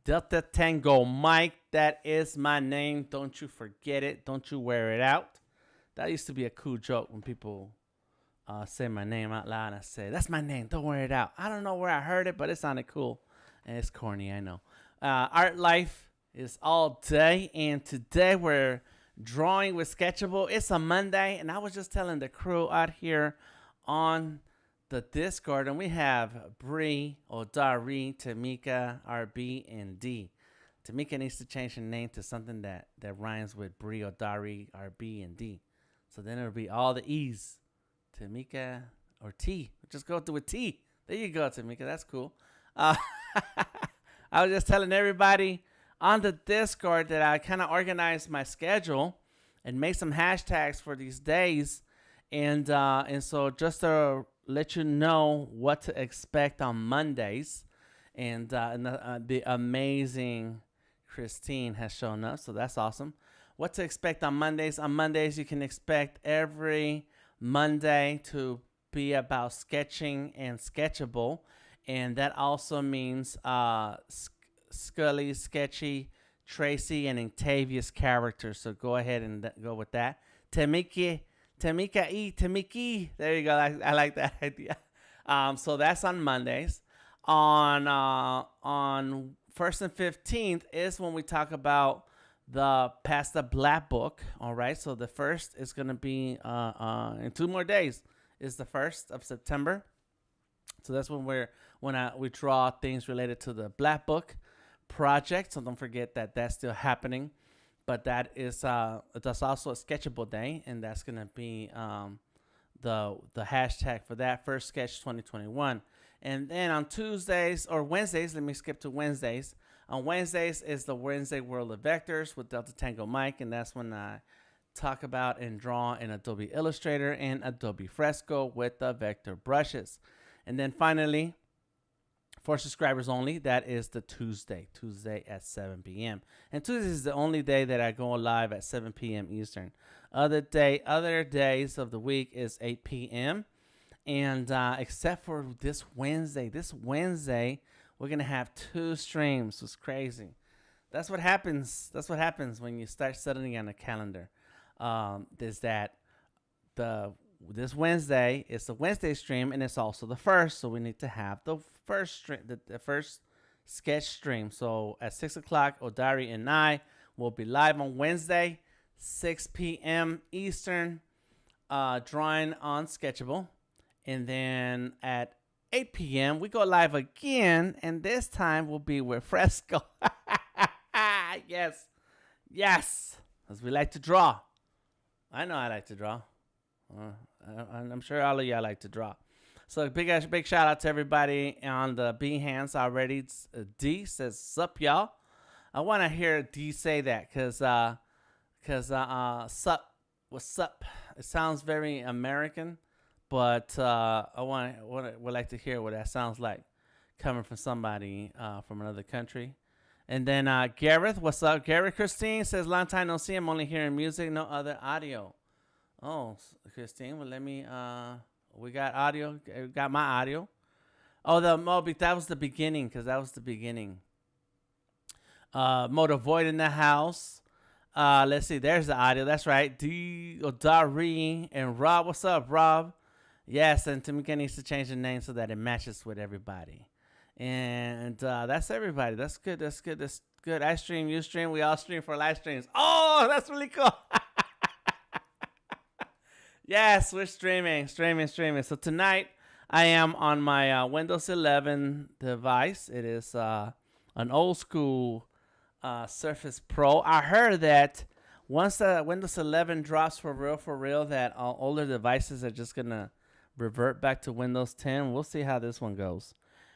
Delta Tango Mike. That is my name. Don't you forget it. Don't you wear it out. That used to be a cool joke when people say my name out loud. I say, that's my name. Don't wear it out. I don't know where I heard it, but it sounded cool. And it's corny, I know. Art Life is all day. And today we're drawing with Sketchable. It's a Monday. And I was just telling the crew out here on the Discord, and we have Bree, Odari, Tamika, RB, and D. Tamika needs to change her name to something that rhymes with Bree, Odari, RB, and D. So then it'll be all the E's. Tamika or T. Just go through with T. There you go, Tamika. That's cool. I was just telling everybody on the Discord that I kind of organized my schedule and made some hashtags for these days. And so just to let you know what to expect on Mondays. And the amazing Christine has shown up, so that's awesome. What to expect on Mondays? On Mondays, you can expect every Monday to be about sketching and Sketchable. And that also means Skully, Sketchy, Tracee, and Inktavious characters. So go ahead and go with that. Tamiki. There you go. I like that idea. So that's on Mondays. On 1st and 15th is when we talk about the Past the Black book. All right. So the first is going to be in 2 more days. Is the 1st of September. So that's when we draw things related to the Black Book project. So don't forget that that's still happening. But that is that's also a Sketchable day, and that's gonna be the hashtag for that, First Sketch 2021. And then on Tuesdays or Wednesdays, let me skip to Wednesdays. On Wednesdays is the Wednesday World of Vectors with Delta Tango Mike, and that's when I talk about and draw in Adobe Illustrator and Adobe Fresco with the vector brushes. And then finally, for subscribers only, that is the Tuesday at 7 p.m. And Tuesday is the only day that I go live at 7 p.m. Eastern. Other days of the week is 8 p.m. And except for this Wednesday, we're going to have 2 streams. It's crazy. That's what happens. That's what happens when you start settling on a calendar. Is that this Wednesday is the Wednesday stream, and it's also the first, so we need to have the first stream, the first sketch stream. So at 6 o'clock, Odari and I will be live on Wednesday, 6 p.m. Eastern, drawing on Sketchable. And then at 8 p.m., we go live again, and this time we'll be with Fresco. Yes, as we like to draw. I know I like to draw. I'm sure all of y'all like to draw. So big shout out to everybody on the Behance already. D says, sup, y'all. I want to hear D say that because sup, what's up? It sounds very American, but I would like to hear what that sounds like coming from somebody from another country. And then Gareth, what's up? Gareth Christine says, long time no see. I'm only hearing music, no other audio. Oh, Christine, well, let me, we got audio. We got my audio. Oh, that was the beginning, because that was the beginning. Motor Void in the house. Let's see, there's the audio. That's right. Dari and Rob. What's up, Rob? Yes, and Tamika needs to change the name so that it matches with everybody. And that's everybody. That's good. That's good. I stream, you stream. We all stream for live streams. Oh, that's really cool. Yes, we're streaming. So tonight I am on my Windows 11 device. It is an old school Surface Pro. I heard that once the Windows 11 drops for real, that all older devices are just going to revert back to Windows 10. We'll see how this one goes.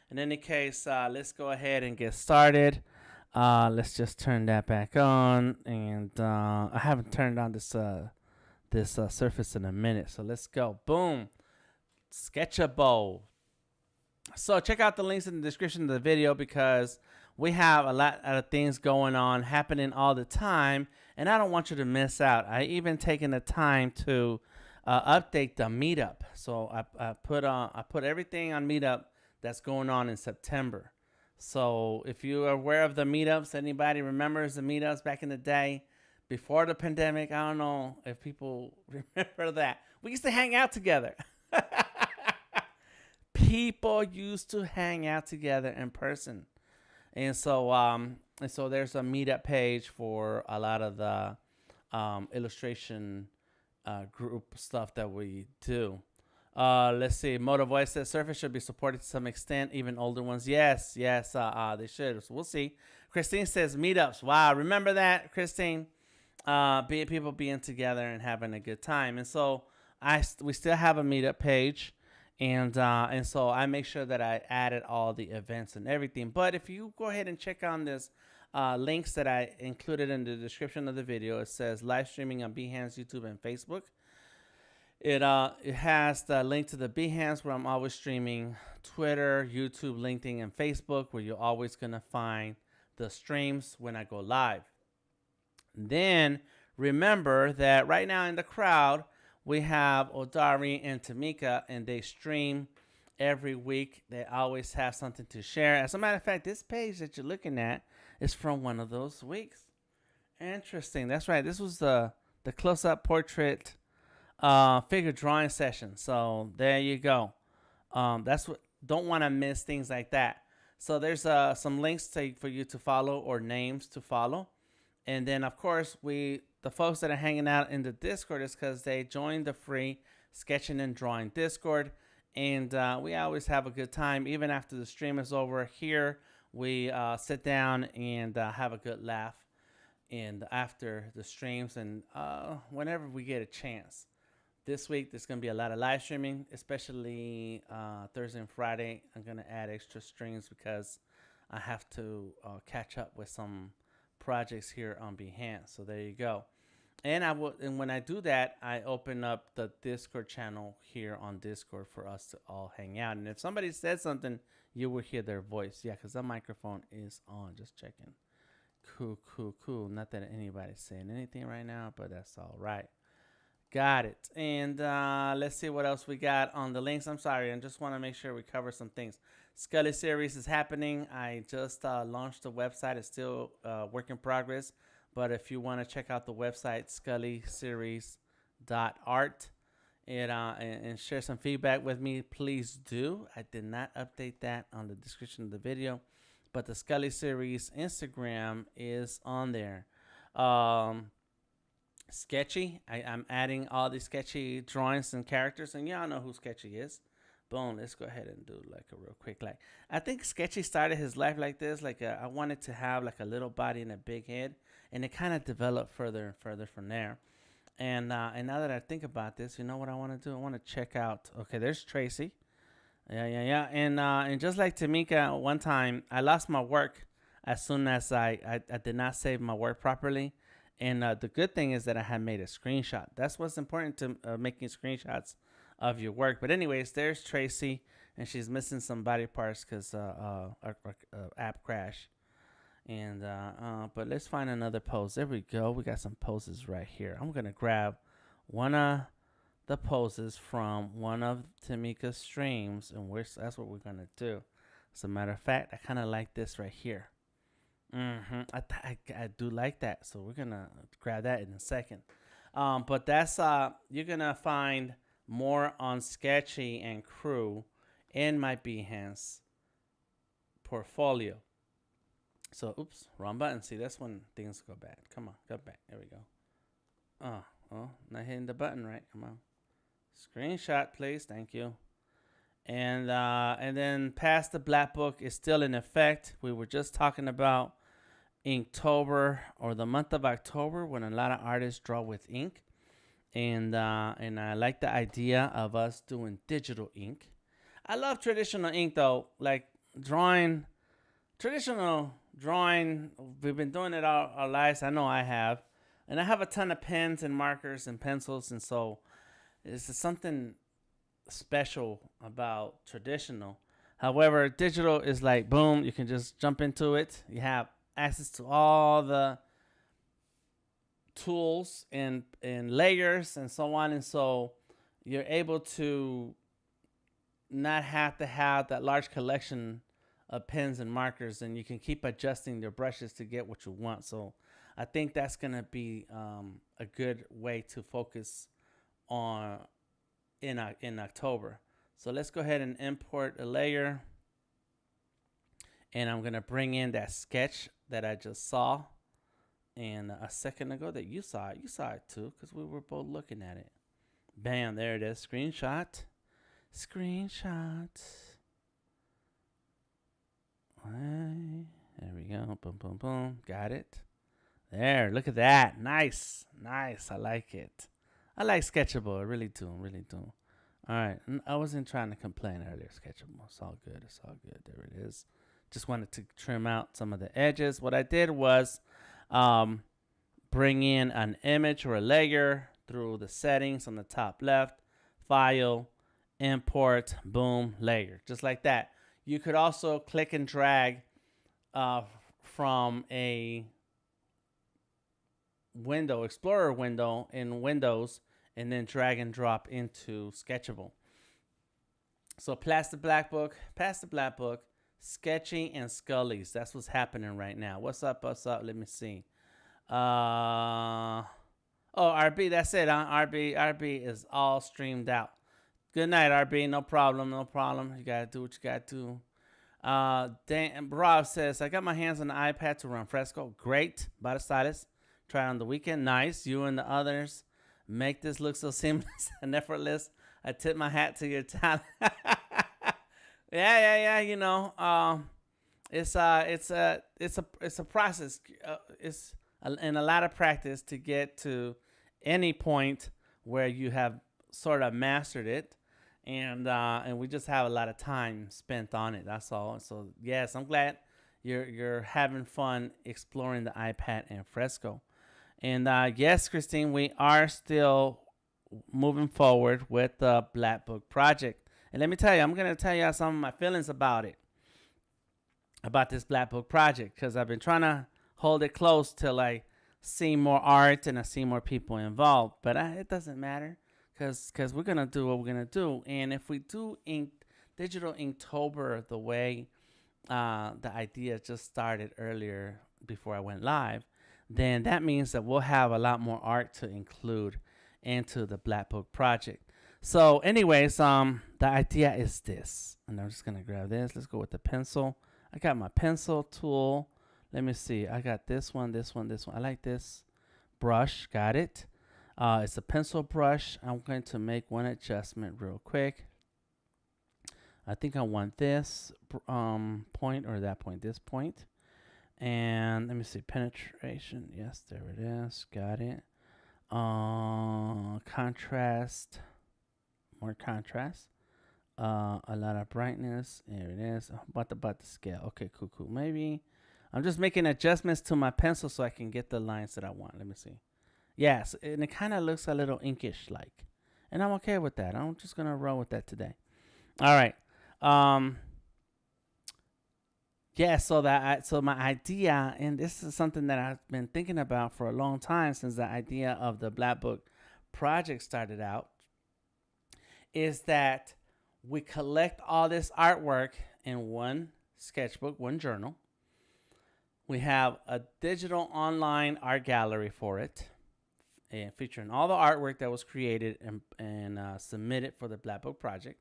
In any case, let's go ahead and get started. Let's just turn that back on. And I haven't turned on this Surface in a minute, so let's go. Boom. Sketchable. So check out the links in the description of the video, because we have a lot of things going on, happening all the time, and I don't want you to miss out. I even taken the time to update the meetup. So I put everything on meetup that's going on in September. So if you are aware of the meetups, anybody remembers the meetups back in the day before the pandemic? I don't know if people remember that. We used to hang out together. People used to hang out together in person. And so there's a meetup page for a lot of the illustration group stuff that we do. Let's see. Motor Voice says Surface should be supported to some extent, even older ones. Yes, they should. So we'll see. Christine says meetups. Wow, remember that, Christine? People being together and having a good time. And so we still have a meetup page, and so I make sure that I added all the events and everything. But if you go ahead and check on this links that I included in the description of the video, it says live streaming on Behance, YouTube, and Facebook. It has the link to the Behance where I'm always streaming, Twitter, YouTube, LinkedIn, and Facebook, where you're always going to find the streams when I go live. Then remember that right now in the crowd, we have Odari and Tamika, and they stream every week. They always have something to share. As a matter of fact, this page that you're looking at is from one of those weeks. Interesting. That's right. This was the close-up portrait figure drawing session. So there you go. That's what, don't want to miss things like that. So there's some links for you to follow or names to follow. And then of course the folks that are hanging out in the Discord is because they joined the free sketching and drawing Discord. And we always have a good time. Even after the stream is over here, we sit down and have a good laugh. And after the streams and whenever we get a chance. This week, there's going to be a lot of live streaming, especially Thursday and Friday. I'm going to add extra streams because I have to catch up with some projects here on Behance. So there you go. And when I do that, I open up the Discord channel here on Discord for us to all hang out. And if somebody says something, you will hear their voice. Yeah, because the microphone is on. Just checking. Cool. Not that anybody's saying anything right now, but that's all right. Got it. And let's see what else we got on the links. I'm sorry. I just want to make sure we cover some things. Skully series is happening. I just launched the website. It's still work in progress. But if you want to check out the website, skullyseries.art, and share some feedback with me, please do. I did not update that on the description of the video. But the Skully series Instagram is on there. Sketchy. I'm adding all the sketchy drawings and characters, and y'all know who Sketchy is. Boom. Let's go ahead and do like a real quick. Like I think Sketchy started his life like this. Like I wanted to have like a little body and a big head, and it kind of developed further and further from there. And now that I think about this, you know what I want to do? I want to check out. Okay, there's Tracee. Yeah. And just like Tamika, one time I lost my work as soon as I did not save my work properly. And the good thing is that I had made a screenshot. That's what's important to making screenshots of your work. But anyways, there's Tracee, and she's missing some body parts because app crash. And but let's find another pose. There we go. We got some poses right here. I'm gonna grab one of the poses from one of Tamika's streams, and that's what we're gonna do. As a matter of fact, I kind of like this right here. I do like that, so we're gonna grab that in a second. But that's you're gonna find more on Sketchy and Crew in my Behance portfolio. So, oops, wrong button. See, that's when things go bad. Come on, go back. There we go. Oh, not hitting the button right. Come on, screenshot, please. Thank you. And then Past the Black Book is still in effect. We were just talking about Inktober, or the month of October, when a lot of artists draw with ink, and I like the idea of us doing digital ink. I love traditional ink though, like traditional drawing. We've been doing it all our lives. I know I have, and I have a ton of pens and markers and pencils, and so it's something special about traditional. However, digital is like boom, you can just jump into it. You have access to all the tools and layers and so on, and so you're able to not have to have that large collection pens and markers, and you can keep adjusting your brushes to get what you want. So I think that's going to be a good way to focus on in October. So let's go ahead and import a layer. And I'm going to bring in that sketch that I just saw and a second ago that you saw it. You saw it too because we were both looking at it. Bam, there it is. Screenshot. Screenshot. There we go. Boom, boom, boom. Got it. There, look at that. Nice. Nice. I like it. I like Sketchable. I really do. Really do. All right. I wasn't trying to complain earlier. Sketchable. It's all good. It's all good. There it is. Just wanted to trim out some of the edges. What I did was bring in an image or a layer through the settings on the top left. File, import, boom, layer. Just like that. You could also click and drag from a window, Explorer window in Windows, and then drag and drop into Sketchable. So past the black book, Sketchy and Skullys. That's what's happening right now. What's up? What's up? Let me see. Oh, RB, that's it. RB is all streamed out. Good night, RB. No problem. No problem. You gotta do what you gotta do. Dan Rob says, I got my hands on the iPad to run Fresco. Great. By the stylist. Try it on the weekend. Nice. You and the others make this look so seamless and effortless. I tip my hat to your talent. Yeah. You know, it's a process. It's and a lot of practice to get to any point where you have sort of mastered it, and we just have a lot of time spent on it. That's all. So yes, I'm glad you're having fun exploring the iPad and Fresco. And yes, Christine, we are still moving forward with the Black Book project. And let me tell you, I'm going to tell you some of my feelings about it, about this Black Book project, because I've been trying to hold it close till I see more art and I see more people involved. But it doesn't matter because we're going to do what we're going to do. And if we do Digital Inktober the way the idea just started earlier before I went live, then that means that we'll have a lot more art to include into the Black Book project. So anyways, the idea is this, and I'm just going to grab this. Let's go with the pencil. I got my pencil tool. Let me see. I got this one. I like this brush. Got it. It's a pencil brush. I'm going to make one adjustment real quick. I think I want this point or that point, this point. And let me see, penetration. Yes, there it is. Got it. Contrast. More contrast. A lot of brightness. There it is. About the scale. Okay, cool. Maybe I'm just making adjustments to my pencil so I can get the lines that I want. Let me see. Yes, and it kind of looks a little inkish like. And I'm okay with that. I'm just going to roll with that today. All right. Yeah, so my idea, and this is something that I've been thinking about for a long time since the idea of the Black Book project started out, is that we collect all this artwork in one sketchbook, one journal. We have a digital online art gallery for it, and featuring all the artwork that was created and submitted for the Black Book project.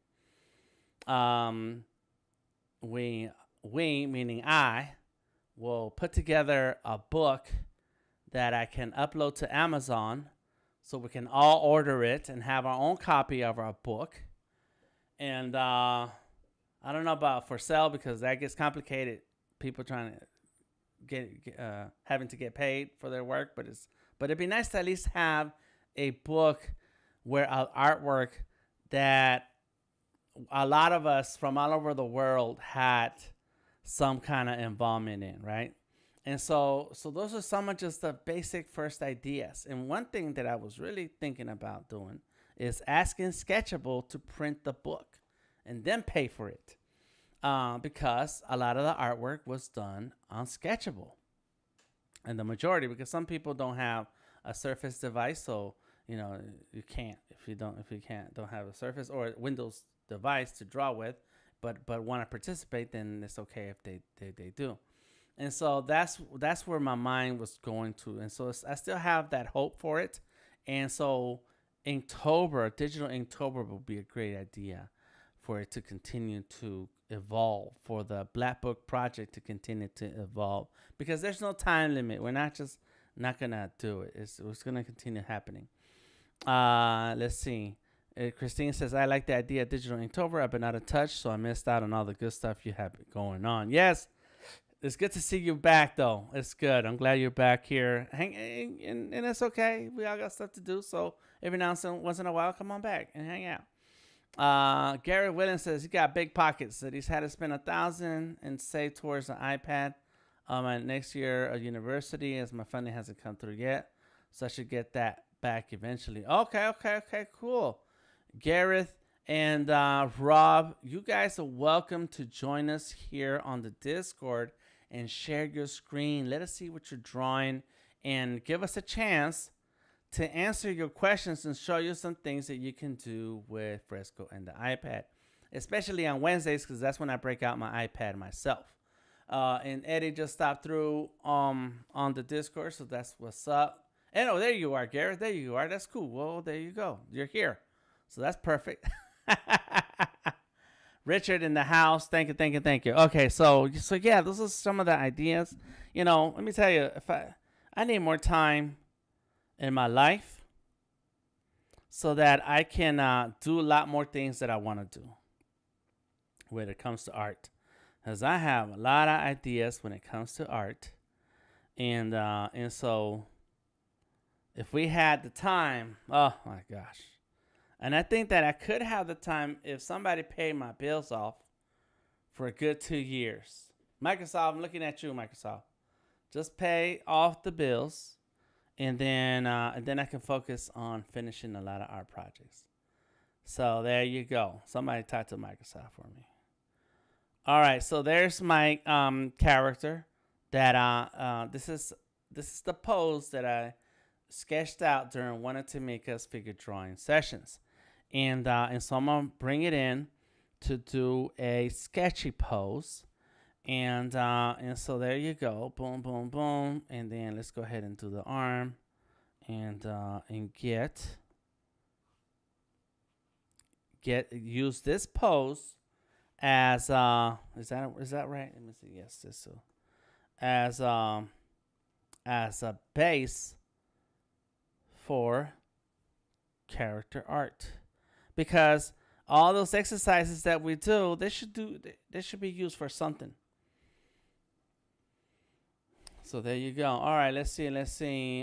We, meaning I, will put together a book that I can upload to Amazon so we can all order it and have our own copy of our book. And I don't know about for sale because that gets complicated. People trying to having to get paid for their work, but it'd be nice to at least have a book where artwork that a lot of us from all over the world had some kind of involvement in, right? And so those are some of just the basic first ideas. And one thing that I was really thinking about doing is asking Sketchable to print the book and then pay for it, because a lot of the artwork was done on Sketchable, and the majority, because some people don't have a Surface device, so you can't if you don't have a Surface or a Windows device to draw with. but want to participate, then it's okay if they do. And so that's where my mind was going to. And so I still have that hope for it. And so Inktober, digital Inktober will be a great idea for it to continue to evolve, for the Black Book project to continue to evolve, because there's no time limit. We're not just not gonna do it. It's gonna continue happening. Let's see. Christine says, I like the idea of digital Inktober. I've been out of touch, so I missed out on all the good stuff you have going on. Yes, it's good to see you back, though. It's good. I'm glad you're back here. And it's okay. We all got stuff to do, so every now and once in a while, come on back and hang out. Gary Williams says he got big pockets. That he's had to spend $1,000 and save towards an iPad. Next year at university, as my funding hasn't come through yet, so I should get that back eventually. Okay, cool. Gareth and Rob, you guys are welcome to join us here on the Discord and share your screen. Let us see what you're drawing and give us a chance to answer your questions and show you some things that you can do with Fresco and the iPad, especially on Wednesdays, because that's when I break out my iPad myself. And Eddie just stopped through on the Discord, so that's what's up. And oh, there you are, Gareth. There you are. That's cool. Well, there you go. You're here. So that's perfect. Richard in the house. Thank you. Okay, so yeah, those are some of the ideas. You know, let me tell you, if I need more time in my life so that I can do a lot more things that I want to do when it comes to art. Because I have a lot of ideas when it comes to art. And so if we had the time, oh my gosh. And I think that I could have the time if somebody paid my bills off for a good 2 years. Microsoft, I'm looking at you, Microsoft. Just pay off the bills, and then I can focus on finishing a lot of art projects. So there you go. Somebody talk to Microsoft for me. All right, so there's my character. That this is the pose that I sketched out during one of Tamika's figure drawing sessions. And so I'm going to bring it in to do a sketchy pose. And so there you go. Boom, boom, boom. And then let's go ahead and do the arm. And use this pose as is that right? Let me see. Yes, this so as a base for character art, because all those exercises that we do, they should be used for something. So there you go. All right, let's see.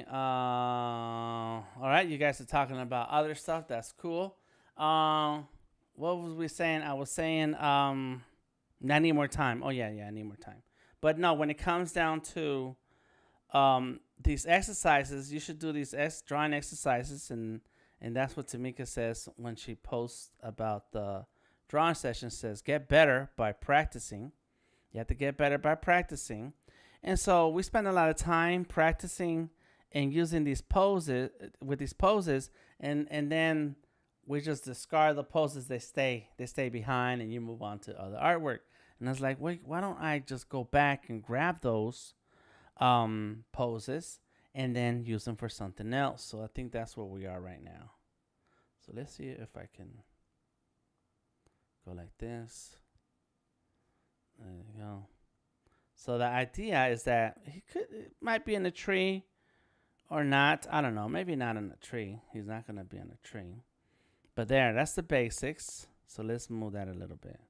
All right, you guys are talking about other stuff. That's cool. What was we saying? I was saying I need more time. Oh yeah, I need more time. But no, when it comes down to these exercises, you should do these drawing exercises, and that's what Tamika says when she posts about the drawing session. Says get better by practicing. You have to get better by practicing. And so we spend a lot of time practicing and using these poses and then we just discard the poses. They stay behind, and you move on to other artwork. And I was like, wait, why don't I just go back and grab those poses and then use them for something else? So I think that's where we are right now. So let's see if I can go like this. There you go. So the idea is that it might be in a tree or not. I don't know. Maybe not in a tree. He's not going to be in a tree. But that's the basics. So let's move that a little bit.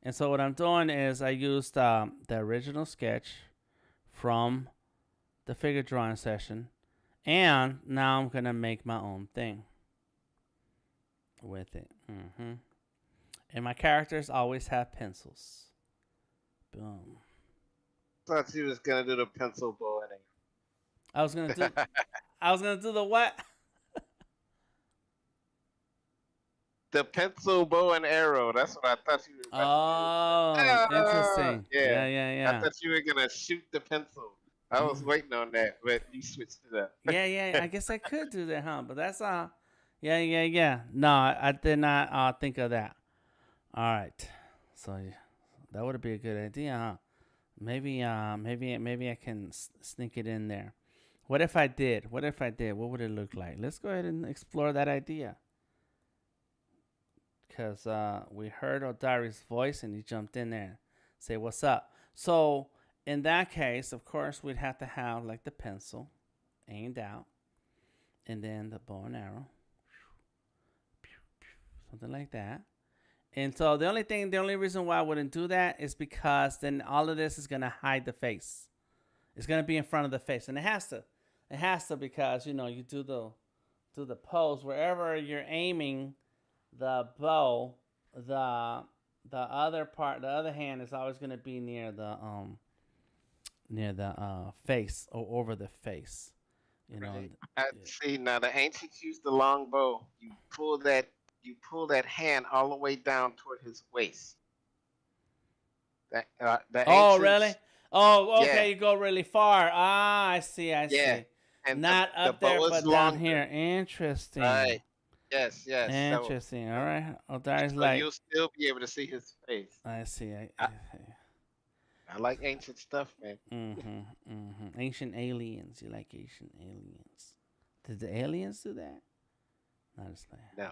And so what I'm doing is I used the original sketch from the figure drawing session. And now I'm going to make my own thing with it. And my characters always have pencils. Boom. I thought you was gonna do the pencil bow and I was gonna do the what? The pencil bow and arrow. That's what I thought you were about to do. Interesting. Yeah. I thought you were gonna shoot the pencil. I was waiting on that, but you switched it up. Yeah. I guess I could do that, huh? But that's Yeah. No, I did not think of that. All right. So that would be a good idea, huh? Maybe I can sneak it in there. What if I did? What if I did? What would it look like? Let's go ahead and explore that idea. Because we heard Odari's voice and he jumped in there. Say, what's up? So, in that case, of course, we'd have to have like the pencil aimed out and then the bow and arrow. Something like that. And so the only reason why I wouldn't do that is because then all of this is going to hide the face. It's going to be in front of the face. And it has to. It has to because, you do the pose wherever you're aiming the bow, the other hand is always going to be near the face or over the face. Right. See, now the ancients used the long bow. You pull that hand all the way down toward his waist. The Oh, ancients, really? Oh, okay. yeah, You go really far. Ah, I see. I yeah. see. And Not the up there, bow is but down longer. here. Interesting. Right. Yes, yes. Interesting. All right. Oh, there's So like. you'll still be able to see his face. I see. I like ancient stuff, man. Ancient aliens. You like ancient aliens? Did the aliens do that? Not as No.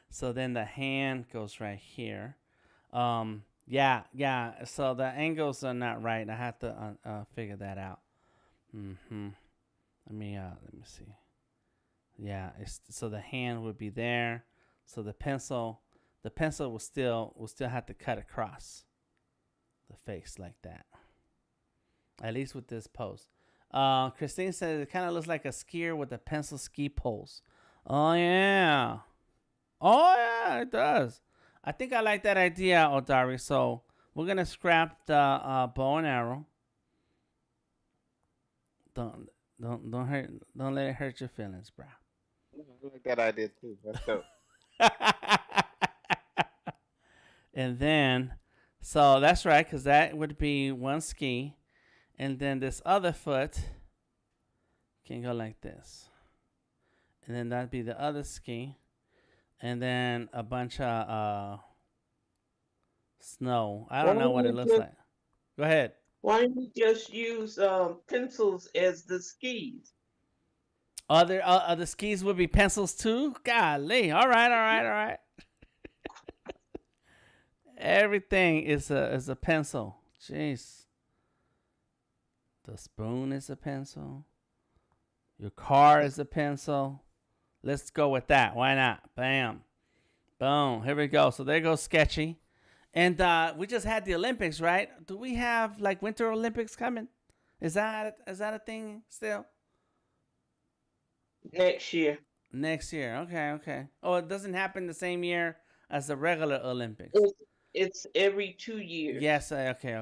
So then the hand goes right here. Yeah. So the angles are not right. I have to figure that out. Let me see. Yeah, so the hand would be there. So the pencil will still have to cut across the face like that. At least with this pose. Christine said it kind of looks like a skier with a pencil ski pose. Oh yeah, it does. I think I like that idea, Odari. So we're gonna scrap the bow and arrow. Don't let it hurt your feelings, bro. I like that idea too. That's dope. And then, so that's right, because that would be one ski. And then this other foot can go like this. And then that'd be the other ski. And then a bunch of snow. I don't know what it looks like. Go ahead. Why don't you just use pencils as the skis? Other skis would be pencils too? Golly. All right. Everything is a pencil. Jeez. The spoon is a pencil. Your car is a pencil. Let's go with that. Why not? Bam. Boom. Here we go. So there goes Sketchy. And we just had the Olympics, right? Do we have like Winter Olympics coming? Is that a thing still? Next year. Next year. Okay. Oh, it doesn't happen the same year as the regular Olympics. It's every 2 years. Yes. Okay.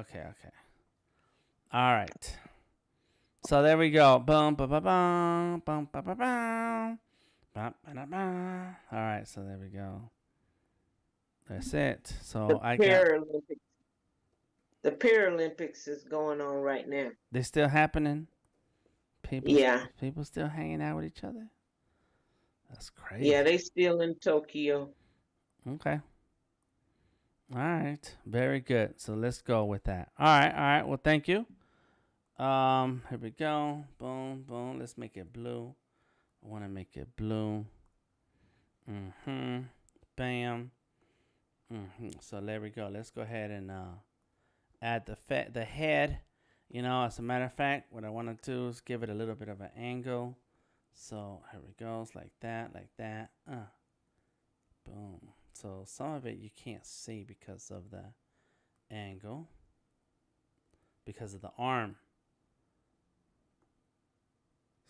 All right. So there we go. Boom, ba ba bum, bum ba ba bum, ba ba da ba. All right. So there we go. That's it. So the Paralympics is going on right now. They're still happening. People still hanging out with each other. That's crazy. Yeah, they still in Tokyo. Okay. All right. Very good. So let's go with that. All right. Well, thank you. Here we go. Boom. Let's make it blue. I want to make it blue. Bam. So there we go. Let's go ahead and add the head. As a matter of fact, what I want to do is give it a little bit of an angle. So here we go. It's like that. Boom. So some of it you can't see because of the angle, because of the arm.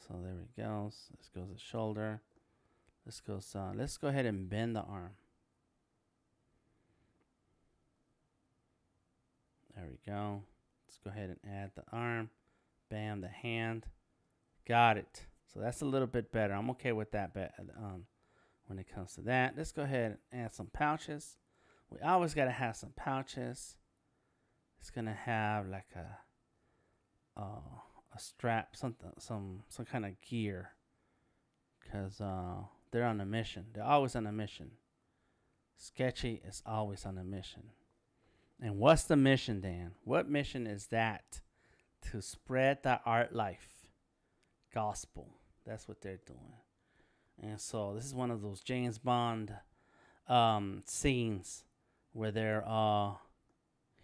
So there we go. This goes the shoulder. Let's go ahead and bend the arm. There we go. Let's go ahead and add the arm. Bam, the hand. Got it. So that's a little bit better. I'm okay with that when it comes to that. Let's go ahead and add some pouches. We always got to have some pouches. It's going to have like a strap, some kind of gear, because they're on a mission. They're always on a mission. Sketchy is always on a mission. And what's the mission, Dan? What mission is that? To spread the art life gospel. That's what they're doing. And so this is one of those James Bond scenes where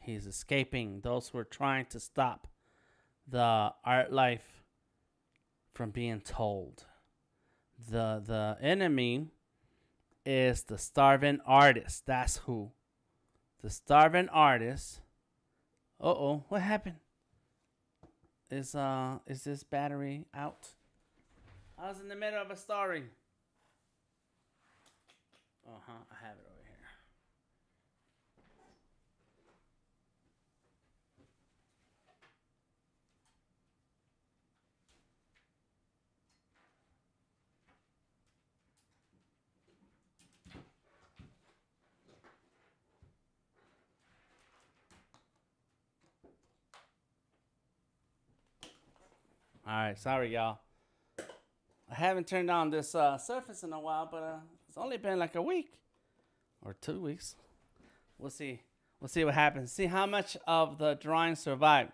he's escaping those who are trying to stop the art life from being told. The enemy is the starving artist. That's who. The starving artist. What happened? Is this battery out? I was in the middle of a story. I have it over here. All right, sorry y'all. I haven't turned on this Surface in a while, but it's only been like a week or 2 weeks. We'll see. We'll see what happens. See how much of the drawing survived.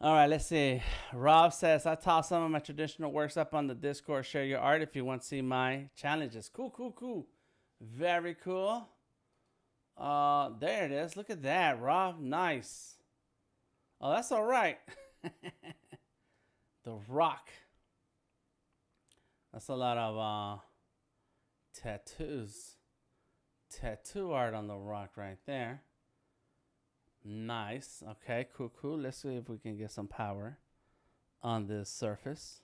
All right, let's see. Rob says, I tossed some of my traditional works up on the Discord. Share your art if you want to see my challenges. Cool. Very cool. There it is. Look at that, Rob. Nice. Oh, that's all right. The Rock. That's a lot of tattoos. Tattoo art on the Rock right there. Nice. Okay, cool. Let's see if we can get some power on this Surface.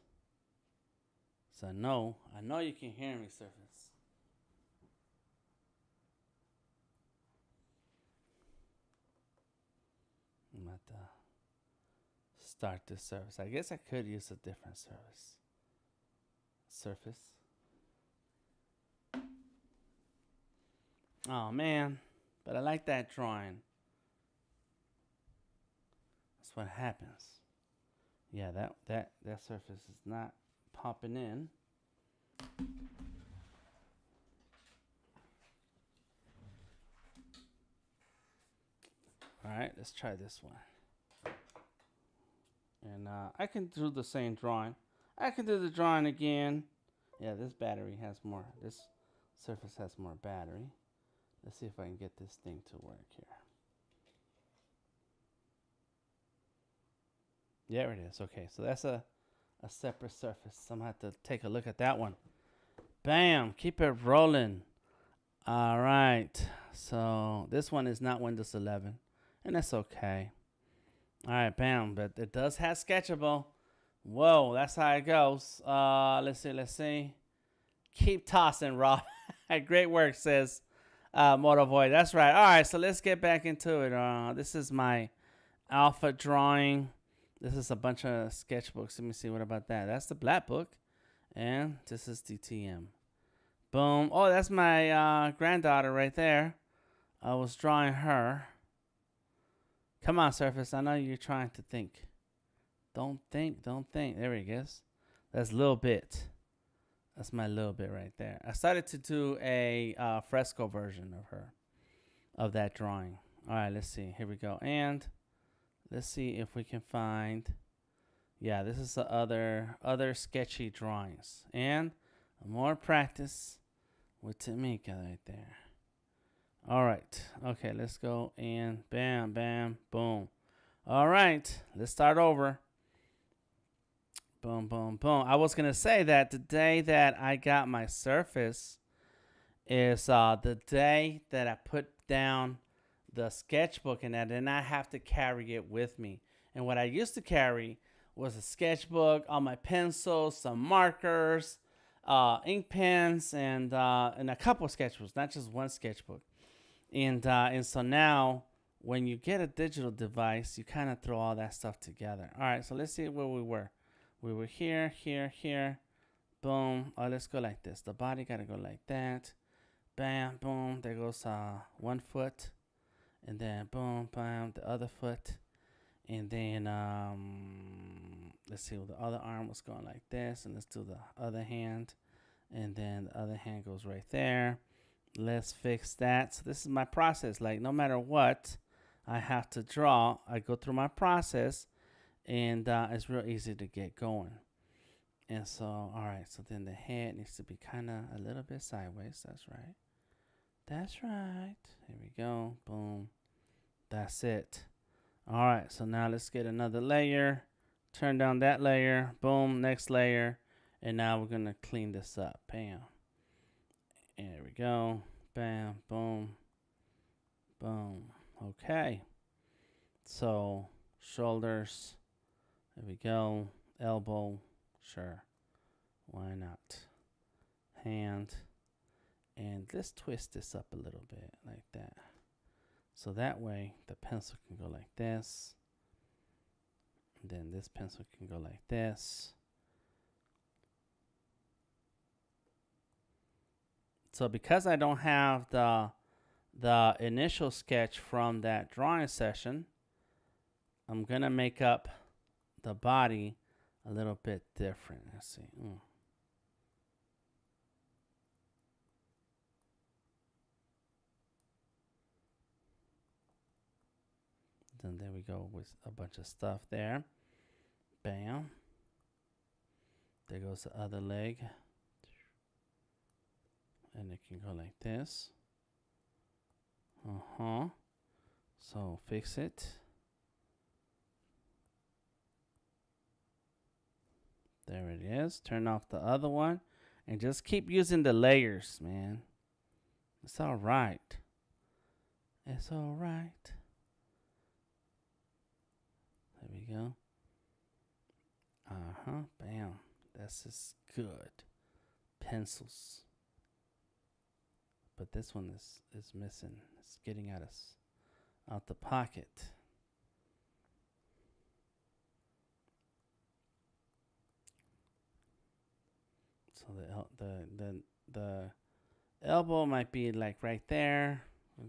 So I know you can hear me, Surface. I'm about to start this service. I guess I could use a different Surface. Oh man, but I like that drawing. That's what happens. Yeah, that Surface is not popping in. All right, let's try this one. And I can do the same drawing. I can do the drawing again. Yeah, this battery has more. This Surface has more battery. Let's see if I can get this thing to work here. There it is. Okay, so that's a separate Surface. So I'm going to have to take a look at that one. Bam! Keep it rolling. All right. So this one is not Windows 11. And that's okay. All right, bam. But it does have Sketchable. Whoa, that's how it goes. Let's see. Keep tossing, Rob. Great work, says Motovoid. That's right. All right, so let's get back into it. This is my alpha drawing. This is a bunch of sketchbooks. Let me see. What about that? That's the black book. And this is DTM. Boom. Oh, that's my granddaughter right there. I was drawing her. Come on, Surface. I know you're trying to think. Don't think. There he goes. That's a little bit. That's my little bit right there. I started to do a Fresco version of her, of that drawing. All right, let's see. Here we go. And let's see if we can find. Yeah, this is the other sketchy drawings. And more practice with Tamika right there. All right. Okay, let's go. And bam, bam, boom. All right, let's start over. Boom, boom, boom. I was going to say that the day that I got my Surface is the day that I put down the sketchbook, and I did not have to carry it with me. And what I used to carry was a sketchbook, all my pencils, some markers, ink pens, and a couple of sketchbooks, not just one sketchbook. And so now when you get a digital device, you kind of throw all that stuff together. All right, so let's see where we were. We were here. Boom. Oh, let's go like this. The body got to go like that. Bam, boom. There goes 1 foot. And then boom, bam, the other foot. And then let's see, the other arm was going like this. And let's do the other hand. And then the other hand goes right there. Let's fix that. So this is my process. Like no matter what I have to draw, I go through my process, and it's real easy to get going. And so, all right. So then the head needs to be kind of a little bit sideways. That's right. That's right. Here we go. Boom. That's it. All right. So now let's get another layer. Turn down that layer. Boom. Next layer. And now we're going to clean this up. Bam. There we go. Bam. Boom. Boom. Okay. So shoulders. There we go. Elbow. Sure. Why not? Hand. And let's twist this up a little bit like that. So that way the pencil can go like this. And then this pencil can go like this. So because I don't have the initial sketch from that drawing session, I'm going to make up the body a little bit different. Let's see. Then there we go with a bunch of stuff there. Bam. There goes the other leg. And it can go like this. So fix it. There it is. Turn off the other one. And just keep using the layers, man. It's all right. It's all right. There we go. Bam. That's just good. Pencils. But this one is missing. It's getting out the pocket. So the elbow might be like right there. We're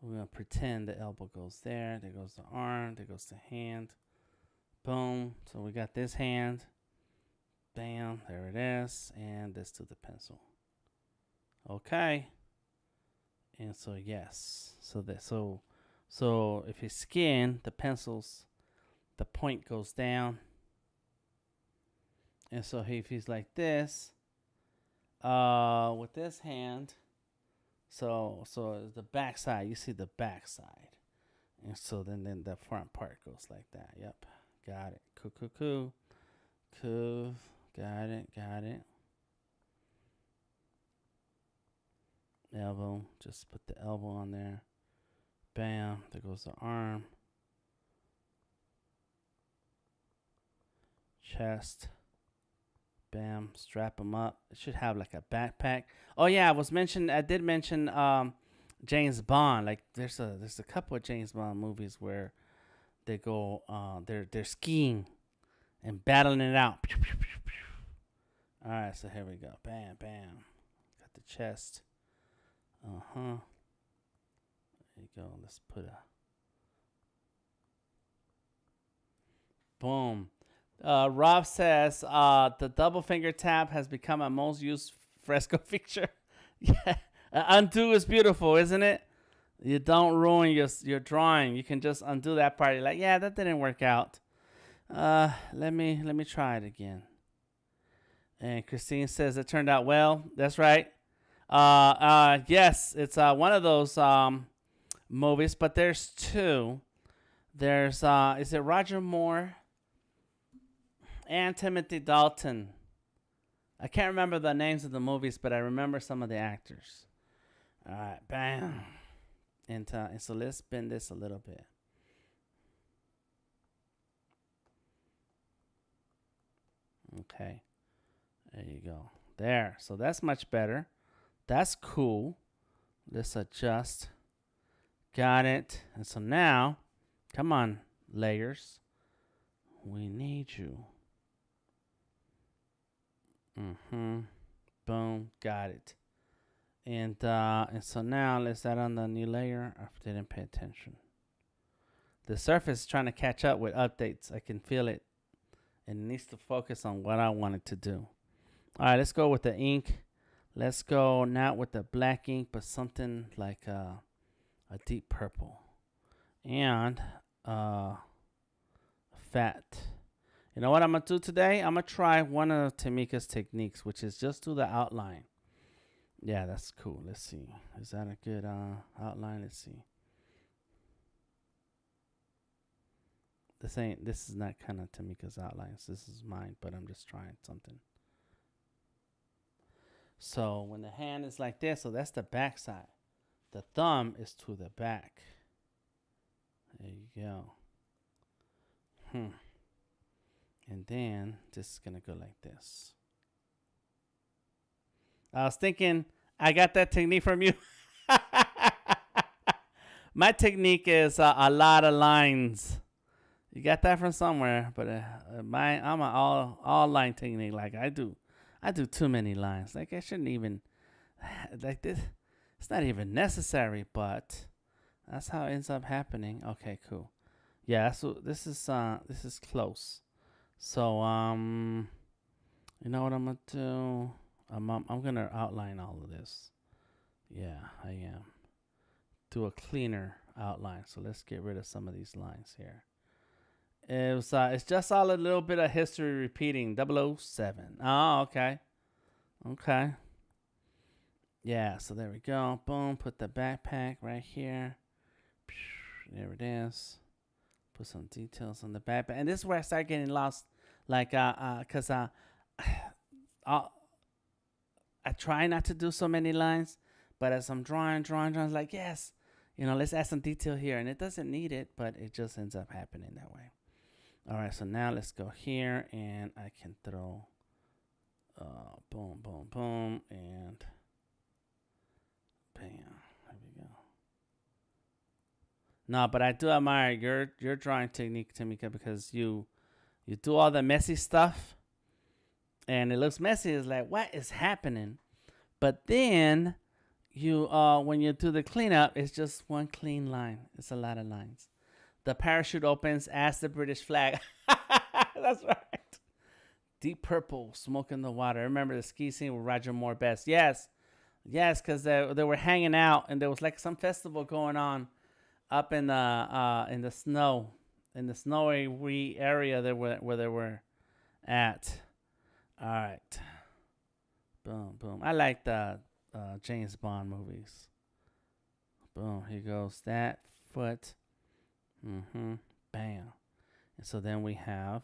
gonna pretend the elbow goes there. There goes the arm. There goes the hand. Boom. So we got this hand. Bam. There it is. And this to the pencil. Okay. And so yes. So if his skin, the pencils, the point goes down. And so if he's like this, with this hand, so the back side, you see the back side. And so then the front part goes like that. Yep. Got it. Cool. Got it. Elbow. Just put the elbow on there. Bam. There goes the arm. Chest. Bam. Strap him up. It should have like a backpack. Oh yeah, I did mention James Bond. Like there's a couple of James Bond movies where they go they're skiing and battling it out. All right, so here we go. Bam. Got the chest. There you go. Let's put a boom. Rob says the double finger tap has become a most used Fresco feature. Yeah, undo is beautiful, isn't it? You don't ruin your drawing. You can just undo that part. You're like, yeah, that didn't work out. Let me try it again. And Christine says it turned out well. That's right. Yes, it's one of those movies, but there's two. There's is it Roger Moore and Timothy Dalton? I can't remember the names of the movies, but I remember some of the actors. All right, bam. And so let's spin this a little bit. Okay. There you go. There. So that's much better. That's cool. Let's adjust. Got it. And so now, come on, layers. We need you. Boom. Got it. And so now let's add on the new layer. I didn't pay attention. The surface is trying to catch up with updates. I can feel it. And it needs to focus on what I want it to do. All right, let's go with the ink. Let's go not with the black ink, but something like a deep purple. And fat. You know what I'm going to do today? I'm going to try one of Tamika's techniques, which is just do the outline. Yeah, that's cool. Let's see. Is that a good outline? Let's see. This is not kind of Tamika's outlines. This is mine, but I'm just trying something. So when the hand is like this, so that's the back side. The thumb is to the back. There you go. And then this is going to go like this. I was thinking, I got that technique from you. My technique is a lot of lines. You got that from somewhere, but I'm an all line technique. Like I do too many lines. Like I shouldn't even like this. It's not even necessary, but that's how it ends up happening. Okay, cool. Yeah, so this is close. So you know what I'm gonna do? I'm gonna outline all of this. Yeah, I am. Do a cleaner outline. So let's get rid of some of these lines here. It's just all a little bit of history repeating. 007. Oh, okay. Okay. Yeah, so there we go. Boom. Put the backpack right here. There it is. Put some details on the backpack. And this is where I start getting lost. Like, because I try not to do so many lines. But as I'm drawing, it's like, yes. Let's add some detail here. And it doesn't need it, but it just ends up happening that way. All right, so now let's go here, and I can throw boom, boom, boom, and bam. There we go. No, but I do admire your drawing technique, Tamika, because you do all the messy stuff, and it looks messy. It's like, what is happening? But then you when you do the cleanup, it's just one clean line. It's a lot of lines. The parachute opens as the British flag. That's right. Deep purple, smoke in the water. Remember the ski scene with Roger Moore best. Yes, because they were hanging out, and there was like some festival going on up in the snow, in the snowy area where they were at. All right. Boom, boom. I like the James Bond movies. Boom, here goes that foot. Bam. And so then we have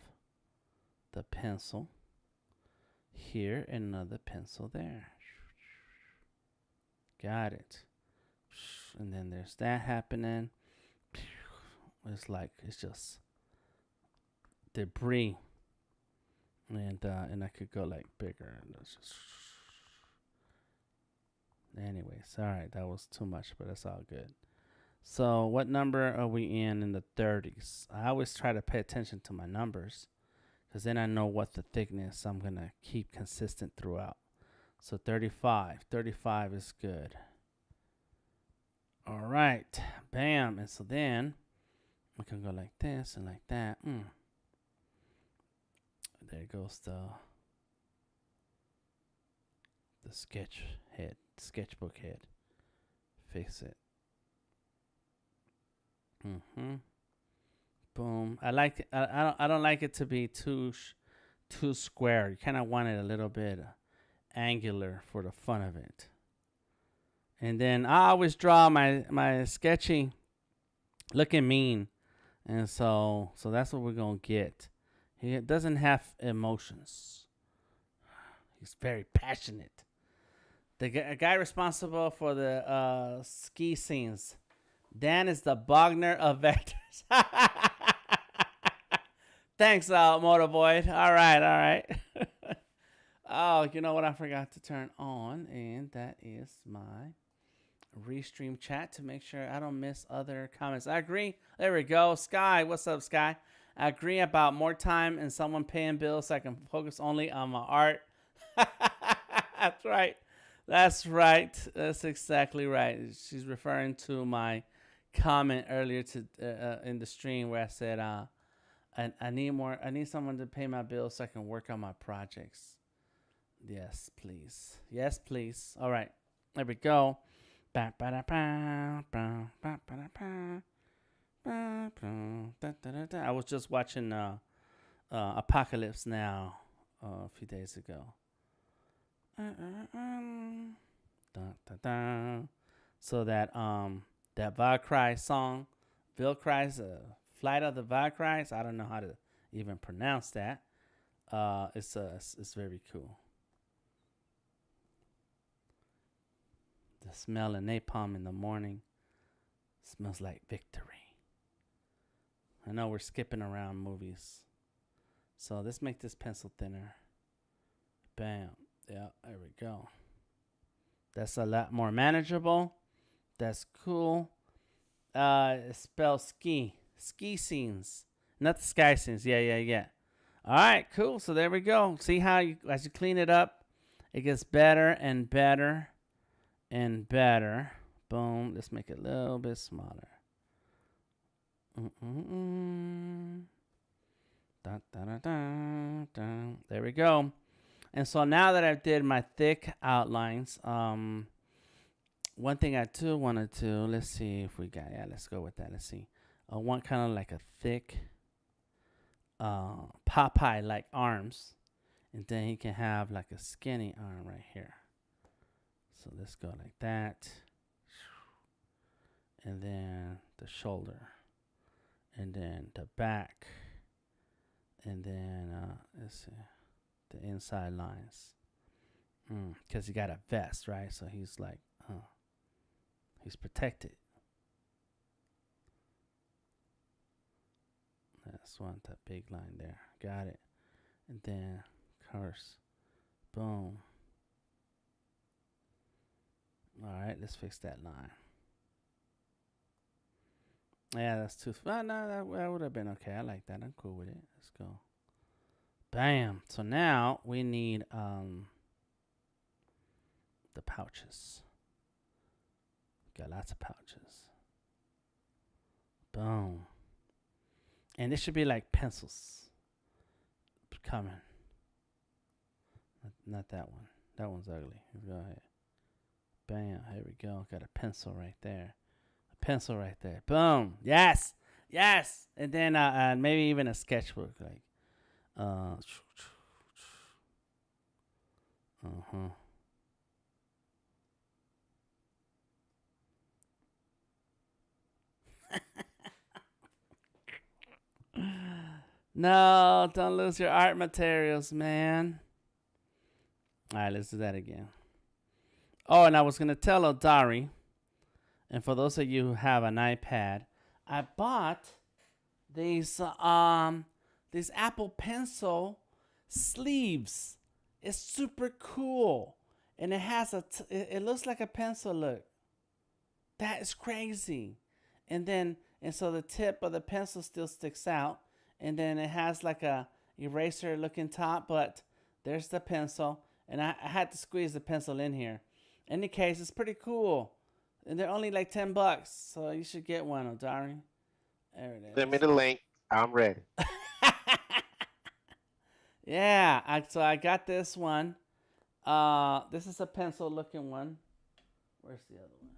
the pencil here and another pencil there. Got it. And then there's that happening. It's just debris. And I could go like bigger. Anyways, all right, that was too much, but that's all good. So what number are we in the 30s? I always try to pay attention to my numbers, because then I know what the thickness I'm going to keep consistent throughout. So 35. 35 is good. All right. Bam. And so then we can go like this and like that. There goes the sketchbook head. Fix it. Boom. I like it. I don't like it to be too square. You kind of want it a little bit angular for the fun of it. And then I always draw my sketchy looking mean, and so that's what we're gonna get. He doesn't have emotions. He's very passionate. The guy responsible for the ski scenes. Dan is the Bogner of vectors. Thanks, Motorboy. All right. Oh, you know what I forgot to turn on? And that is my restream chat to make sure I don't miss other comments. I agree. There we go. Sky, what's up, Sky? I agree about more time and someone paying bills so I can focus only on my art. That's right. That's exactly right. She's referring to my comment earlier in the stream where I said I need someone to pay my bills so I can work on my projects. Yes, please. Yes, please. All right. There we go. I was just watching Apocalypse Now a few days ago. So that Valkyrie song, Valkyrie's Flight of the Valkyries. I don't know how to even pronounce that. It's very cool. The smell of napalm in the morning smells like victory. I know we're skipping around movies. So let's make this pencil thinner. Bam. Yeah, there we go. That's a lot more manageable. That's cool. It spells ski. Ski scenes. Not the sky scenes. Yeah. All right, cool. So there we go. See how as you clean it up, it gets better and better and better. Boom. Let's make it a little bit smaller. There we go. And so now that I did my thick outlines, one thing I do want to do, let's see if we got, let's go with that. Let's see. I want kind of like a thick Popeye-like arms. And then he can have like a skinny arm right here. So let's go like that. And then the shoulder. And then the back. And then, let's see, the inside lines. Because he got a vest, right? So he's like, he's protected. That's one, that big line there. Got it. And then, of course, boom. All right, let's fix that line. Yeah, that's too. No, that would have been okay. I like that. I'm cool with it. Let's go. Bam. So now we need the pouches. Got lots of pouches. Boom. And this should be like pencils coming. Not that one. That one's ugly. Let's go ahead. Bam. Here we go. Got a pencil right there. Pencil right there. Boom. Yes. And then maybe even a sketchbook, like No, don't lose your art materials, man. All right, let's do that again. Oh, and I was gonna tell Odari, and for those of you who have an iPad, I bought these Apple Pencil sleeves. It's super cool, and it has it looks like a pencil. Look, that is crazy. And so the tip of the pencil still sticks out, and then it has like a eraser looking top, but there's the pencil, and I had to squeeze the pencil in here. In any case, it's pretty cool. And they're only like $10, so you should get one, Odari. There it is. Send me the link. I'm ready. Yeah, so I got this one. This is a pencil-looking one. Where's the other one?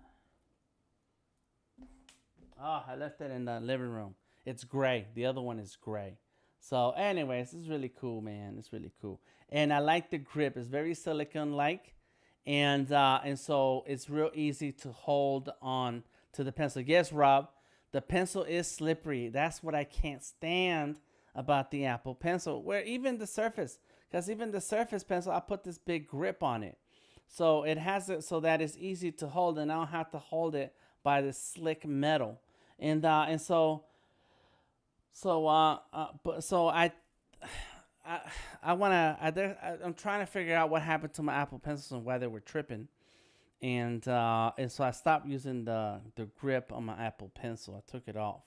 Oh, I left it in the living room. It's gray. The other one is gray. So, anyways, it's really cool, man. It's really cool, and I like the grip. It's very silicone-like. And so it's real easy to hold on to the pencil. Yes, Rob, the pencil is slippery. That's what I can't stand about the Apple Pencil. Where even the Surface, because even the Surface Pencil, I put this big grip on it. So it has it so that it's easy to hold, and I don't have to hold it by the slick metal. And so I'm trying to figure out what happened to my Apple Pencils and why they were tripping, and so I stopped using the grip on my Apple Pencil. I took it off,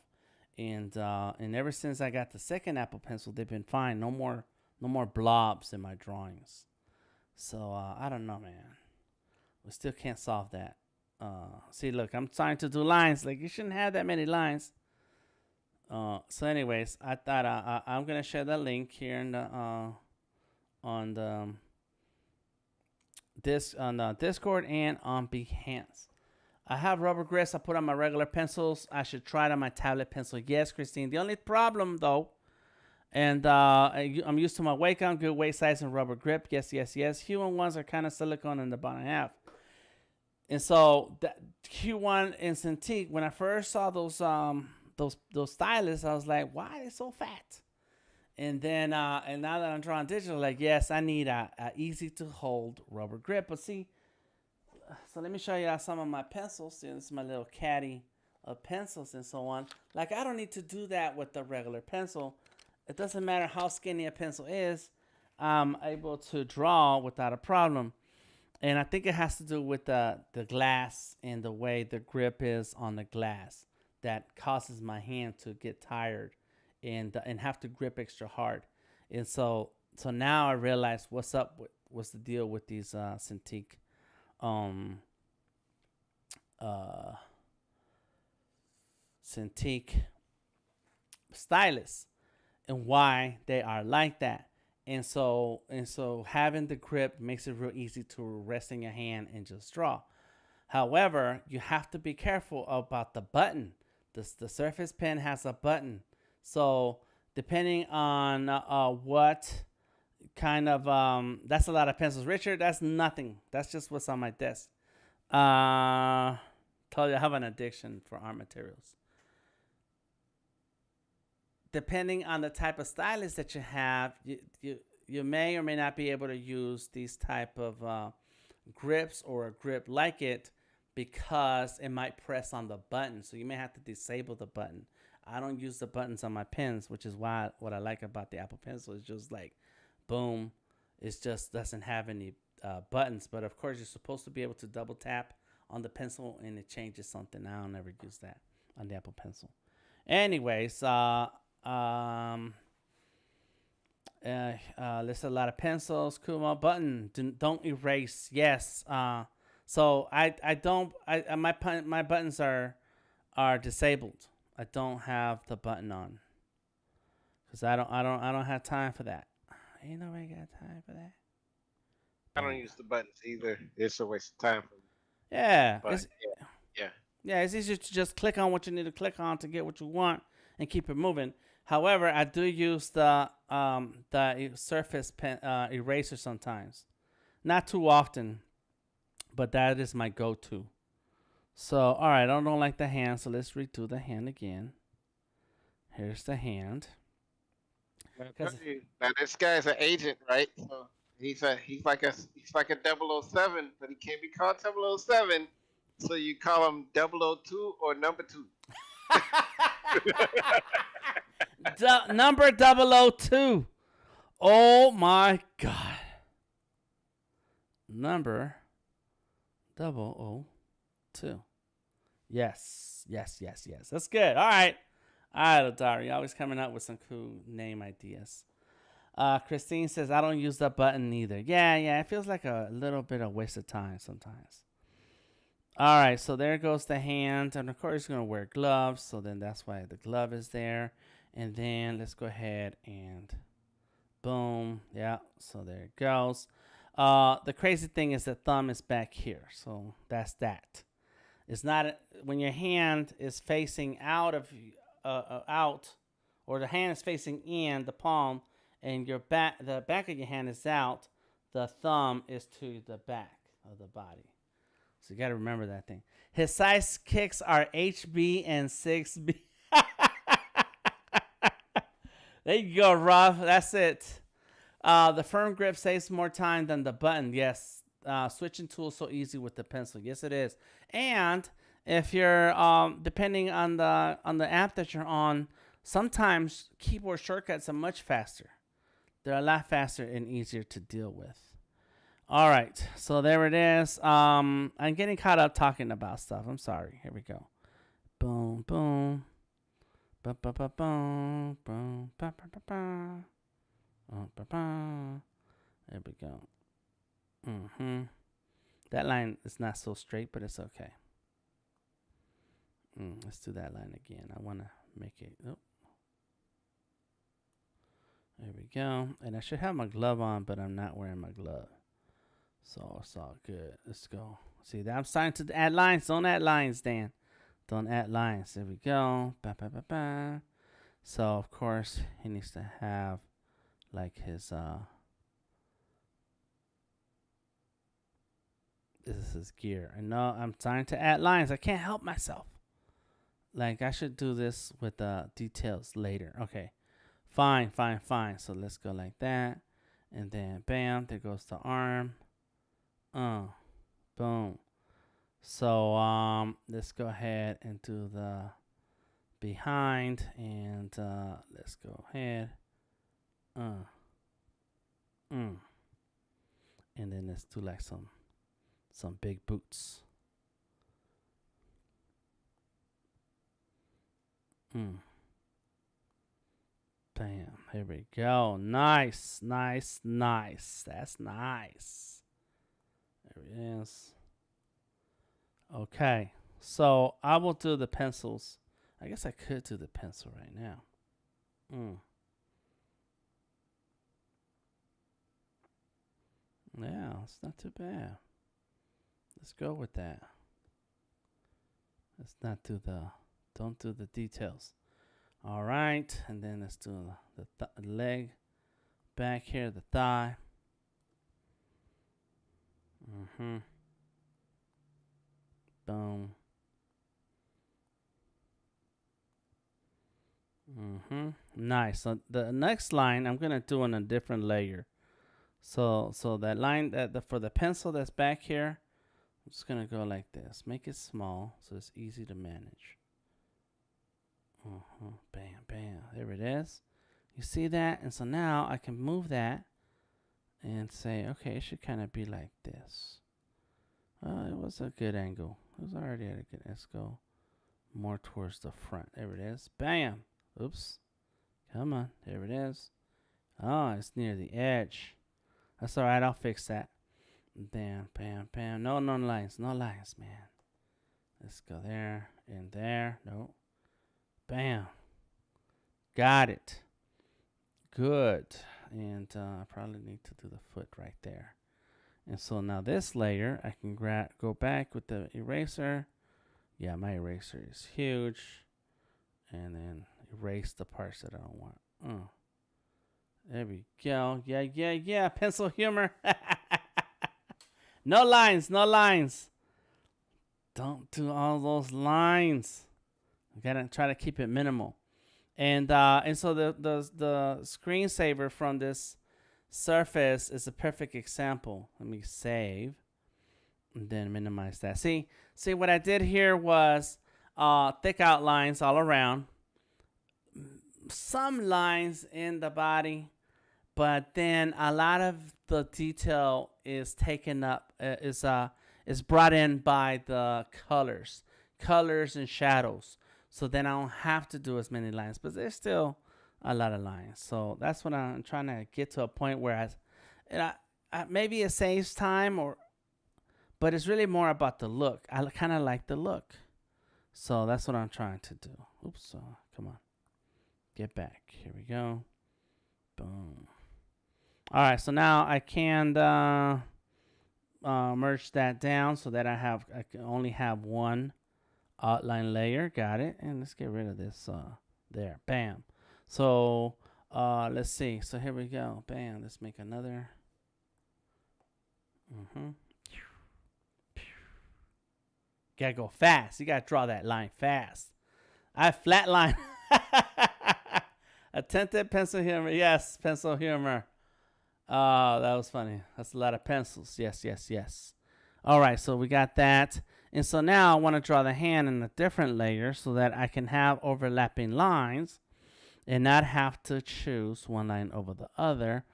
and ever since I got the second Apple Pencil, they've been fine. No more blobs in my drawings. So I don't know, man. We still can't solve that. See, look, I'm trying to do lines. Like, you shouldn't have that many lines. So anyways, I thought I'm gonna share the link here in the on Discord and on Behance. I have rubber grips I put on my regular pencils. I should try it on my tablet pencil. Yes, Christine. The only problem, though, and I'm used to my weight count, good weight size, and rubber grip. Yes, yes, yes. Human ones are kind of silicone in the bottom half. And so that Q1 and Cintiq, when I first saw those stylists, I was like, why are they so fat? And then and now that I'm drawing digital, like, yes, I need a easy to hold rubber grip. But see, so let me show you some of my pencils. See, this is my little caddy of pencils and so on. Like, I don't need to do that with the regular pencil. It doesn't matter how skinny a pencil is. I'm able to draw without a problem. And I think it has to do with the glass and the way the grip is on the glass that causes my hand to get tired and have to grip extra hard. And so now I realize what's the deal with these Cintiq stylists and why they are like that. And so having the grip makes it real easy to rest in your hand and just draw. However, you have to be careful about the button. The Surface Pen has a button. So depending on what kind of, that's a lot of pencils. Richard, that's nothing. That's just what's on my desk. Told you I have an addiction for art materials. Depending on the type of stylus that you have, you may or may not be able to use these type of grips or a grip like it because it might press on the button. So you may have to disable the button. I don't use the buttons on my pens, which is why what I like about the Apple Pencil is just like, boom, it just doesn't have any buttons. But of course, you're supposed to be able to double tap on the pencil and it changes something. I don't ever use that on the Apple Pencil. Anyways, there's a lot of pencils. Kuma button. Don't erase. Yes. So I don't. My buttons are disabled. I don't have the button on because I don't have time for that. Ain't nobody got time for that. I don't use the buttons either. It's a waste of time for me. Yeah. But Yeah, it's easier to just click on what you need to click on to get what you want and keep it moving. However, I do use the Surface Pen eraser sometimes. Not too often, but that is my go-to. So, all right, I don't like the hand, so let's redo the hand again. Here's the hand. Now this guy's an agent, right? So he's like a 007, but he can't be called 007. So you call him 002 or number 2. Number 002. Oh my God. Number 002. Yes. That's good. All right, Adari, you're always coming up with some cool name ideas. Christine says, I don't use that button either. Yeah, it feels like a little bit of waste of time sometimes. All right, so there goes the hand. And of course, you're going to wear gloves. So then that's why the glove is there. And then let's go ahead and boom. Yeah, so there it goes. The crazy thing is the thumb is back here. So that's that. It's not when your hand is facing out, or the hand is facing in the palm, and the back of your hand is out. The thumb is to the back of the body. So you got to remember that thing. His size kicks are HB and 6B. There you go, Rob. That's it. The firm grip saves more time than the button. Yes. Switching tools so easy with the pencil. Yes, it is. And if you're depending on the app that you're on, sometimes keyboard shortcuts are much faster. They're a lot faster and easier to deal with. All right, so there it is. I'm getting caught up talking about stuff. I'm sorry. Here we go. Boom, boom. Ba ba ba boom, boom, ba ba ba ba. Ba ba. There we go. That line is not so straight, but it's okay. Let's do that line again. I want to make it. Oh. There we go. And I should have my glove on, but I'm not wearing my glove. So it's all good. Let's go. See that I'm starting to add lines. Don't add lines, Dan. Don't add lines. There we go. Ba, ba, ba, ba. So of course he needs to have like his this is his gear. I know I'm starting to add lines. I can't help myself. Like I should do this with the details later. Okay. Fine. So let's go like that. And then bam, there goes the arm. Boom. So let's go ahead and do the behind, and let's go ahead. And then let's do like some big boots. Bam. Here we go. Nice. That's nice. There it is. Okay. So I will do the pencils. I guess I could do the pencil right now. Yeah, it's not too bad. Let's go with that. Let's not do don't do the details. All right, and then let's do the leg back here, the thigh. Boom. Nice. So the next line I'm gonna do on a different layer. So that line for the pencil that's back here, I'm just gonna go like this. Make it small so it's easy to manage. Bam. There it is. You see that? And so now I can move that and say, okay, it should kind of be like this. It was a good angle. It was already at a good. Let's go more towards the front. There it is. Bam. Oops. Come on. There it is. Oh, it's near the edge. That's all right. I'll fix that. Bam. No lines. No lines, man. Let's go there and there. No. Bam. Got it. Good. And I probably need to do the foot right there. And so now this layer, I can go back with the eraser. Yeah, my eraser is huge. And then erase the parts that I don't want. There we go. Yeah. Pencil humor. No lines. Don't do all those lines. I gotta try to keep it minimal. And so the screensaver from this surface is a perfect example. Let me save and then minimize that. See what I did here was thick outlines all around, some lines in the body, but then a lot of the detail is taken up, is brought in by the colors and shadows. So then I don't have to do as many lines, but there's still a lot of lines. So that's what I'm trying to get to, a point where I maybe it saves time, but it's really more about the look. I kind of like the look. So that's what I'm trying to do. Oops, come on. Get back. Here we go. Boom. All right, so now I can merge that down so that I can only have one outline layer. Got it. And let's get rid of this there. Bam. So let's see. So here we go. Bam. Let's make another. Gotta go fast. You gotta draw that line fast. I flat line. Attempted pencil humor. Yes, pencil humor. That was funny. That's a lot of pencils. Yes. All right, so we got that. And so now I want to draw the hand in a different layer so that I can have overlapping lines and not have to choose one line over the other.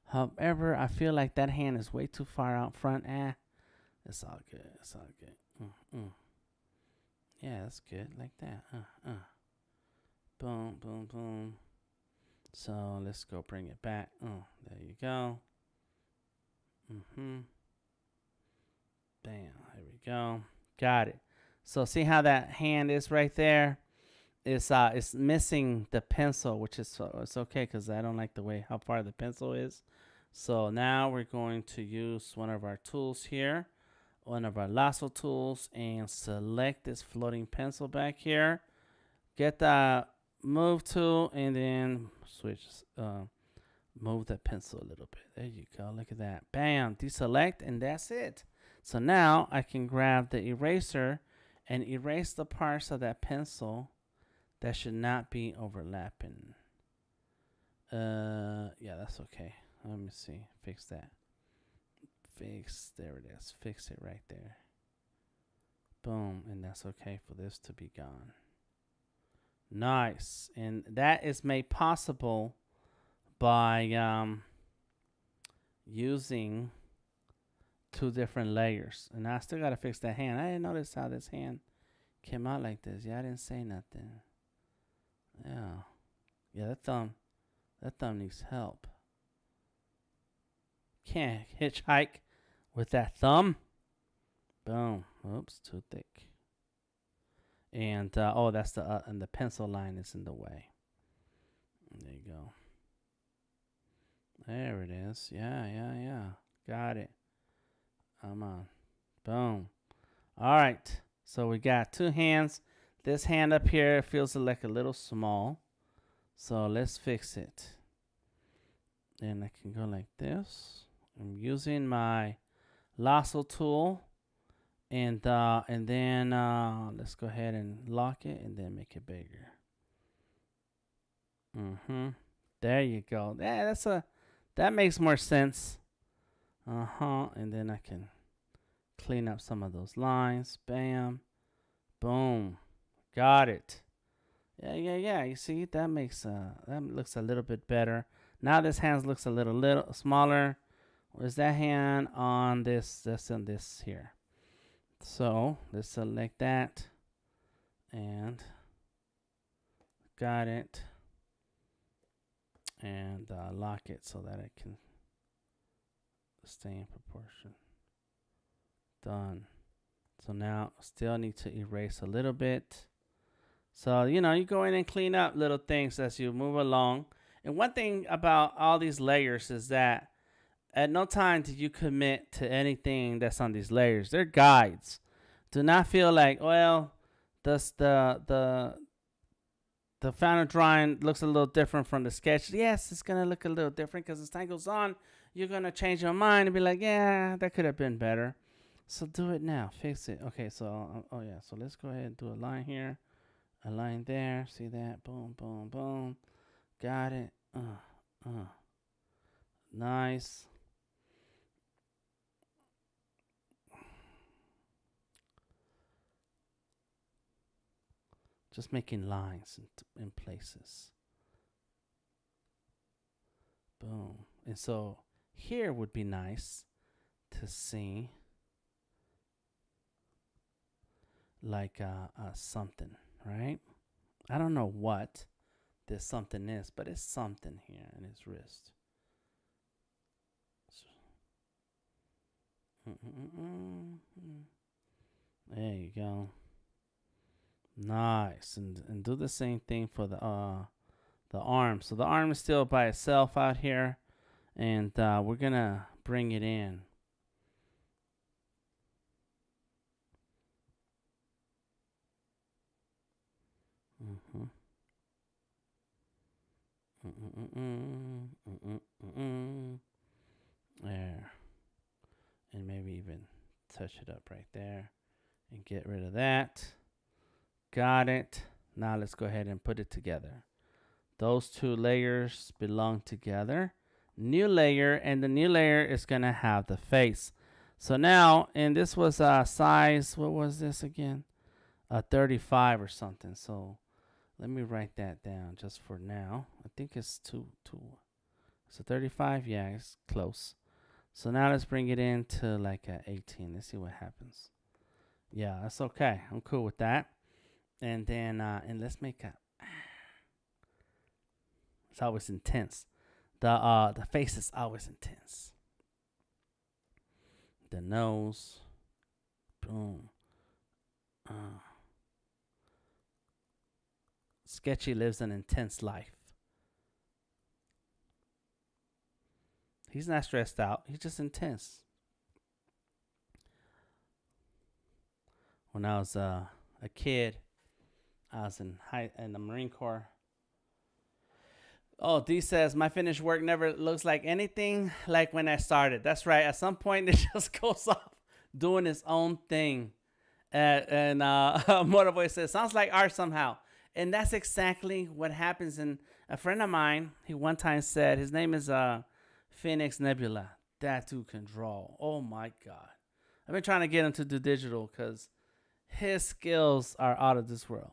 However, I feel like that hand is way too far out front. It's all good. Yeah, that's good. Like that. Boom. So let's go bring it back. There you go. Bam. There we go. Got it. So see how that hand is right there? It's missing the pencil, which is it's okay because I don't like the way how far the pencil is. So now we're going to use one of our tools here, one of our lasso tools, and select this floating pencil back here. Get the move tool and then switch, move the pencil a little bit. There you go. Look at that. Bam. Deselect, and that's it. So now I can grab the eraser and erase the parts of that pencil that should not be overlapping. Yeah, that's okay. Let me see. Fix that. There it is. Fix it right there. Boom. And that's okay for this to be gone. Nice. And that is made possible by using 2 different layers. And I still got to fix that hand. I didn't notice how this hand came out like this. Yeah, I didn't say nothing. Yeah. Yeah, that thumb needs help. Can't hitchhike with that thumb. Boom. Oops, too thick. And oh, that's and the pencil line is in the way. There you go. There it is. Yeah. Got it. Come on. Boom. All right. So we got 2 hands. This hand up here feels like a little small. So let's fix it. And I can go like this. I'm using my lasso tool. And then let's go ahead and lock it and then make it bigger. There you go. Yeah, that makes more sense. And then I can clean up some of those lines. Bam. Boom. Got it. Yeah. You see, that looks a little bit better. Now this hand looks a little smaller. Where's that hand on this? That's on this here. So let's select that and got it, and lock it so that it can stay in proportion. Done. So now still need to erase a little bit. So you go in and clean up little things as you move along. And one thing about all these layers is that at no time do you commit to anything that's on these layers. They're guides. Do not feel like, well, the final drawing looks a little different from the sketch. Yes, it's going to look a little different because as time goes on, you're going to change your mind and be like, yeah, that could have been better. So do it now. Fix it. Okay, so, so let's go ahead and do a line here. A line there. See that? Boom, boom, boom. Got it. Nice. Just making lines in places. Boom. And so here would be nice to see like something, right? I don't know what this something is, but it's something here in his wrist. There you go. Nice. And do the same thing for the arm. So the arm is still by itself out here, and we're gonna bring it in. There. And maybe even touch it up right there and get rid of that. Got it. Now let's go ahead and put it together. Those 2 layers belong together. New layer, and the new layer is going to have the face. So now, and this was a size, what was this again? 35 or something. So let me write that down just for now. I think it's 2. So 35, yeah, it's close. So now let's bring it into like a 18. Let's see what happens. Yeah, that's okay. I'm cool with that. And then, and let's make a. It's always intense. The face is always intense. The nose. Boom. Sketchy lives an intense life. He's not stressed out. He's just intense. When I was a kid, I was in the Marine Corps. Oh, D says, my finished work never looks like anything like when I started. That's right. At some point, it just goes off doing its own thing. And Motorboy says, sounds like art somehow. And that's exactly what happens. And a friend of mine, he one time said, his name is Phoenix Nebula. That dude can draw. Oh, my God. I've been trying to get him to do digital because his skills are out of this world.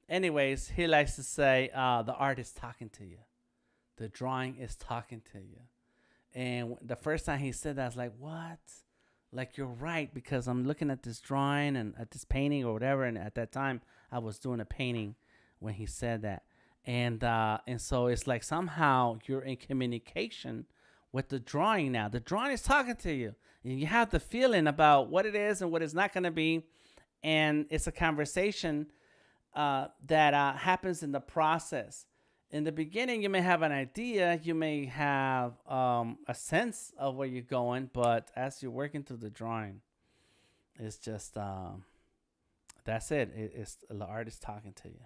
Anyways, he likes to say, the art is talking to you. The drawing is talking to you. And the first time he said that, I was like, what? Like, you're right, because I'm looking at this drawing and at this painting or whatever. And at that time, I was doing a painting when he said that. And so it's like somehow you're in communication with the drawing now. The drawing is talking to you. And you have the feeling about what it is and what it's not going to be. And it's a conversation that happens in the process. In the beginning, you may have an idea, you may have a sense of where you're going, but as you're working through the drawing, it's just, that's it. It's the art is talking to you.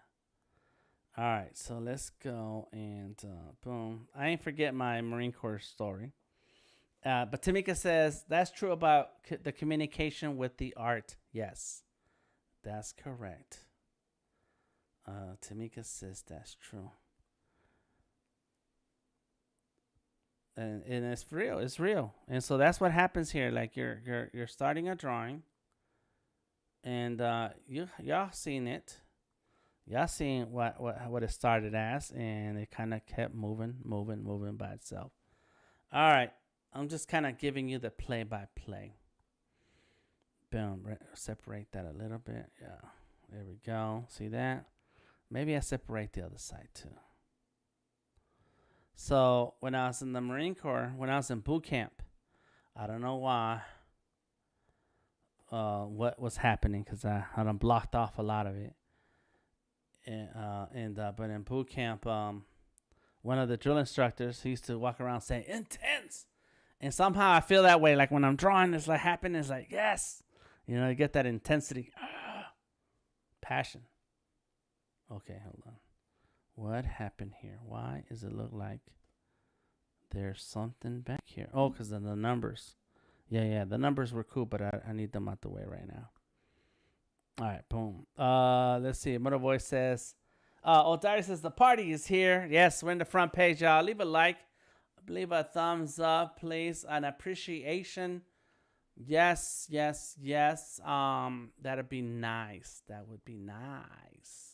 All right, so let's go and boom. I ain't forget my Marine Corps story. But Tamika says, that's true about the communication with the art. Yes, that's correct. Tamika says that's true. And it's real. It's real. And so that's what happens here. Like you're starting a drawing, and y'all seen it. Y'all seen what it started as, and it kind of kept moving by itself. All right, I'm just kind of giving you the play-by-play. Boom. Separate that a little bit. Yeah. There we go. See that? Maybe I separate the other side too. So when I was in the Marine Corps, when I was in boot camp, I don't know why, what was happening, because I done blocked off a lot of it. But in boot camp, one of the drill instructors, he used to walk around saying intense, and somehow I feel that way. Like when I'm drawing, it's like happening. It's like yes, you get that intensity, passion. Okay, hold on. What happened here? Why does it look like there's something back here? Oh, because of the numbers. Yeah, the numbers were cool, but I need them out the way right now. All right, boom. Let's see. Mother Voice says, Darius says, the party is here. Yes, we're in the front page, y'all. Leave a like. Leave a thumbs up, please. An appreciation. Yes. That'd be nice. That would be nice.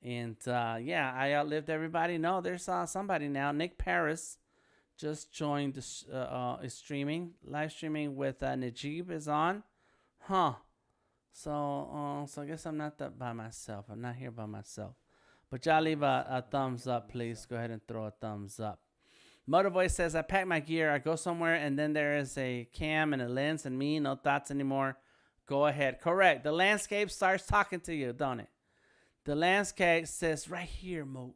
And I outlived everybody. No, there's somebody now. Nick Paris just joined the streaming. Live streaming with Najib is on. Huh. So I guess I'm not by myself. I'm not here by myself. But y'all leave a thumbs up, please. Go ahead and throw a thumbs up. Motor Voice says, I pack my gear. I go somewhere, and then there is a cam and a lens and me. No thoughts anymore. Go ahead. Correct. The landscape starts talking to you, don't it? The landscape says right here, Moat.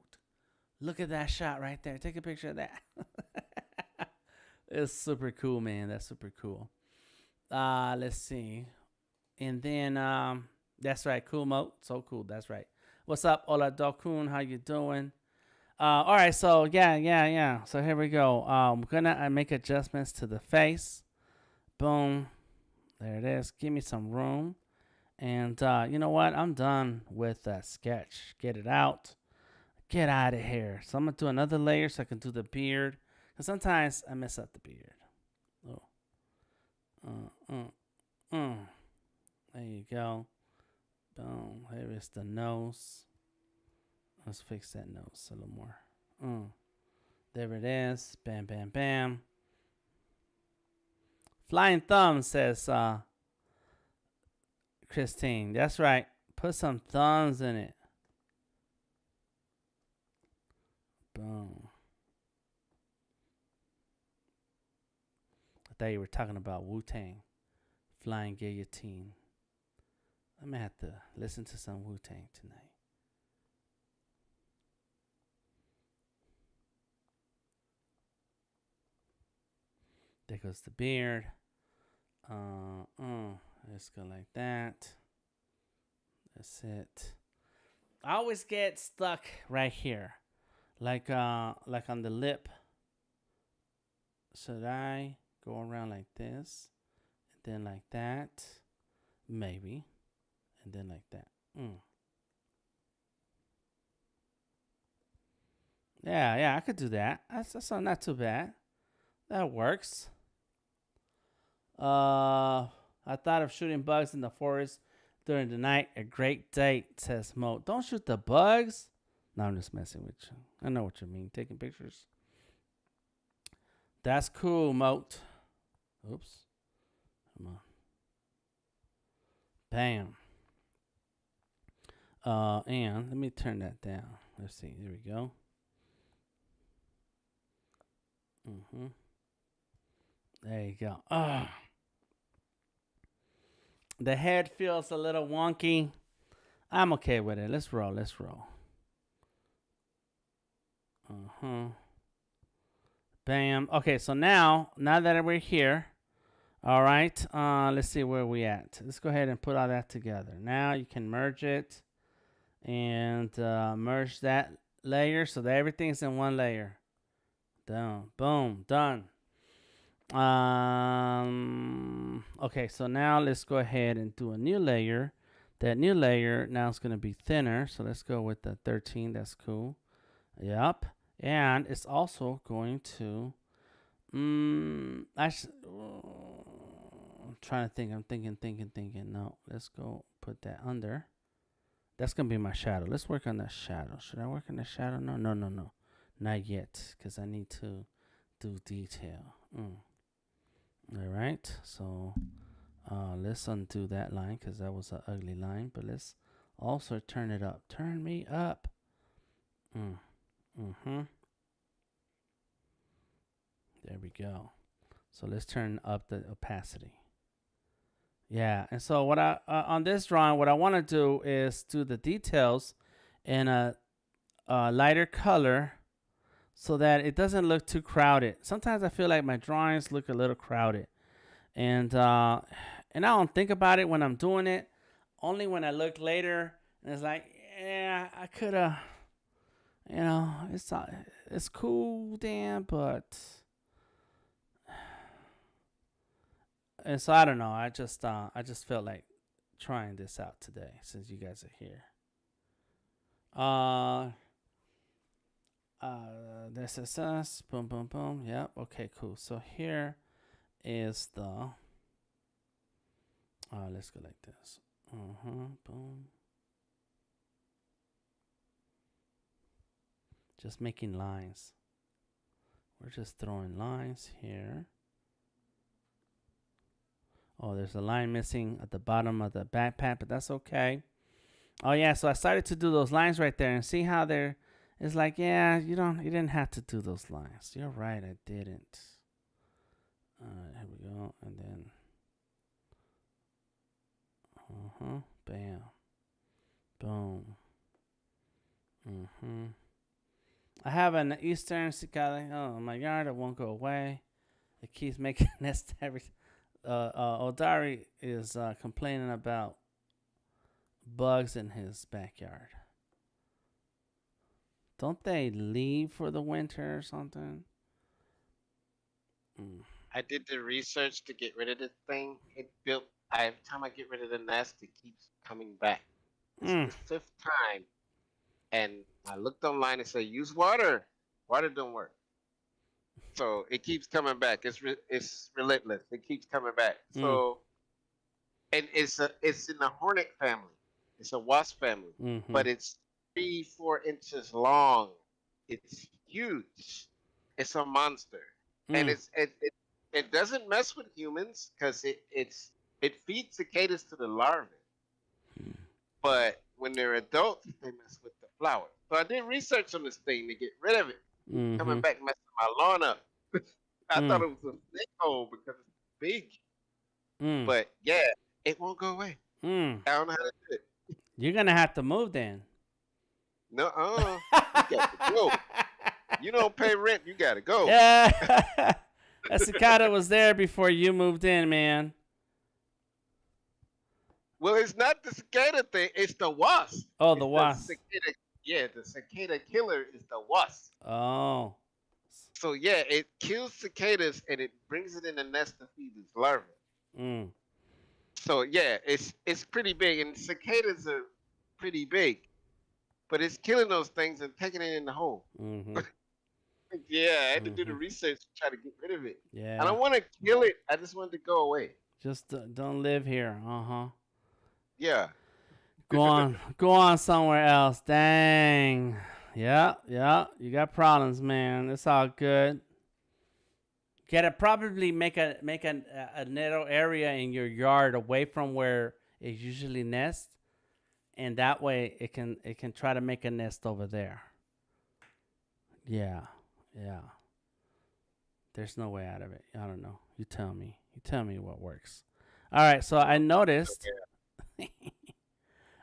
Look at that shot right there. Take a picture of that. It's super cool, man. That's super cool. Let's see. And then, that's right. Cool, Moat. So cool. That's right. What's up, Ola Dokun? How you doing? All right. So, yeah. So here we go. I'm going to make adjustments to the face. Boom. There it is. Give me some room. And you know what? I'm done with that sketch. Get it out. Get out of here. So I'm going to do another layer so I can do the beard. Because sometimes I mess up the beard. There you go. Boom. Here is the nose. Let's fix that nose a little more. There it is. Bam, bam, bam. Flying thumb says... Christine, that's right. Put some thumbs in it. Boom. I thought you were talking about Wu-Tang. Flying Guillotine. I may have to listen to some Wu-Tang tonight. There goes the beard. Let's go like that. That's it. I always get stuck right here, like on the lip. Should I go around like this, and then like that, maybe, and then like that? Yeah, I could do that. That's not too bad. That works. I thought of shooting bugs in the forest during the night. A great date, says Mo. Don't shoot the bugs. No, I'm just messing with you. I know what you mean. Taking pictures. That's cool, Moat. Oops. Come on. Bam. And let me turn that down. Let's see. There we go. There you go. The head feels a little wonky. I'm okay with it. Let's roll. Bam. Okay, so now that we're here, all right, let's see where we at. Let's go ahead and put all that together. Now you can merge it and merge that layer so that everything's in one layer. Done. Boom. Done. Okay, so now let's go ahead and do a new layer. That new layer now is going to be thinner. So let's go with the 13. That's cool. Yep. And it's also going to, I'm trying to think. I'm thinking. No, let's go put that under. That's going to be my shadow. Let's work on the shadow. Should I work on the shadow? No. Not yet, because I need to do detail. All right, so let's undo that line because that was an ugly line. But let's also turn it up. Turn me up. There we go. So let's turn up the opacity. Yeah, and so what I on this drawing, what I want to do is do the details in a lighter color, so that it doesn't look too crowded. Sometimes I feel like my drawings look a little crowded, and I don't think about it when I'm doing it. Only when I look later, and it's like, yeah, I could have, it's cool, damn, but, and so I don't know. I just felt like trying this out today since you guys are here. This is us. Boom, boom, boom. Yep. Okay, cool. So here is the. Let's go like this. Boom. Just making lines. We're just throwing lines here. Oh, there's a line missing at the bottom of the backpack, but that's okay. Oh yeah, so I started to do those lines right there, and see how they're. It's like, yeah, you didn't have to do those lines. You're right, I didn't. Here we go, and then, bam, boom, I have an Eastern cicada. Oh, my yard, it won't go away. It keeps making nest every. Odari is complaining about bugs in his backyard. Don't they leave for the winter or something? I did the research to get rid of this thing. Every time I get rid of the nest, it keeps coming back. It's the 5th time. And I looked online and said, use water. Water don't work. So it keeps coming back. It's relentless. It keeps coming back. So, and it's in the hornet family. It's a wasp family, but it's 3-4 inches long. It's huge. It's a monster, and it doesn't mess with humans because it feeds cicadas to the larvae. But when they're adults, they mess with the flower. So I did research on this thing to get rid of it. Coming back messing my lawn up. I thought it was a sinkhole because it's big. But yeah, it won't go away. I don't know how to do it. You're gonna have to move then. No, you got to go. You don't pay rent, you gotta go. That cicada was there before you moved in, man. Well, it's not the cicada thing. It's the wasp. Oh, the It's the wasp. cicada. Yeah, the cicada killer is the wasp. Oh. So yeah, it kills cicadas and it brings it in the nest to feed its larvae. Mm. So yeah, it's pretty big, and cicadas are pretty big, but it's killing those things and taking it in the hole. Mm-hmm. Yeah, I had to do the research to try to get rid of it. Yeah. I don't want to kill it. I just want it to go away. Just don't live here. Uh-huh. Yeah. Go on somewhere else. Dang. Yeah. You got problems, man. It's all good. Gotta probably make a narrow area in your yard away from where it usually nests, and that way it can try to make a nest over there. Yeah. There's no way out of it. I don't know. You tell me. You tell me what works. All right. So I noticed.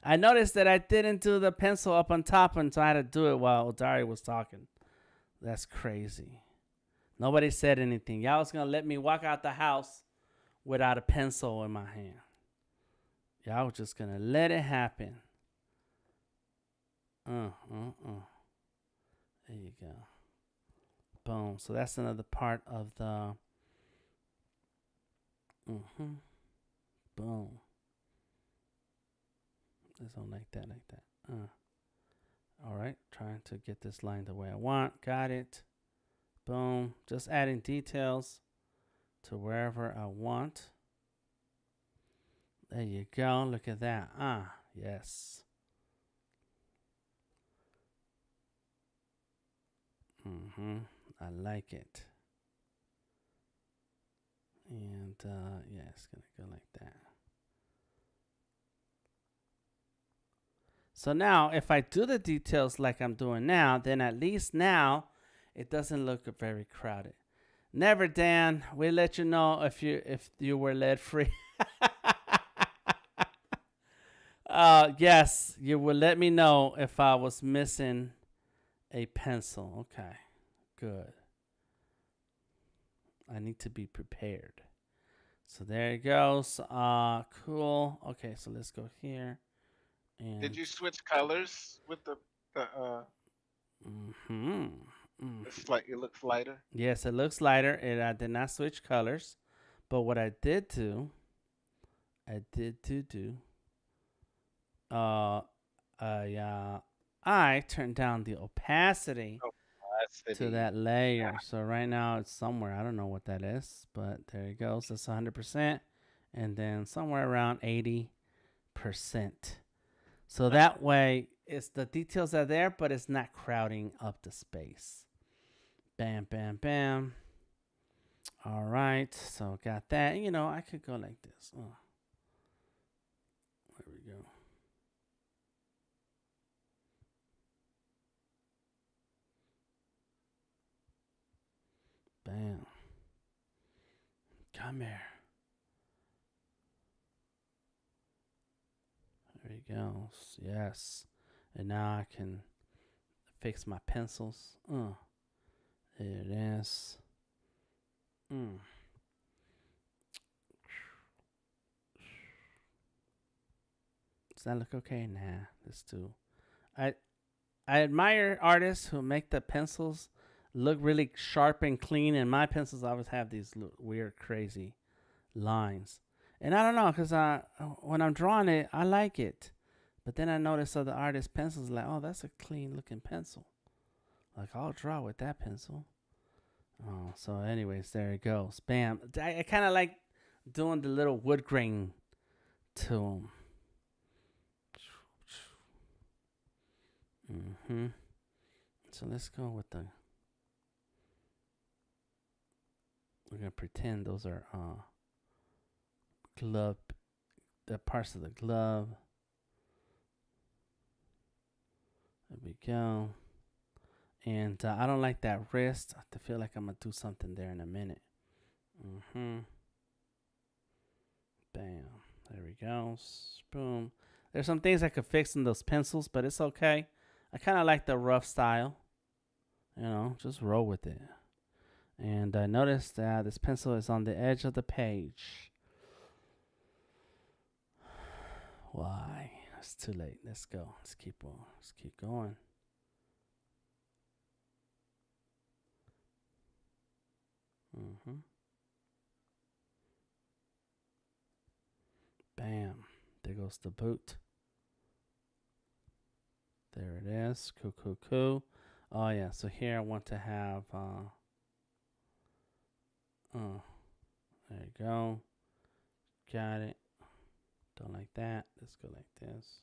I noticed that I didn't do the pencil up on top, and so I had to do it while Dari was talking. That's crazy. Nobody said anything. Y'all was gonna let me walk out the house without a pencil in my hand. Y'all was just gonna let it happen. There you go. Boom. So that's another part of the. Boom. Just don't like that. All right. Trying to get this line the way I want. Got it. Boom. Just adding details to wherever I want. There you go. Look at that. Yes. I like it. And yeah, it's gonna go like that. So now, if I do the details like I'm doing now, then at least now it doesn't look very crowded. Never, Dan. We'll let you know if you were lead free. Yes, you will let me know if I was missing a pencil. Okay, good. I need to be prepared. So there it goes. Cool. Okay, so let's go here. And did you switch colors with the It's like it looks lighter. Yes, it looks lighter. I did not switch colors, but what I did do, I turned down the opacity to that layer. So right now it's somewhere, I don't know what that is, but there it goes. That's 100%, and then somewhere around 80%. So that way, it's the details are there, but it's not crowding up the space. Bam, bam, bam. All right, so got that. You know, I could go like this. Oh. There we go. Bam. Come here. There he goes. Yes. And now I can fix my pencils. There it is. Does that look okay? Nah, this too. I admire artists who make the pencils look really sharp and clean, and my pencils always have these weird, crazy lines. And I don't know, because when I'm drawing it, I like it. But then I notice other artists' pencils like, oh, that's a clean looking pencil. Like, I'll draw with that pencil. Oh, so anyways, there it goes. Bam. I kind of like doing the little wood grain to them. So let's go with the. We're gonna pretend those are glove, the parts of the glove. There we go. And I don't like that wrist. I feel like I'm gonna do something there in a minute. Bam. There we go. Boom. There's some things I could fix in those pencils, but it's okay. I kind of like the rough style. You know, just roll with it. And I noticed that this pencil is on the edge of the page. Why? It's too late. Let's go. Let's keep going. Bam. There goes the boot. There it is. Cool. Oh yeah. So here I want to have. There you go. Got it. Don't like that. Let's go like this.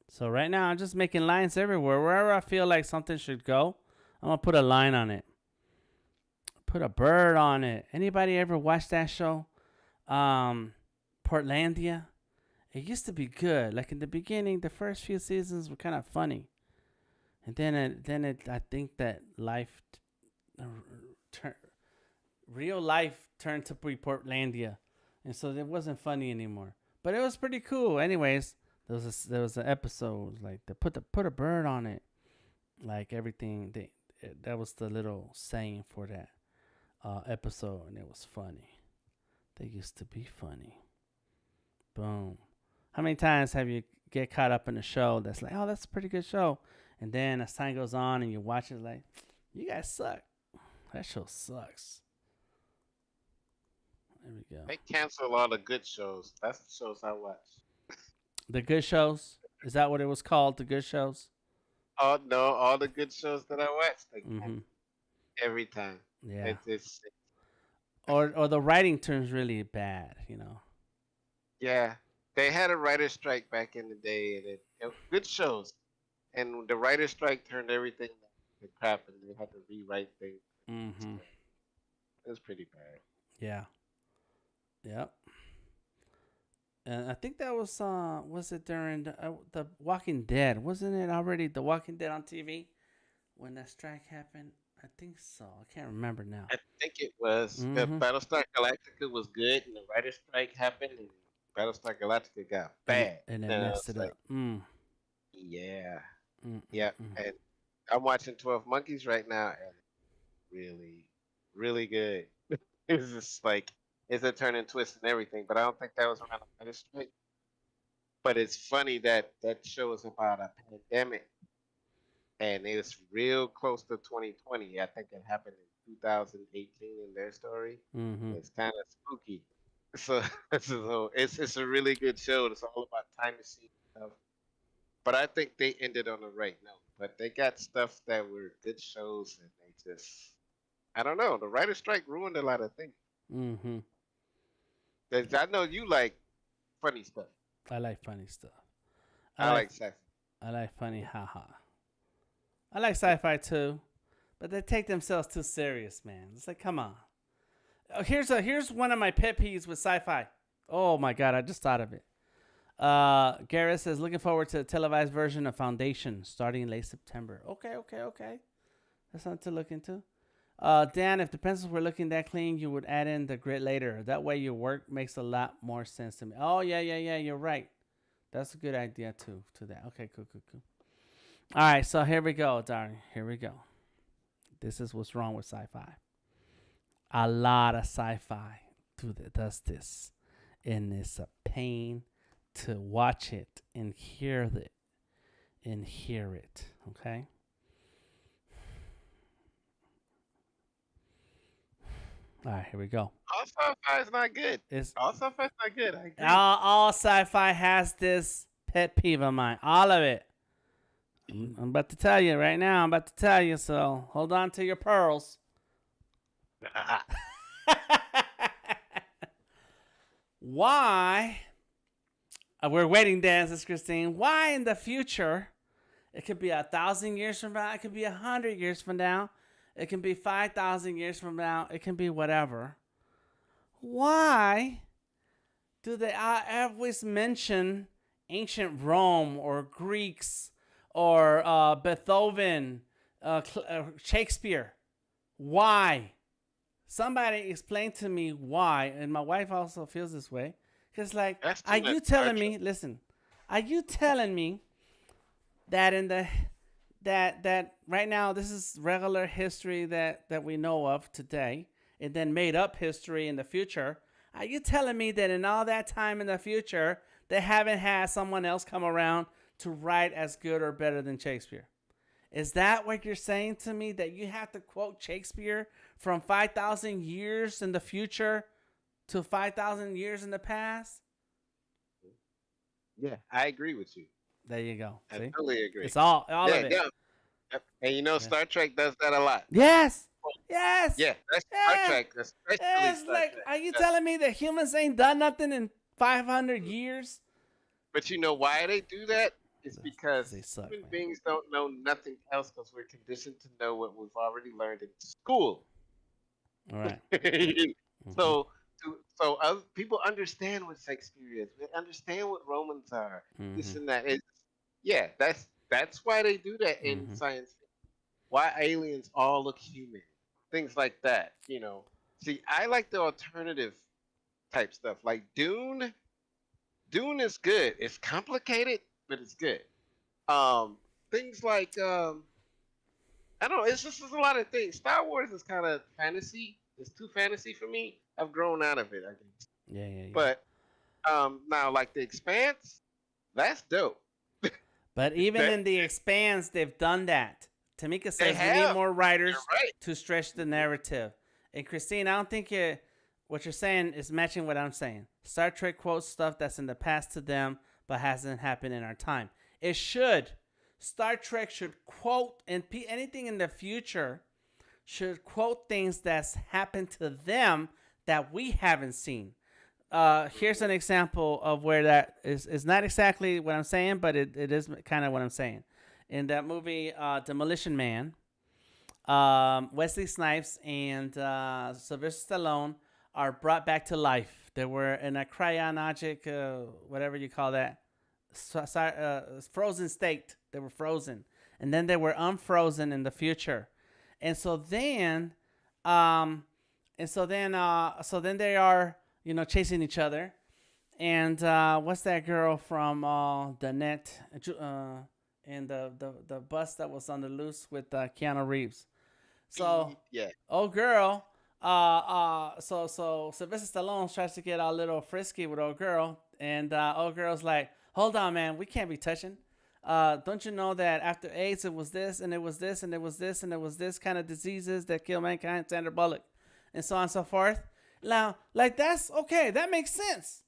So right now I'm just making lines everywhere. Wherever I feel like something should go, I'm gonna put a line on it. Put a bird on it. Anybody ever watch that show? Portlandia? It used to be good. Like in the beginning, the first few seasons were kind of funny. And then I think that real life turned to be Portlandia. And so it wasn't funny anymore. But it was pretty cool. Anyways, there was an episode like they put a bird on it. Like everything that was the little saying for that episode, and it was funny. They used to be funny. Boom. How many times have you get caught up in a show that's like, oh, that's a pretty good show, and then as time goes on and you watch it, like, you guys suck. That show sucks. There we go. They cancel all the good shows. That's the shows I watch. The good shows? Is that what it was called? The good shows? Oh no, all the good shows that I watch, they cancel every time. Yeah. It's or the writing turns really bad, you know. yeah. They had a writer's strike back in the day, and it good shows. And the writer's strike turned everything to crap, and they had to rewrite things. It was pretty bad. Yeah. Yep. And I think that was it during the Walking Dead? Wasn't it already The Walking Dead on TV when that strike happened? I think so. I can't remember now. I think it was. The Battlestar Galactica was good, and the writer's strike happened, and Battlestar Galactica got bad. And then messed it up. Yeah. Yeah. And I'm watching 12 Monkeys right now, and really, really good. It's just like, it's a turn and twist and everything, but I don't think that was around the writer's strike. But it's funny that that show is about a pandemic, and it's real close to 2020. I think it happened in 2018 in their story. It's kind of spooky. So it's a really good show. It's all about time machine stuff. But I think they ended on the right note. But they got stuff that were good shows, and they just, I don't know. The writer's strike ruined a lot of things. 'Cause I know you like funny stuff. I like funny stuff. I like sci-fi. I like funny haha. I like sci-fi too, but they take themselves too serious, man. It's like, come on. Oh, here's one of my pet peeves with sci-fi. Oh my god, I just thought of it. Garrett says, looking forward to the televised version of Foundation starting in late September. Okay. That's something to look into. Dan, if the pencils were looking that clean, you would add in the grit later. That way your work makes a lot more sense to me. Oh, yeah, you're right. That's a good idea, too, to that. Okay, cool. All right, so here we go, darling. Here we go. This is what's wrong with sci-fi. A lot of sci-fi does this. And it's a pain to watch it and hear it. Okay? All right, here we go. All sci-fi is not good. All sci-fi is not good. I agree. All sci-fi has this pet peeve of mine. All of it. I'm about to tell you right now. So hold on to your pearls. Why? We're waiting, Dan, says Christine. Why in the future? It could be 1,000 years from now. It could be 100 years from now. It can be 5,000 years from now. It can be whatever. Why do they always mention ancient Rome or Greeks or Beethoven, Shakespeare? Why? Somebody explain to me why. And my wife also feels this way. Because, like, are you telling me that in the that right now this is regular history that we know of today, and then made up history in the future. Are you telling me that in all that time in the future, they haven't had someone else come around to write as good or better than Shakespeare? Is that what you're saying to me? That you have to quote Shakespeare from 5,000 years in the future to 5,000 years in the past? Yeah, I agree with you. There you go. I See? totally agree. It's all Yeah, of it. yeah. Yep. And you know, Yeah. Star Trek does that a lot. Yes. Yes. Yeah, that's Star Yes. Trek, especially Yes. Star Like, Trek. are you Yeah. telling me that humans ain't done nothing in 500 years? But you know why they do that? It's because They suck, human man. beings don't know nothing else because we're conditioned to know what we've already learned in school. All right. So, so other people understand what Shakespeare is. They understand what Romans are. This and that. Yeah, that's why they do that in science fiction. Why aliens all look human, things like that. You know. See, I like the alternative type stuff, like Dune. Dune is good. It's complicated, but it's good. Things like I don't know. It's just there's a lot of things. Star Wars is kind of fantasy. It's too fantasy for me. I've grown out of it, I guess. Yeah. But now like the Expanse, that's dope. But even That- in the Expanse, they've done that. Tamika They says we need have. more writers You're right. to stretch the narrative. And Christine, I don't think what you're saying is matching what I'm saying. Star Trek quotes stuff that's in the past to them, but hasn't happened in our time. It should. Star Trek should quote, and anything in the future should quote things that's happened to them that we haven't seen. Here's an example of where that is not exactly what I'm saying, but it is kind of what I'm saying. In that movie, Demolition Man, Wesley Snipes and Sylvester Stallone are brought back to life. They were in a cryogenic, whatever you call that, frozen state. They were frozen, and then they were unfrozen in the future, and so then they are chasing each other, and what's that girl from the net and the bus that was on the loose with Keanu Reeves. So yeah. old girl, so Sylvester Stallone tries to get a little frisky with old girl, and old girl's like, "Hold on, man, we can't be touching. Don't you know that after AIDS it was this and it was this and it was this and it was this kind of diseases that kill mankind, Sandra Bullock, and so on and so forth." Now, like that's okay, that makes sense.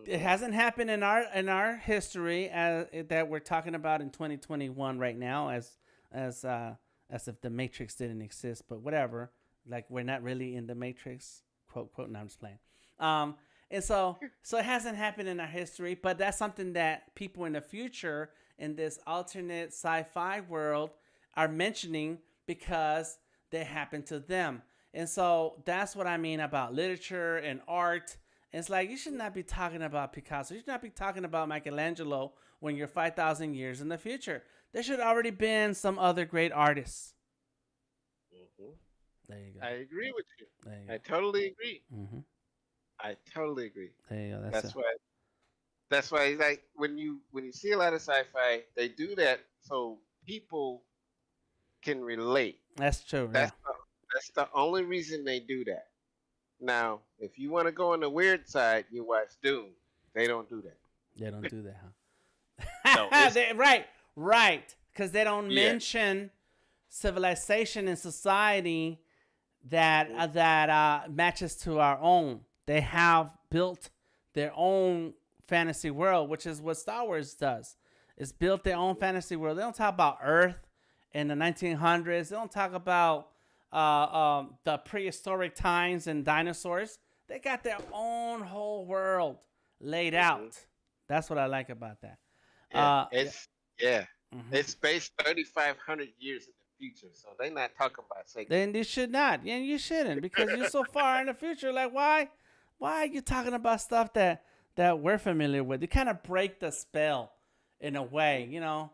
It hasn't happened in our history that we're talking about in 2021 right now, as if the Matrix didn't exist, but whatever. Like we're not really in the Matrix, quote quote. No, I'm just playing. And so it hasn't happened in our history, but that's something that people in the future in this alternate sci-fi world are mentioning because they happened to them. And so that's what I mean about literature and art. It's like you should not be talking about Picasso. You should not be talking about Michelangelo when you're 5,000 years in the future. There should already been some other great artists. There you go. I agree with you. There you go. I totally agree. Mm-hmm. I totally agree. There you go. That's why like when you see a lot of sci-fi, they do that so people can relate. That's true. That's the only reason they do that. Now, if you want to go on the weird side, you watch Doom. They don't do that. They don't do that, huh? No, right. Because they don't mention civilization and society that matches to our own. They have built their own fantasy world, which is what Star Wars does. It's built their own fantasy world. They don't talk about Earth in the 1900s. They don't talk about the prehistoric times and dinosaurs. They got their own whole world laid out. That's what I like about that. It's spaced 3,500 years in the future, so they're not talking about sacred. Then you should not, and you shouldn't, because you're so far in the future. Like, why are you talking about stuff that we're familiar with? You kind of break the spell in a way, you know.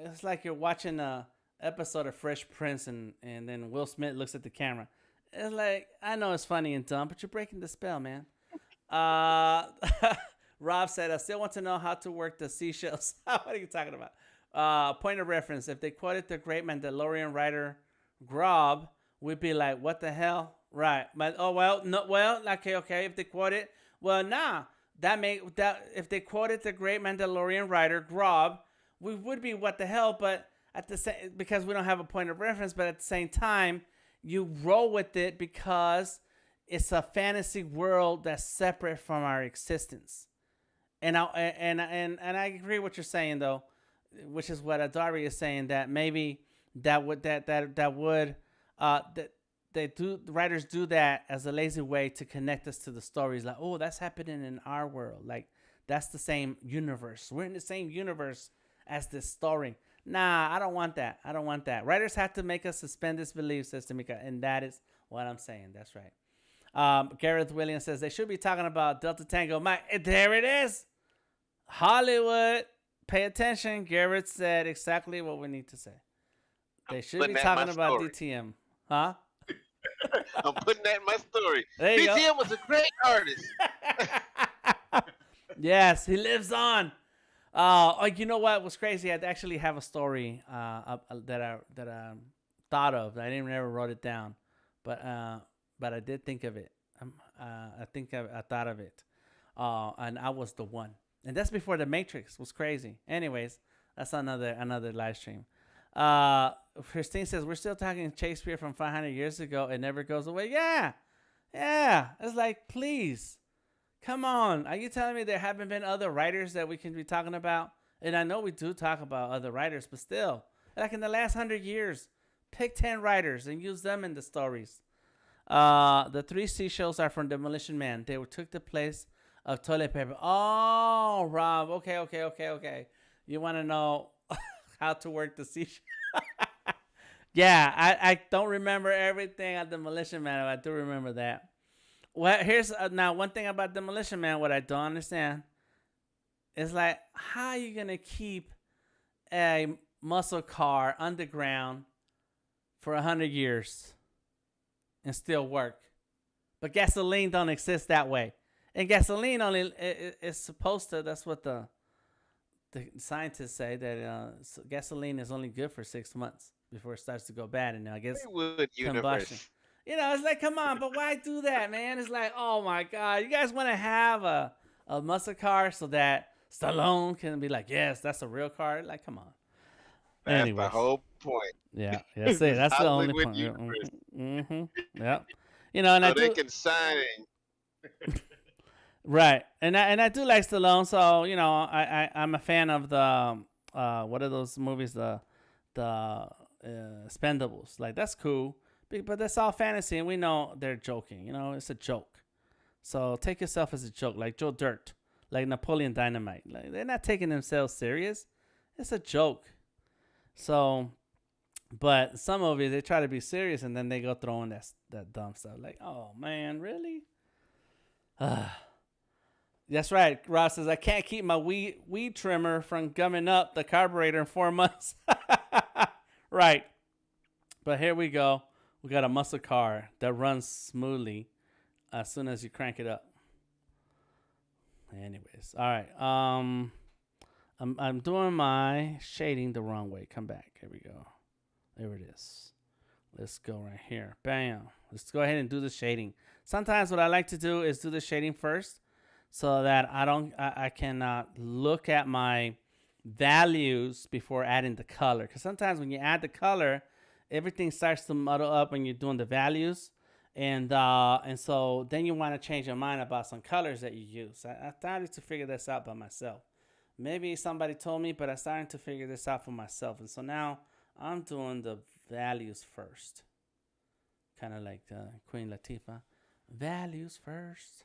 It's like you're watching a episode of Fresh Prince, and then Will Smith looks at the camera. It's like, I know it's funny and dumb, but you're breaking the spell, man. Rob said, I still want to know how to work the seashells. What are you talking about? point of reference. If they quoted the great Mandalorian writer Grob, we'd be like, what the hell? Right. But okay. If they quote it, if they quoted the great Mandalorian writer Grob, we would be what the hell. But at the same, because we don't have a point of reference, but at the same time, you roll with it because it's a fantasy world that's separate from our existence. And I agree with what you're saying though, which is what Adari is saying, that maybe the writers do that as a lazy way to connect us to the stories. Like, oh, that's happening in our world. Like, that's the same universe. We're in the same universe as this story. Nah, I don't want that. Writers have to make us suspend disbelief, says Tamika, and that is what I'm saying. That's right. Gareth Williams says they should be talking about Delta Tango Mike. There it is. Hollywood. Pay attention. Garrett said exactly what we need to say. They should be talking about DTM. Huh? I'm putting that in my story. There you DTM go. was a great artist. Yes, he lives on. You know what was crazy? I actually have a story that I thought of. I didn't ever wrote it down, but I did think of it. I thought of it, and I was the one. And that's before the Matrix was crazy. Anyways, that's another live stream. Christine says we're still talking Shakespeare from 500 years ago. It never goes away. Yeah. It's like, please, come on. Are you telling me there haven't been other writers that we can be talking about? And I know we do talk about other writers, but still, like in the last 100 years, pick 10 writers and use them in the stories. The 3 seashells are from Demolition Man. They took the place of toilet paper. Oh, Rob. Okay. You want to know how to work the seashell? Yeah, I don't remember everything at Demolition Man. I do remember that. Well, here's now one thing about Demolition Man. What I don't understand is like, how are you gonna keep a muscle car underground for 100 years and still work? But gasoline don't exist that way. And gasoline only is supposed to. That's what the scientists say, that gasoline is only good for 6 months before it starts to go bad. And I guess Hollywood combustion. universe. It's like, come on, but why do that, man? It's like, oh my God, you guys want to have a muscle car so that Stallone can be like, yes, that's a real car. Like, come on. That's Anyways. the whole point. Yeah, that's it. That's the only point. Yeah. And so I they do, can sign. right, and I do like Stallone, so I'm a fan of the what are those movies, the Expendables. Like, that's cool, but that's all fantasy, and we know they're joking. It's a joke. So take yourself as a joke, like Joe Dirt, like Napoleon Dynamite. Like, they're not taking themselves serious. It's a joke. So, but some movies, they try to be serious, and then they go throwing that dumb stuff. Like, oh man, really? That's right. Ross says, I can't keep my weed trimmer from gumming up the carburetor in 4 months. Right. But here we go. We got a muscle car that runs smoothly as soon as you crank it up. Anyways. All right. I'm doing my shading the wrong way. Come back. Here we go. There it is. Let's go right here. Bam. Let's go ahead and do the shading. Sometimes what I like to do is do the shading first, so that I can look at my values before adding the color. Because sometimes when you add the color, everything starts to muddle up when you're doing the values, and so then you want to change your mind about some colors that you use. I started to figure this out by myself. Maybe somebody told me, but I started to figure this out for myself, and so now I'm doing the values first, kind of like Queen Latifah. Values first.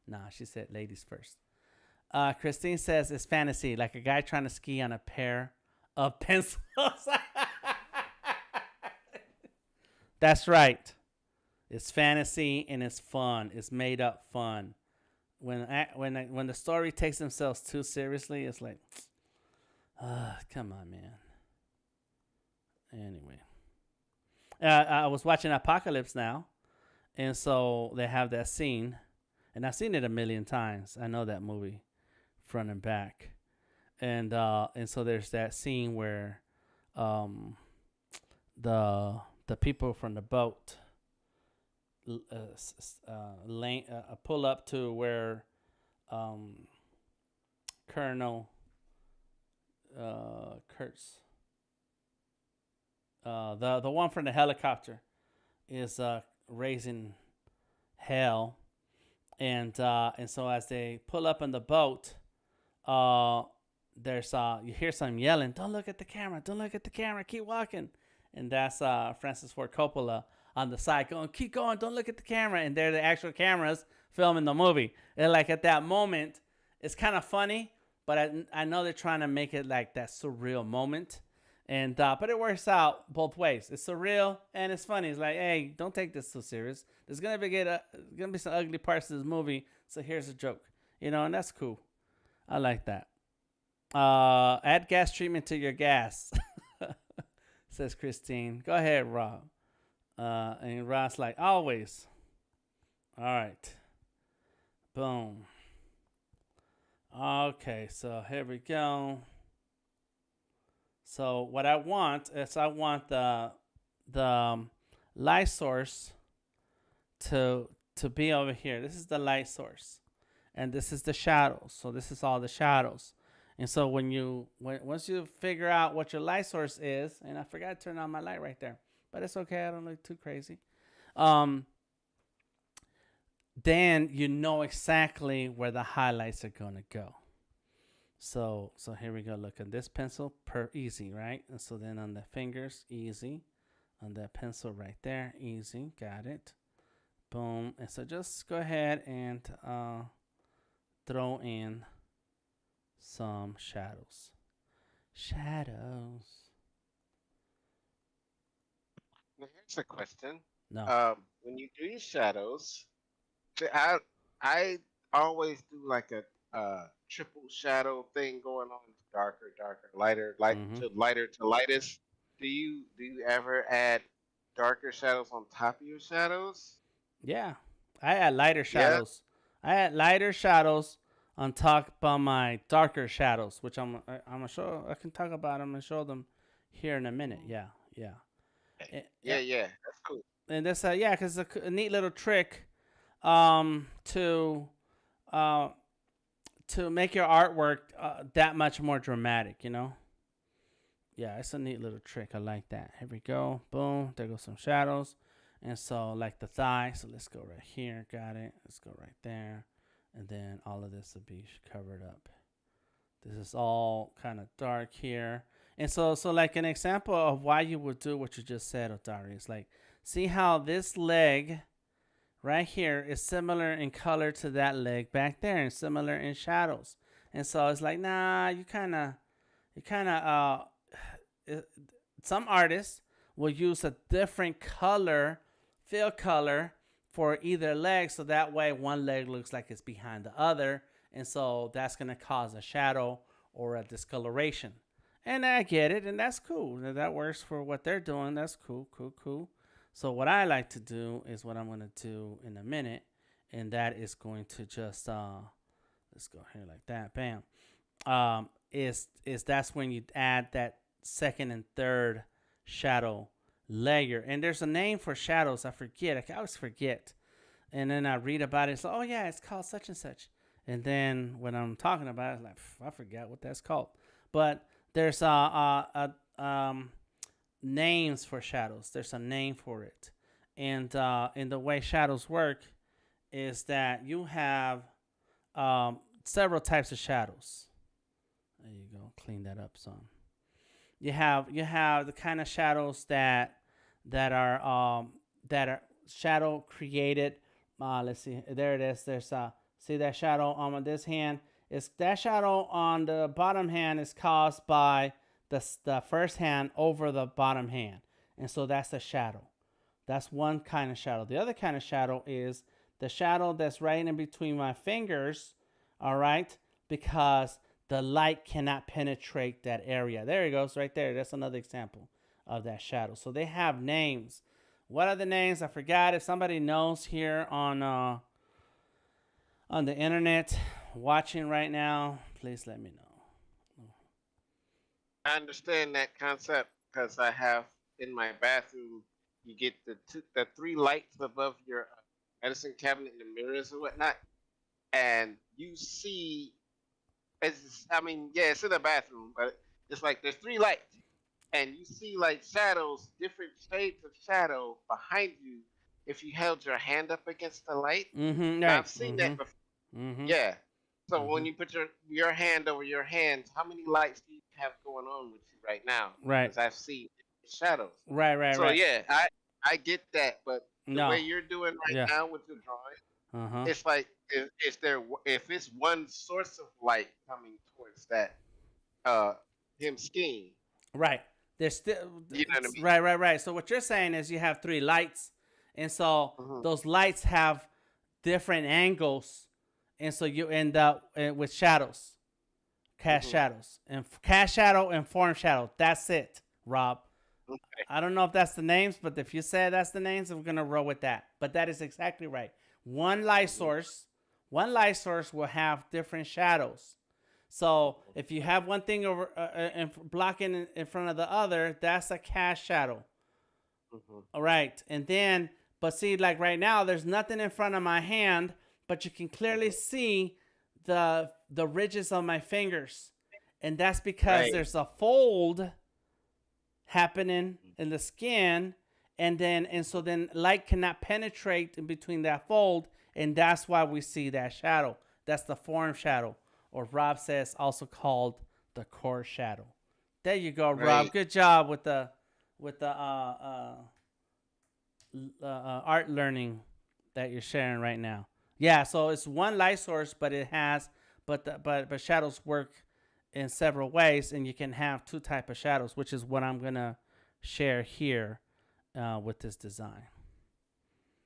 Nah, she said ladies first. Christine says it's fantasy, like a guy trying to ski on a pair of pencils. That's right. It's fantasy and it's fun. It's made up fun. When the story takes themselves too seriously, it's like, come on, man. Anyway, I was watching Apocalypse Now, and so they have that scene, and I've seen it a million times. I know that movie front and back. And so there's that scene where um, the people from the boat pull up to where um, Colonel Kurtz, the one from the helicopter, is raising hell, and so as they pull up in the boat, there's you hear some yelling, "Don't look at the camera! Don't look at the camera! Keep walking!" And that's Francis Ford Coppola on the side going, "Keep going! Don't look at the camera!" And they're the actual cameras filming the movie. And like at that moment, it's kind of funny, but I know they're trying to make it like that surreal moment. And but it works out both ways. It's surreal and it's funny. It's like, hey, don't take this so serious. There's gonna be some ugly parts of this movie. So here's a joke, and that's cool. I like that. Add gas treatment to your gas, says Christine. Go ahead, Rob. And Rob's like, always. All right. Boom. Okay, so here we go. So what I want is the light source to be over here. This is the light source, and this is the shadows. So this is all the shadows. And so once you figure out what your light source is, and I forgot to turn on my light right there, but it's okay. I don't look too crazy. Then you know exactly where the highlights are gonna go. So here we go. Look at this pencil, easy, right? And so then on the fingers, easy. On that pencil right there, easy. Got it. Boom. And so just go ahead and throw in some shadows. Shadows. Now, here's a question. No. When you do your shadows, I always do like a triple shadow thing going on, darker, lighter, lighter to lightest. Do you ever add darker shadows on top of your shadows? Yeah. I add lighter Yeah. shadows. I add lighter shadows on top of my darker shadows, which I'm gonna show. I can talk about them and show them here in a minute. Yeah. Yeah. That's cool. And that's because it's a neat little trick to make your artwork that much more dramatic, Yeah, it's a neat little trick. I like that. Here we go. Boom. There goes some shadows. And so like the thigh. So let's go right here. Got it. Let's go right there. And then all of this will be covered up. This is all kind of dark here. And so like an example of why you would do what you just said, Otari, is like, see how this leg right here is similar in color to that leg back there and similar in shadows. And so it's like, nah, you kind of, some artists will use a different fill color for either leg. So that way one leg looks like it's behind the other. And so that's going to cause a shadow or a discoloration. And I get it. And that's cool. That works for what they're doing. That's cool. So what I like to do is what I'm going to do in a minute. And that is going to just, let's go here like that. Bam. Is that's when you add that second and third shadow layer. And there's a name for shadows. I forget. I always forget. And then I read about it. It's like, oh, yeah, it's called such and such. And then when I'm talking about it, it's like, I forgot what that's called. But there's names for shadows. There's a name for it. And in the way shadows work is that you have several types of shadows. There you go. Clean that up some. You have the kind of shadows that are shadow created. Let's see. There it is. There's see that shadow on this hand. Is that shadow on the bottom hand is caused by the first hand over the bottom hand, and so that's a shadow. That's one kind of shadow. The other kind of shadow is the shadow that's right in between my fingers. All right, because the light cannot penetrate that area. There it goes, right there. That's another example of that shadow. So they have names. What are the names? I forgot. If somebody knows here on the internet watching right now, please let me know. I understand that concept because I have in my bathroom. You get the three lights above your medicine cabinet and the mirrors and whatnot, and you see. I mean, yeah, it's in the bathroom, but it's like there's three lights, and you see like shadows, different shades of shadow behind you if you held your hand up against the light. Mm-hmm. Now Right. I've seen Mm-hmm. that before. Mm-hmm. Yeah. So Mm-hmm. when you put your hand over your hands, how many lights do you have going on with you right now? Right. Because I've seen shadows. Right. Right. So Right. yeah, I get that, but the way No. you're doing right Yeah. now with your drawing, Uh-huh. it's like is there if it's one source of light coming towards that uh him skiing, Right. There's still you know what I mean? right, right, right. So what you're saying is you have three lights, and so Mm-hmm. those lights have different angles, and so you end up with shadows, cast Mm-hmm. shadows, and cast shadow and form shadow. That's it, Rob. Okay. I don't know if that's the names, but if you say that's the names, I'm gonna roll with that. But that is exactly right. One light Mm-hmm. source, one light source will have different shadows. So if you have one thing over blocking in front of the other, that's a cast shadow. Mm-hmm. All right, and then but see, like right now, there's nothing in front of my hand, but you can clearly Mm-hmm. see the ridges of my fingers, and that's because Right. there's a fold happening in the skin, and so then light cannot penetrate in between that fold, and that's why we see that shadow. That's the form shadow, or Rob says also called the core shadow. There you go, Rob. Right. Good job with the art learning that you're sharing right now. Yeah, so it's one light source, but it has but shadows work in several ways, and you can have two type of shadows, which is what I'm gonna share here with this design.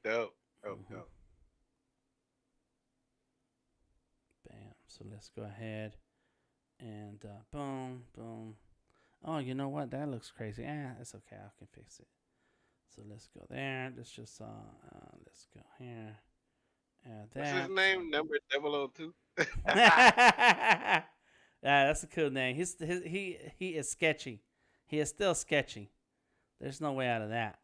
Dope. Dope. Mm-hmm. Dope. Bam. So let's go ahead and boom, boom. Oh, you know what? That looks crazy. It's okay. I can fix it. So let's go there. Let's just let's go here. Add What's his that. name? Number 002? Yeah, that's a cool name. He is sketchy. He is still sketchy. There's no way out of that.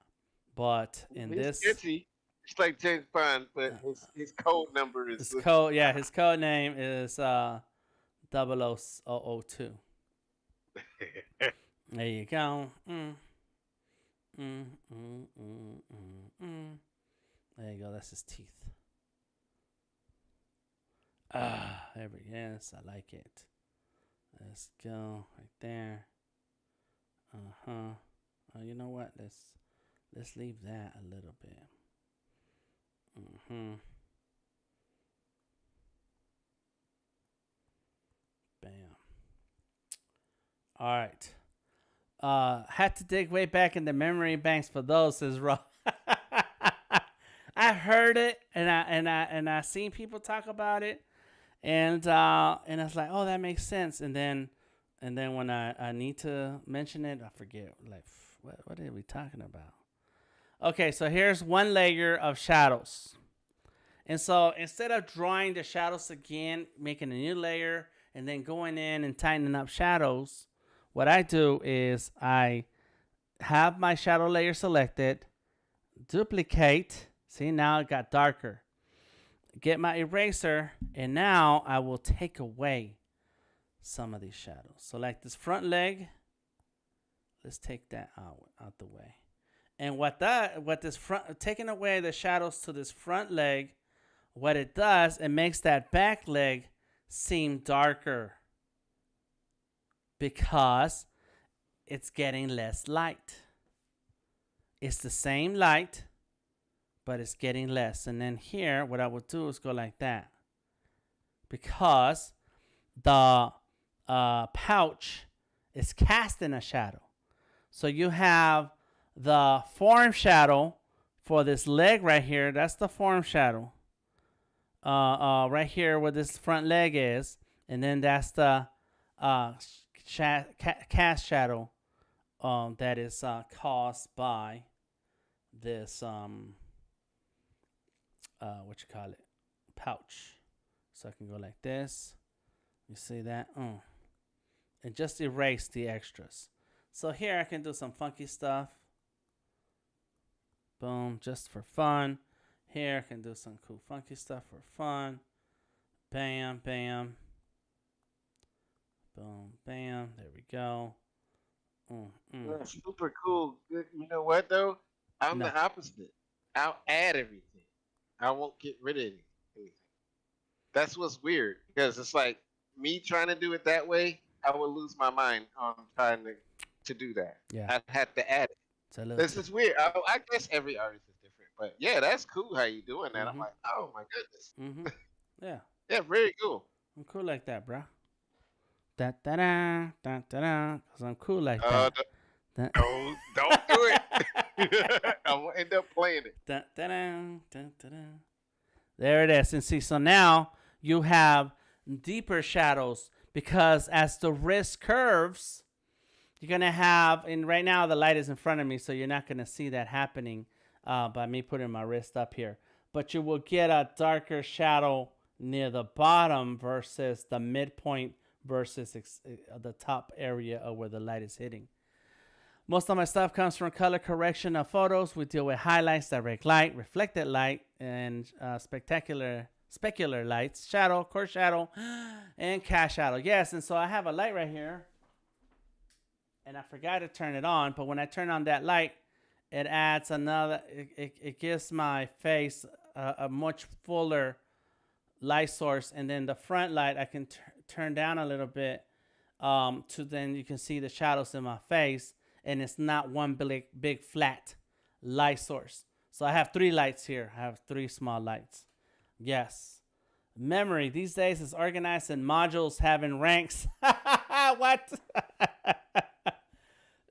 But in He's this, sketchy. It's like James Bond, but his code number is his code, yeah, his code name is 00002. There you go. Mm, mm, mm, mm. There you go. That's his teeth. There we go. Yes, I like it. Let's go right there. You know what? Let's leave that a little bit. Bam. All right. Had to dig way back in the memory banks for those, says Rob. I heard it and I seen people talk about it, and I was like, oh, that makes sense. And then when I need to mention it, I forget. Like, what are we talking about? Okay, so here's one layer of shadows. And so instead of drawing the shadows again, making a new layer, and then going in and tightening up shadows, what I do is I have my shadow layer selected, duplicate. See, now it got darker. Get my eraser, and now I will take away some of these shadows. So like this front leg, let's take that out the way. And what this front, taking away the shadows to this front leg, what it does, it makes that back leg seem darker because it's getting less light. It's the same light, but it's getting less. And then here, what I would do is go like that, because the pouch is casting a shadow. So you have the form shadow for this leg right here. That's the form shadow. Right here where this front leg is. And then that's the cast shadow that is caused by this, pouch. So I can go like this. You see that? and just erase the extras. So here I can do some funky stuff. Boom, just for fun. Here I can do some cool funky stuff for fun. Bam, bam. Boom, bam. There we go. That's super cool. You know what though? I'm No. the opposite. I'll add everything. I won't get rid of anything. That's what's weird because it's like me trying to do it that way. I will lose my mind on trying to do that. Yeah. I had to add it. This is weird. I guess every artist is different, but yeah, that's cool how you doing that. I'm like, oh my goodness. Yeah. Yeah, very cool. I'm cool like that, bro. Da da da da da da. Cause I'm cool like that. No, don't do it. I'm gonna end up playing it. Da, da, da, da, da, da. There it is. And see, so now you have deeper shadows because as the wrist curves, you're gonna have. And right now the light is in front of me, so you're not gonna see that happening by me putting my wrist up here. But you will get a darker shadow near the bottom versus the midpoint versus the top area of where the light is hitting. Most of my stuff comes from color correction of photos. We deal with highlights, direct light, reflected light, and specular lights, shadow, coarse shadow, and cast shadow. Yes, and so I have a light right here, and I forgot to turn it on, but when I turn on that light, it adds another, it gives my face a much fuller light source, and then the front light I can turn down a little bit to then you can see the shadows in my face, and it's not one big flat light source. So I have 3 lights here. I have 3 small lights. Yes. Memory these days is organized in modules having ranks. What?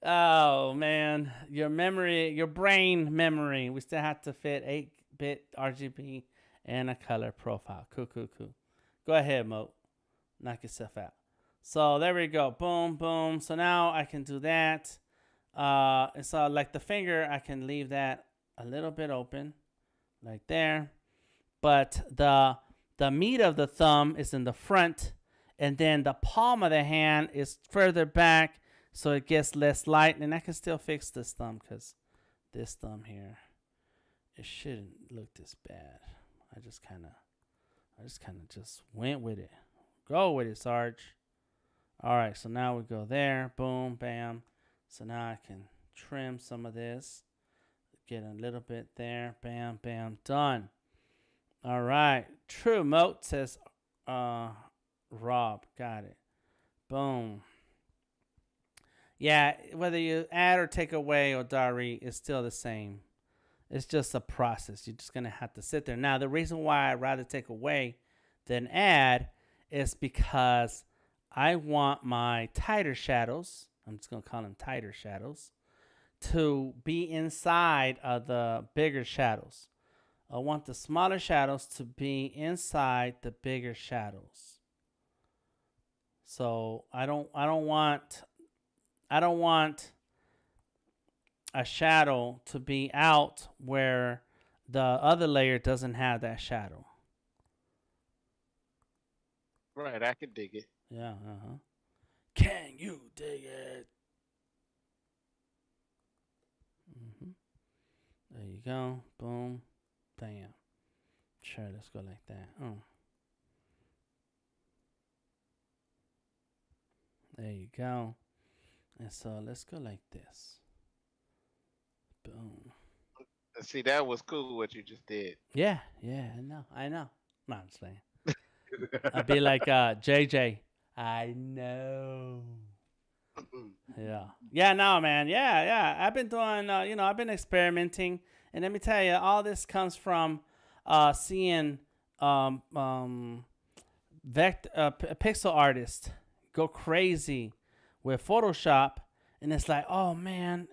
Oh man, your memory, your brain memory. We still have to fit 8-bit RGB and a color profile. Cool. Go ahead, Mo. Knock yourself out. So there we go. Boom, boom. So now I can do that. And so like the finger, I can leave that a little bit open, like there. But the meat of the thumb is in the front, and then the palm of the hand is further back, so it gets less light. And I can still fix this thumb because this thumb here, it shouldn't look this bad. I just kind of just went with it. Go with it, Sarge. All right, so now we go there. Boom, bam. So now I can trim some of this. Get a little bit there. Bam, bam, done. All right. True Moat says, Rob. Got it. Boom. Yeah, whether you add or take away or Dari, it's still the same. It's just a process. You're just going to have to sit there. Now, the reason why I'd rather take away than add is because I want my tighter shadows, I'm just going to call them tighter shadows, to be inside of the bigger shadows. I want the smaller shadows to be inside the bigger shadows. So I don't want a shadow to be out where the other layer doesn't have that shadow. Right, I can dig it. Yeah, Can you dig it? There you go. Boom. Bam. Sure, let's go like that. Oh. There you go. And so let's go like this. Boom. See, that was cool what you just did. Yeah, I know. No, I'm just saying. I'd be like JJ. I know. Yeah, no, man. Yeah. I've been doing, I've been experimenting. And let me tell you, all this comes from seeing pixel artists go crazy with Photoshop. And it's like, oh, man,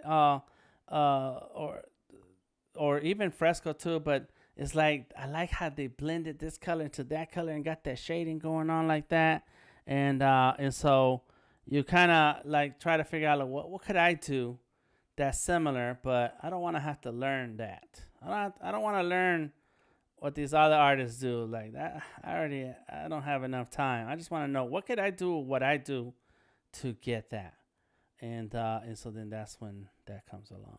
or even Fresco too, but it's like, I like how they blended this color into that color and got that shading going on like that. And so you kind of like try to figure out like, what could I do that's similar, but I don't want to have to learn that. I don't want to learn what these other artists do like that. I don't have enough time. I just want to know what could I do, what I do to get that. And so then that's when that comes along.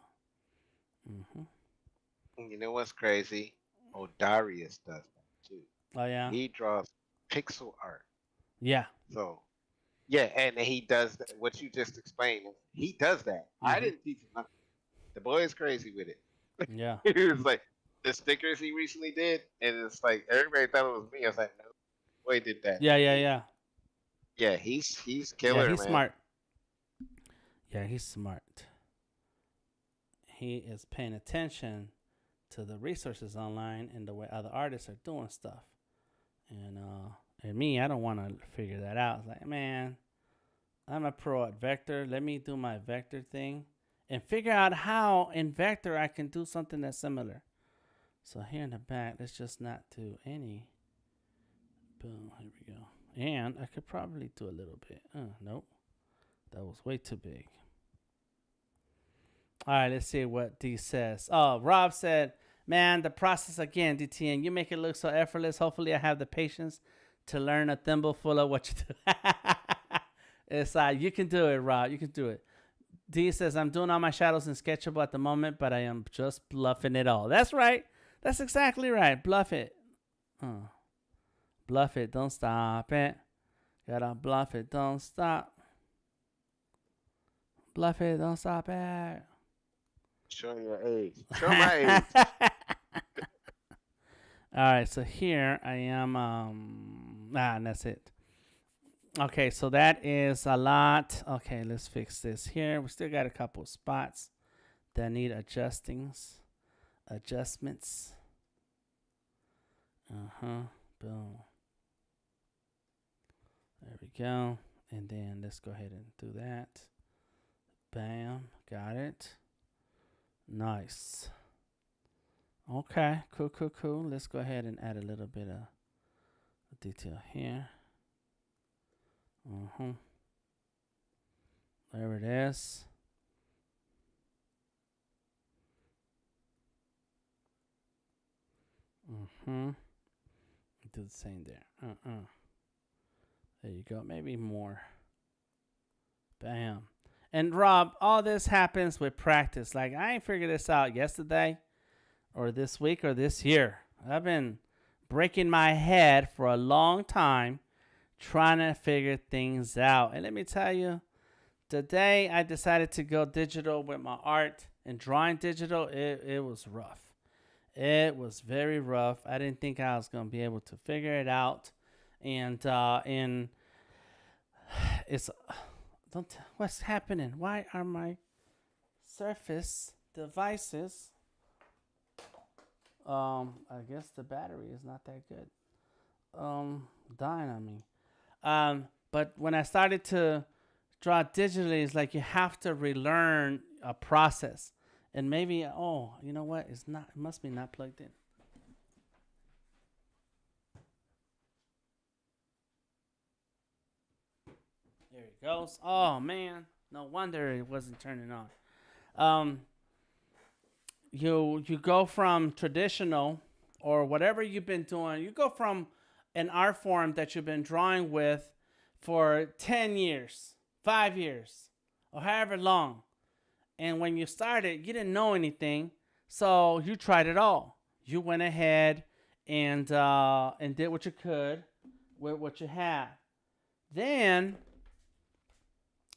You know what's crazy? Oh, Darius does that too. Oh yeah, He draws pixel art. yeah. So yeah, and he does what you just explained. He does that. I didn't teach him nothing. The boy is crazy with it. Yeah. He was like the stickers he recently did, and it's like everybody thought it was me. I was like, no, boy did that. Yeah, yeah, yeah. Yeah, he's Yeah, killer, he's man. smart. Yeah, he's smart. He is paying attention to the resources online and the way other artists are doing stuff. And me, I don't want to figure that out. It's like, man, I'm a pro at vector. Let me do my vector thing and figure out how in vector I can do something that's similar. So here in the back, let's just not do any. Boom, here we go. And I could probably do a little bit. Nope, that was way too big. All right, let's see what D says. Oh, Rob said, man, the process again, DTN, you make it look so effortless. Hopefully I have the patience to learn a thimbleful of what you do. It's you can do it, Rob. You can do it. D says, I'm doing all my shadows in Sketchable at the moment, but I am just bluffing it all. That's right. That's exactly right. Bluff it. Bluff it. Don't stop it. Gotta bluff it. Don't stop. Bluff it. Don't stop it. Show your age. Show my age. All right, so here I am. And that's it. Okay, so that is a lot. Okay, let's fix this here. We still got a couple of spots that need adjustments. Boom. There we go. And then let's go ahead and do that. Bam. Got it. Nice. Okay. Cool. Let's go ahead and add a little bit of detail here. There it is. Do the same there. There you go. Maybe more. Bam. And Rob, all this happens with practice. Like, I ain't figured this out yesterday or this week or this year. I've been breaking my head for a long time trying to figure things out. And let me tell you, today I decided to go digital with my art and drawing digital. It was rough. It was very rough. I didn't think I was going to be able to figure it out. And it's... what's happening? Why are my Surface devices? I guess the battery is not that good. Dying on me. But when I started to draw digitally, it's like you have to relearn a process. And maybe, you know what? It must be not plugged in. There it goes. Oh man, no wonder it wasn't turning on. You go from traditional or whatever you've been doing. You go from an art form that you've been drawing with for 10 years, 5 years, or however long. And when you started, you didn't know anything, so you tried it all. You went ahead and did what you could with what you had. Then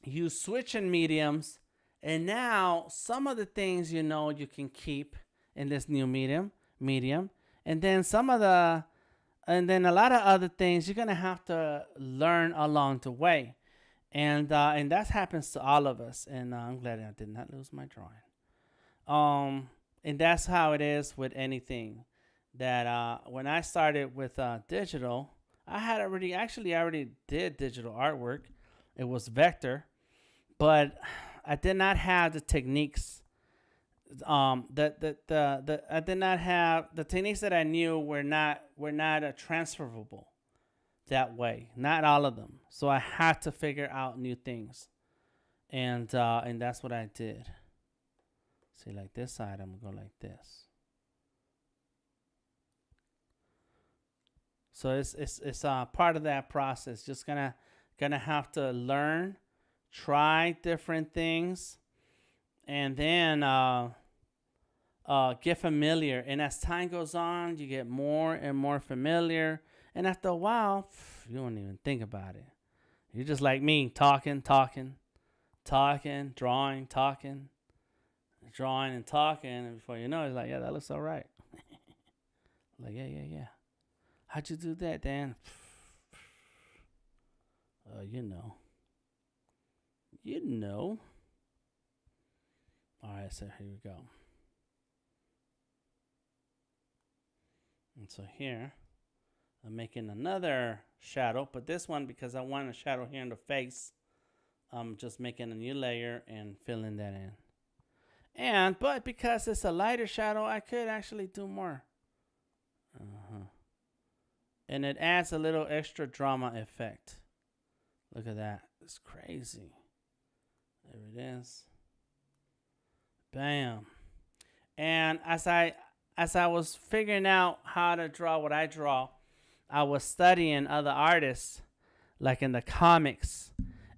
you switch in mediums, and now some of the things you can keep in this new medium, and then a lot of other things you're gonna have to learn along the way, and that happens to all of us. And I'm glad I did not lose my drawing. And that's how it is with anything. That when I started with digital, I already did digital artwork. It was vector. But I did not have the techniques. I did not have the techniques that I knew were not transferable that way. Not all of them. So I had to figure out new things, and that's what I did. See, like this side, I'm gonna go like this. So it's part of that process. Just gonna have to learn try different things, and then get familiar. And as time goes on, you get more and more familiar. And after a while, you don't even think about it. You're just like me, talking, drawing, and talking. And before you know it, it's like, yeah, that looks all right. Like, yeah. How'd you do that, Dan? You know. All right, so here we go. And so here, I'm making another shadow, but this one, because I want a shadow here in the face, I'm just making a new layer and filling that in. But because it's a lighter shadow, I could actually do more. And it adds a little extra drama effect. Look at that. It's crazy. There it is. Bam. And as I was figuring out how to draw what I draw, I was studying other artists, like in the comics.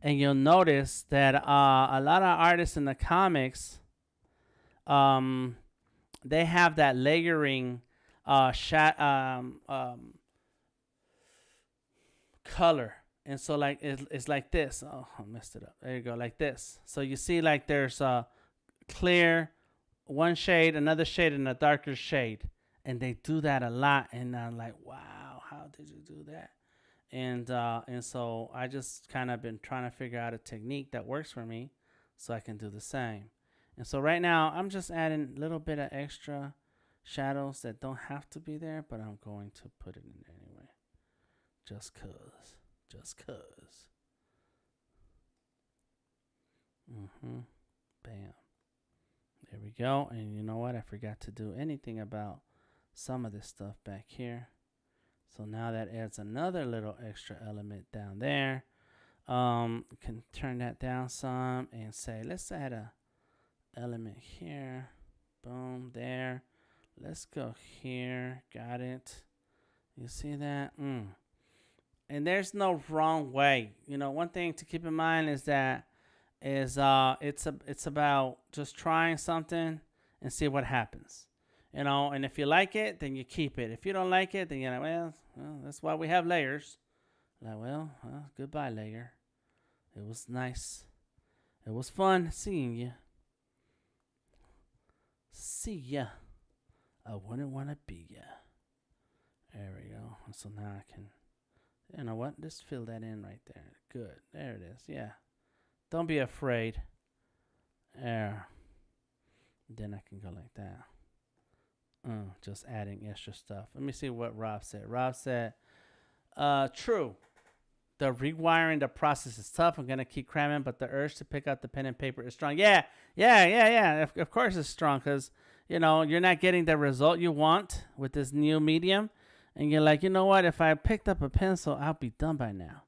And you'll notice that a lot of artists in the comics, they have that layering color. And so like it's like this. Oh, I messed it up. There you go, like this. So you see like there's a clear one shade, another shade, and a darker shade. And they do that a lot. And I'm like, wow, how did you do that? And so I just kind of been trying to figure out a technique that works for me so I can do the same. And so right now I'm just adding a little bit of extra shadows that don't have to be there, but I'm going to put it in there anyway. Just cause. Bam. There we go. And you know what? I forgot to do anything about some of this stuff back here. So now that adds another little extra element down there. Can turn that down some and say, let's add a element here. Boom, there. Let's go here. Got it. You see that? And there's no wrong way. You know, one thing to keep in mind is that it's about just trying something and see what happens. You know, and if you like it, then you keep it. If you don't like it, then you're like, well, that's why we have layers. Like, well, goodbye, layer. It was nice. It was fun seeing you. See ya. I wouldn't want to be ya. There we go. So now I can, you know what? Just fill that in right there. Good. There it is. Yeah. Don't be afraid. There. Then I can go like that. Just adding extra stuff. Let me see what Rob said. Rob said, true. The rewiring the process is tough. I'm going to keep cramming, but the urge to pick up the pen and paper is strong. Yeah. Of course it's strong because, you know, you're not getting the result you want with this new medium. And you're like, you know what? If I picked up a pencil, I'll be done by now.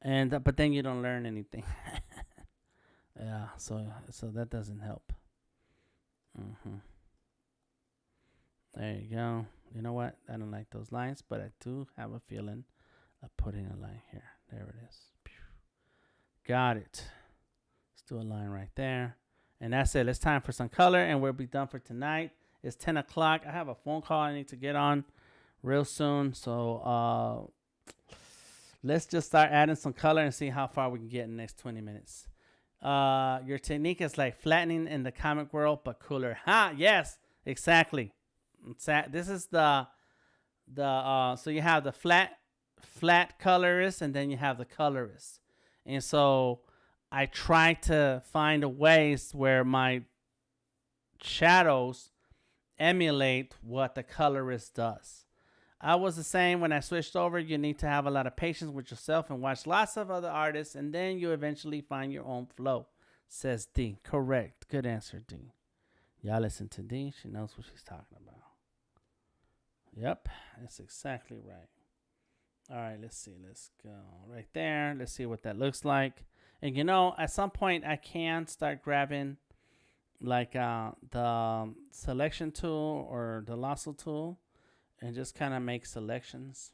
And but then you don't learn anything. Yeah, so that doesn't help. There you go. You know what? I don't like those lines, but I do have a feeling of putting a line here. There it is. Got it. Let's do a line right there. And that's it. It's time for some color, and we'll be done for tonight. It's 10 o'clock. I have a phone call I need to get on real soon. So let's just start adding some color and see how far we can get in the next 20 minutes. Your technique is like flattening in the comic world, but cooler. Yes, exactly. This is the so you have the flat colorist, and then you have the colorist. And so I try to find ways where my shadows emulate what the colorist does. I was the same when I switched over. You need to have a lot of patience with yourself and watch lots of other artists, and then you eventually find your own flow, says D. Correct. Good answer, D. Y'all listen to D. She knows what she's talking about. Yep, that's exactly right. All right, let's see. Let's go right there. Let's see what that looks like. And, you know, at some point I can start grabbing like the selection tool or the lasso tool and just kind of make selections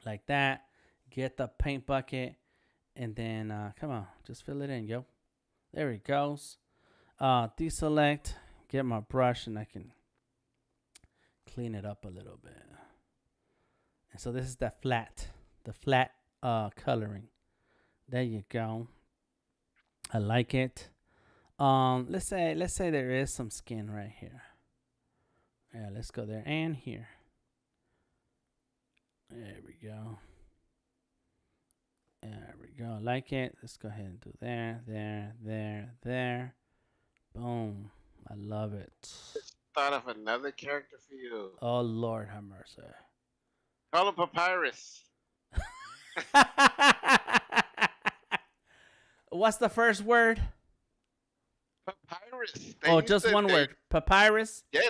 like that. Get the paint bucket And then, come on, just fill it in, yo. There it goes. Deselect, get my brush, and I can clean it up a little bit. And so this is the flat coloring. There you go. I like it. Let's say there is some skin right here. Yeah, let's go there and here. There we go. There we go. Like it. Let's go ahead and do there. Boom. I love it. Thought of another character for you. Oh, Lord have mercy. Call him Papyrus. What's the first word? Papyrus. Just one word. Papyrus? Yeah,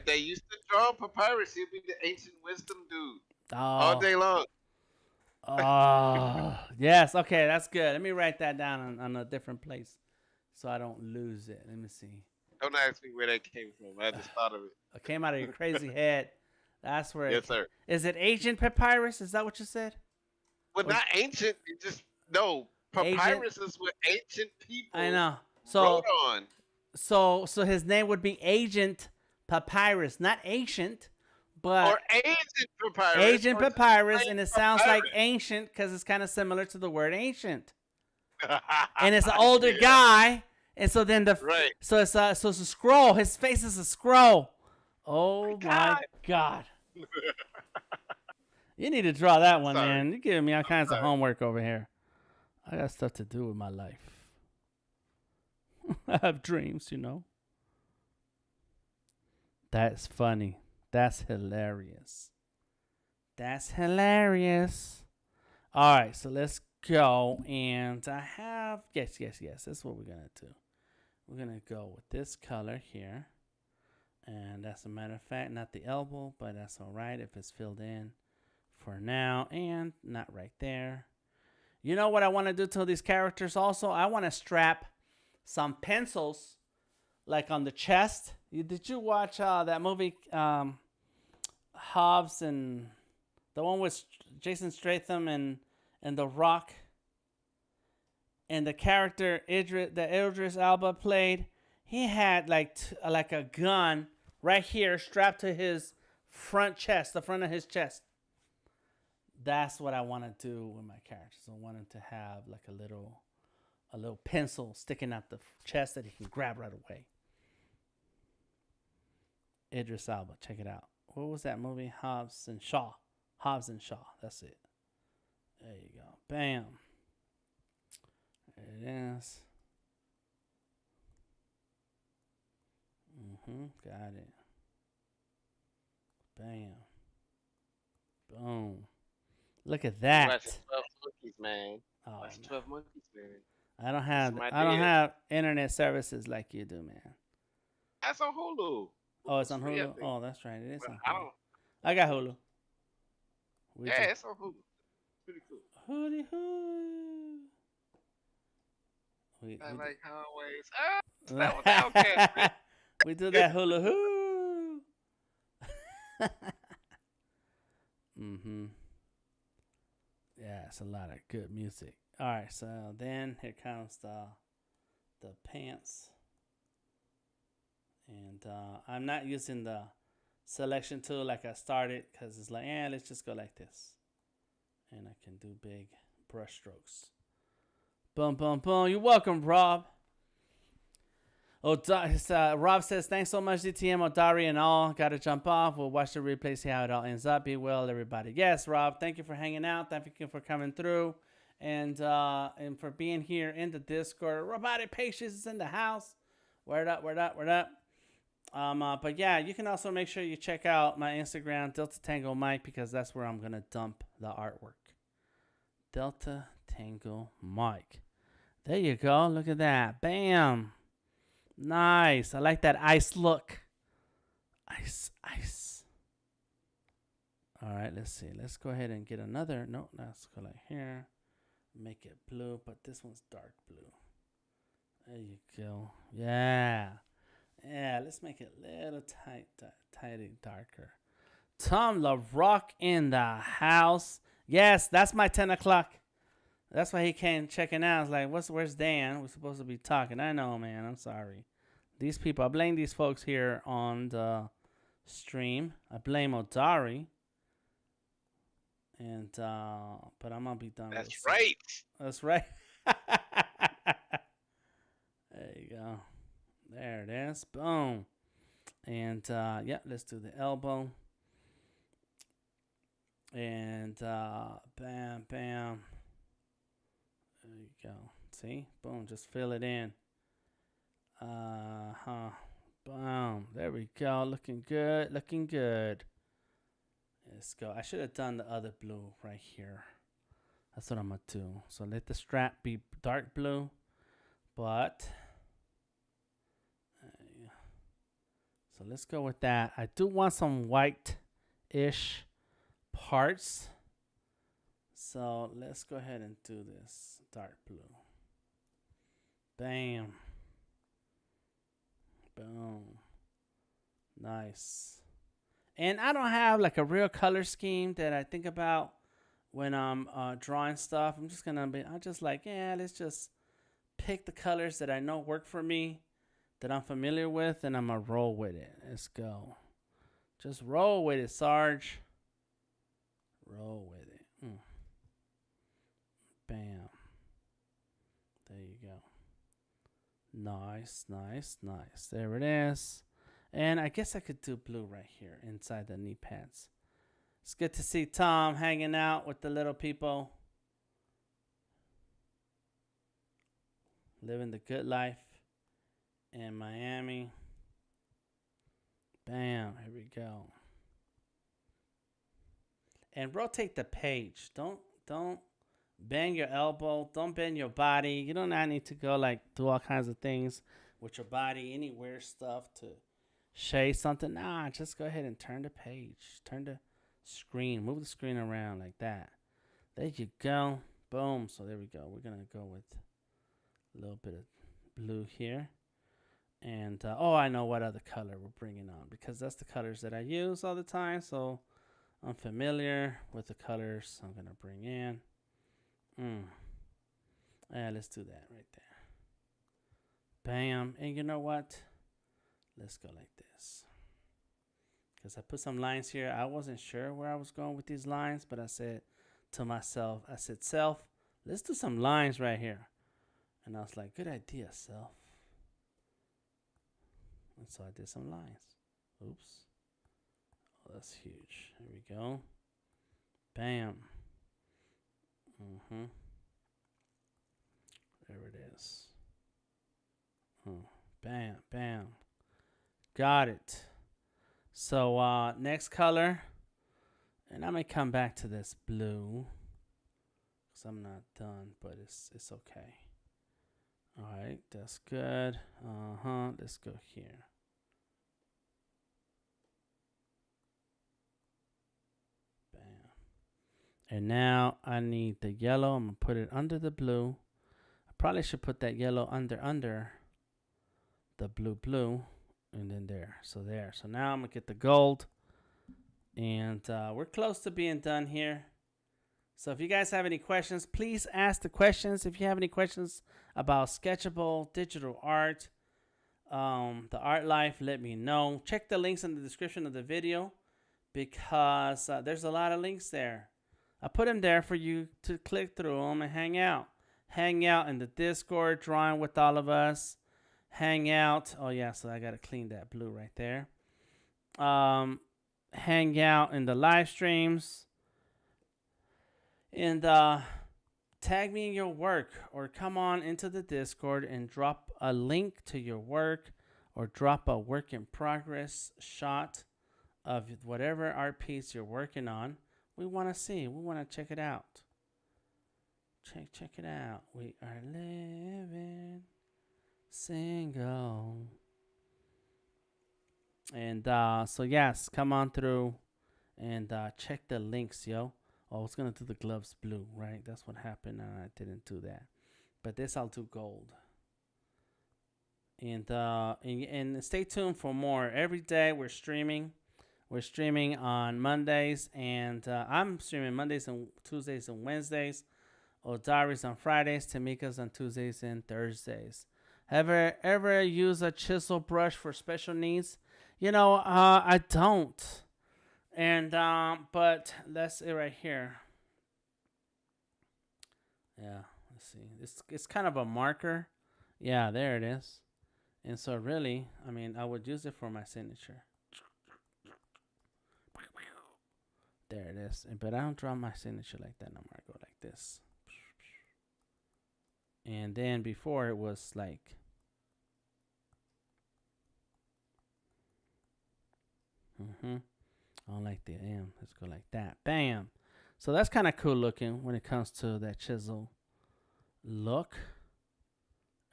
they used to draw Papyrus. He'd be the ancient wisdom dude. All day long. Oh, yes. Okay, that's good. Let me write that down on a different place so I don't lose it. Let me see. Don't ask me where that came from. I just thought of it. It came out of your crazy head. That's where. Yes, sir. Is it ancient papyrus? Is that what you said? Well, not ancient. It just no. Papyrus is what ancient people. I know. Wrote on. So his name would be Agent Papyrus, not ancient, but or Agent Papyrus. Agent Papyrus, and it sounds like ancient because it's kind of similar to the word ancient. And it's an older guy, and so then so it's a scroll. His face is a scroll. Oh my God! You need to draw that one, man. You're giving me all kinds of homework over here. I got stuff to do with my life. I have dreams, you know. That's funny. That's hilarious. That's hilarious. All right, so let's go. And I have, yes. That's what we're going to do. We're going to go with this color here. And that's a matter of fact, not the elbow, but that's all right if it's filled in for now. And not right there. You know what I want to do to these characters also? I want to strap some pencils like on the chest. Did you watch that movie Hobbs and the one with Jason Statham and The Rock? And the character Idris Elba played, he had like a gun right here strapped to his front chest, the front of his chest. That's what I want to do with my characters. I want him to have like a little pencil sticking out the chest that he can grab right away. Idris Elba, check it out. What was that movie? Hobbs and Shaw. That's it. There you go. Bam. There it is. Got it. Bam. Boom. Look at that. Watch 12 Monkeys, man. Watch 12 Monkeys, man. I don't have internet services like you do, man. That's on Hulu. Oh, it's on Hulu. Oh, that's right. It is on Hulu. I got Hulu. It's on Hulu. Pretty cool. Hootie hoo. I like always. That was we do that hula hoo. Yeah, it's a lot of good music. All right, so then here comes the pants. And I'm not using the selection tool like I started because it's like, let's just go like this. And I can do big brush strokes. Boom, boom, boom. You're welcome, Rob. Rob says, thanks so much, DTM, Odari, and all. Got to jump off. We'll watch the replay, see how it all ends up. Be well, everybody. Yes, Rob, thank you for hanging out. Thank you for coming through. And for being here in the Discord. Robotic Patience is in the house. Word up. But yeah, you can also make sure you check out my Instagram, Delta Tango Mike, because that's where I'm going to dump the artwork. Delta Tango Mike. There you go. Look at that. Bam. Nice. I like that ice look. Ice. All right, let's see. Let's go ahead and get another. No, let's go like here. Make it blue, but this one's dark blue. There you go. Yeah, let's make it a little tidy, darker. Tom LaRock in the house. Yes, that's my 10 o'clock. That's why he came checking out. It's like, where's Dan? We're supposed to be talking. I know, man. I'm sorry. These people, I blame these folks here on the stream. I blame Odari. And but I'm gonna be done. That's real soon. right. That's right. There you go. There it is. Boom. And yeah, let's do the elbow. And bam, bam. There you go. See? Boom. Just fill it in. Boom. There we go. Looking good. Looking good. Let's go. I should have done the other blue right here. That's what I'm going to do. So let the strap be dark blue. But so let's go with that. I do want some white-ish parts. So let's go ahead and do this dark blue. Bam. Boom. Nice. And I don't have like a real color scheme that I think about when I'm drawing stuff. I'm just like, yeah, let's just pick the colors that I know work for me, that I'm familiar with, and I'm going to roll with it. Let's go. Just roll with it, Sarge. Roll with it. Bam. There you go. Nice, nice, nice. There it is. And I guess I could do blue right here inside the knee pads. It's good to see Tom hanging out with the little people. Living the good life in Miami. Bam, here we go. And rotate the page. Don't bend your elbow. Don't bend your body. You don't need to go like do all kinds of things with your body. Any weird stuff to shade something. Nah, just go ahead and turn the page. Turn the screen. Move the screen around like that. There you go. Boom. So there we go. We're going to go with a little bit of blue here. And, oh, I know what other color we're bringing on because that's the colors that I use all the time. So I'm familiar with the colors I'm going to bring in. Yeah, let's do that right there. Bam. And you know what? Let's go like this. Because I put some lines here. I wasn't sure where I was going with these lines, but I said to myself, self, let's do some lines right here. And I was like, good idea, self. And so I did some lines. Oops. Oh, that's huge. Here we go. Bam. There it is. Bam, bam. Got it. So next color. And I may come back to this blue. Because I'm not done, but it's okay. Alright, that's good. Let's go here. Bam. And now I need the yellow. I'm going to put it under the blue. I probably should put that yellow under the blue. And then there. So there. So now I'm going to get the gold. And we're close to being done here. So if you guys have any questions, please ask the questions. If you have any questions about Sketchable, digital art, the art life, let me know. Check the links in the description of the video because there's a lot of links there. I put them there for you to click through them and hang out. Hang out in the Discord, drawing with all of us. Hang out. Oh, yeah, so I got to clean that blue right there. Hang out in the live streams. And tag me in your work or come on into the Discord and drop a link to your work or drop a work in progress shot of whatever art piece you're working on. We want to see. We want to check it out. Check it out. We are living single. And so, yes, come on through and check the links, yo. Oh, I was going to do the gloves blue, right? That's what happened, and I didn't do that. But this I'll do gold. And stay tuned for more. Every day we're streaming. We're streaming on Mondays, and I'm streaming Mondays and Tuesdays and Wednesdays Odari's on Fridays, Tamika's on Tuesdays and Thursdays. Ever use a chisel brush for special needs? I don't. And but that's it right here. Yeah, let's see. It's kind of a marker. Yeah, there it is. And so really, I mean, I would use it for my signature. There it is. But I don't draw my signature like that no more. I go like this. And then before it was like, I don't like the M. Let's go like that. Bam. So that's kind of cool looking when it comes to that chisel look.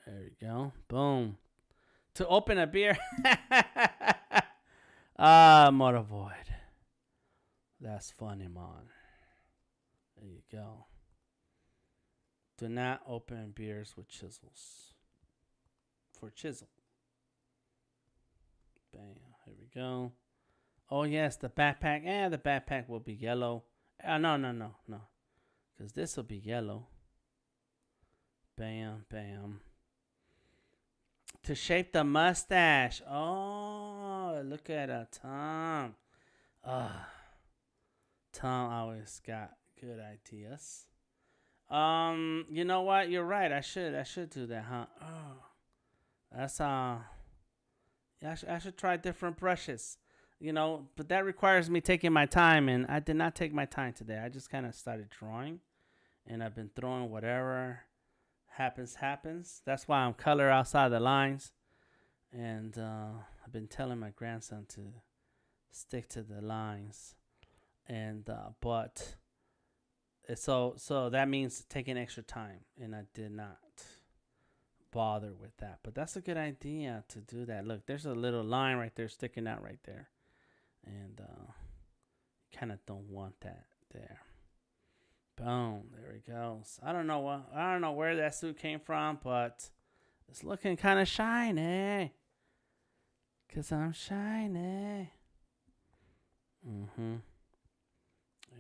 There you go. Boom. To open a beer. Motor Void. That's funny, man. There you go. Do not open beers with chisels. For chisel. Bam. Here we go. Oh, yes, the backpack. The backpack will be yellow. No. Because this will be yellow. Bam, bam. To shape the mustache. Oh, look at Tom. Tom always got good ideas. You know what? You're right. I should do that, huh? Oh, that's I should try different brushes. But that requires me taking my time, and I did not take my time today. I just kind of started drawing, and I've been throwing whatever happens. That's why I'm color outside the lines, and I've been telling my grandson to stick to the lines, and but so that means taking extra time, and I did not bother with that. But that's a good idea to do that. Look, there's a little line right there sticking out right there, and kind of don't want that there. Boom, there it goes. I don't know where that suit came from, but it's looking kind of shiny. 'Cause I'm shiny. There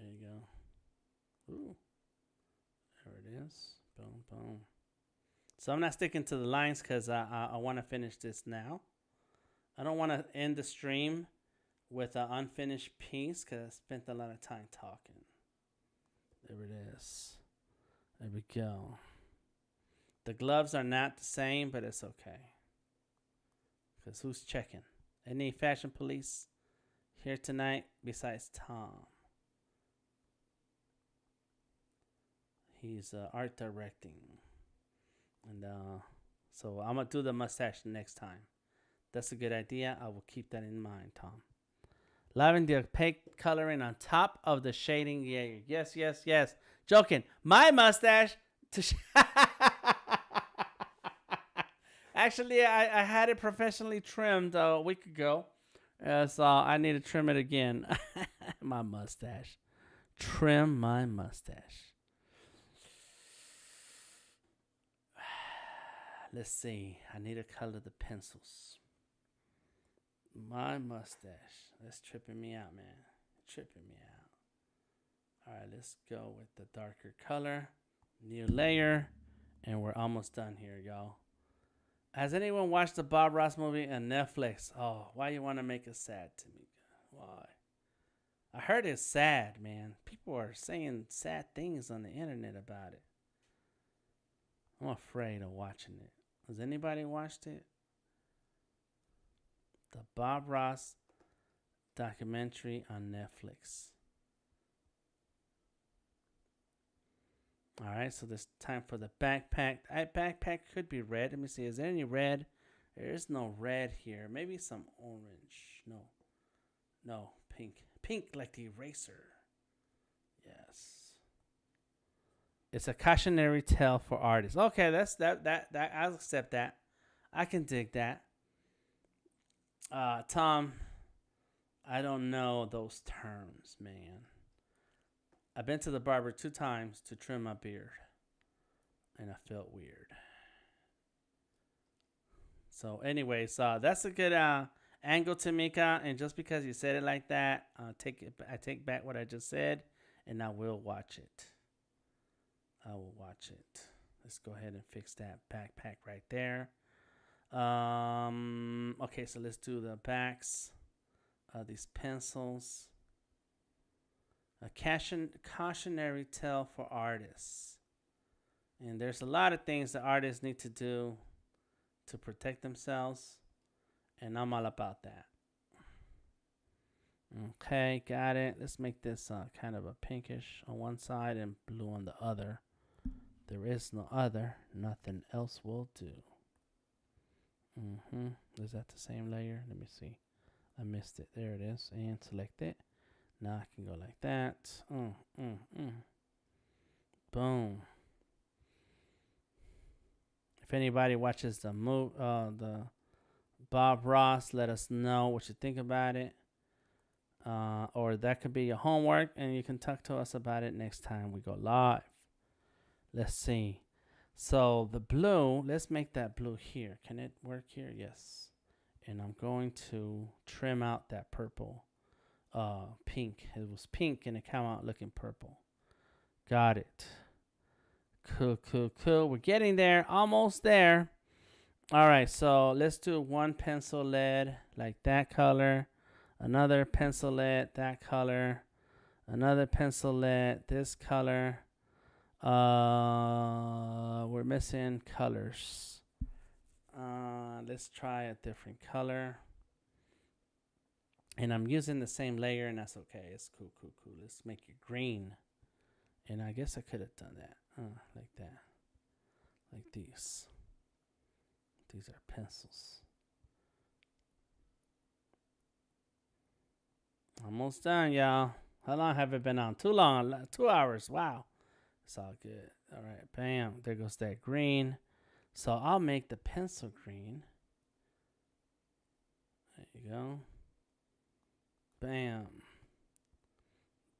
you go. Ooh. There it is. Boom, boom. So I'm not sticking to the lines because I want to finish this now. I don't want to end the stream with an unfinished piece because I spent a lot of time talking. There it is. There we go. The gloves are not the same, but it's okay. Because who's checking? Any fashion police here tonight besides Tom? He's art directing. And so I'm going to do the mustache next time. That's a good idea. I will keep that in mind, Tom. Loving the opaque coloring on top of the shading. Yeah, yes. Joking. My mustache. Actually, I had it professionally trimmed a week ago. So I need to trim it again. My mustache. Trim my mustache. Let's see. I need to color the pencils. My mustache. That's tripping me out, man. Tripping me out. All right, let's go with the darker color. New layer. And we're almost done here, y'all. Has anyone watched the Bob Ross movie on Netflix? Oh, why you want to make it sad to me? Why? I heard it's sad, man. People are saying sad things on the internet about it. I'm afraid of watching it. Has anybody watched it? The Bob Ross documentary on Netflix. All right, so this time for the backpack. Backpack could be red. Let me see. Is there any red? There is no red here. Maybe some orange. No, pink. Pink like the eraser. Yes. It's a cautionary tale for artists. Okay, that's that I'll accept that. I can dig that. Tom, I don't know those terms, man. I've been to the barber 2 times to trim my beard, and I felt weird. So anyways, that's a good angle, Tamika, and just because you said it like that, I take back what I just said, and I will watch it. I will watch it. Let's go ahead and fix that backpack right there. Okay, so let's do the backs of these pencils. A cautionary tale for artists. And there's a lot of things that artists need to do to protect themselves. And I'm all about that. Okay, got it. Let's make this kind of a pinkish on one side and blue on the other. There is no other. Nothing else will do. Is that the same layer? Let me see. I missed it. There it is. And select it. Now I can go like that. Boom. If anybody watches the Bob Ross, let us know what you think about it. Or that could be your homework, and you can talk to us about it next time we go live. Let's see. So the blue, let's make that blue here. Can it work here? Yes. And I'm going to trim out that purple, pink. It was pink and it came out looking purple. Got it. Cool. We're getting there. Almost there. All right. So let's do one pencil lead like that color. Another pencil lead that color. Another pencil lead this color. We're missing colors. Let's try a different color. And I'm using the same layer, and that's okay. It's cool. Let's make it green. And I guess I could have done that. Like that. Like these. These are pencils. Almost done, y'all. How long have it been on? Too long. 2 hours. Wow. It's all good. All right. Bam. There goes that green. So I'll make the pencil green. There you go. Bam.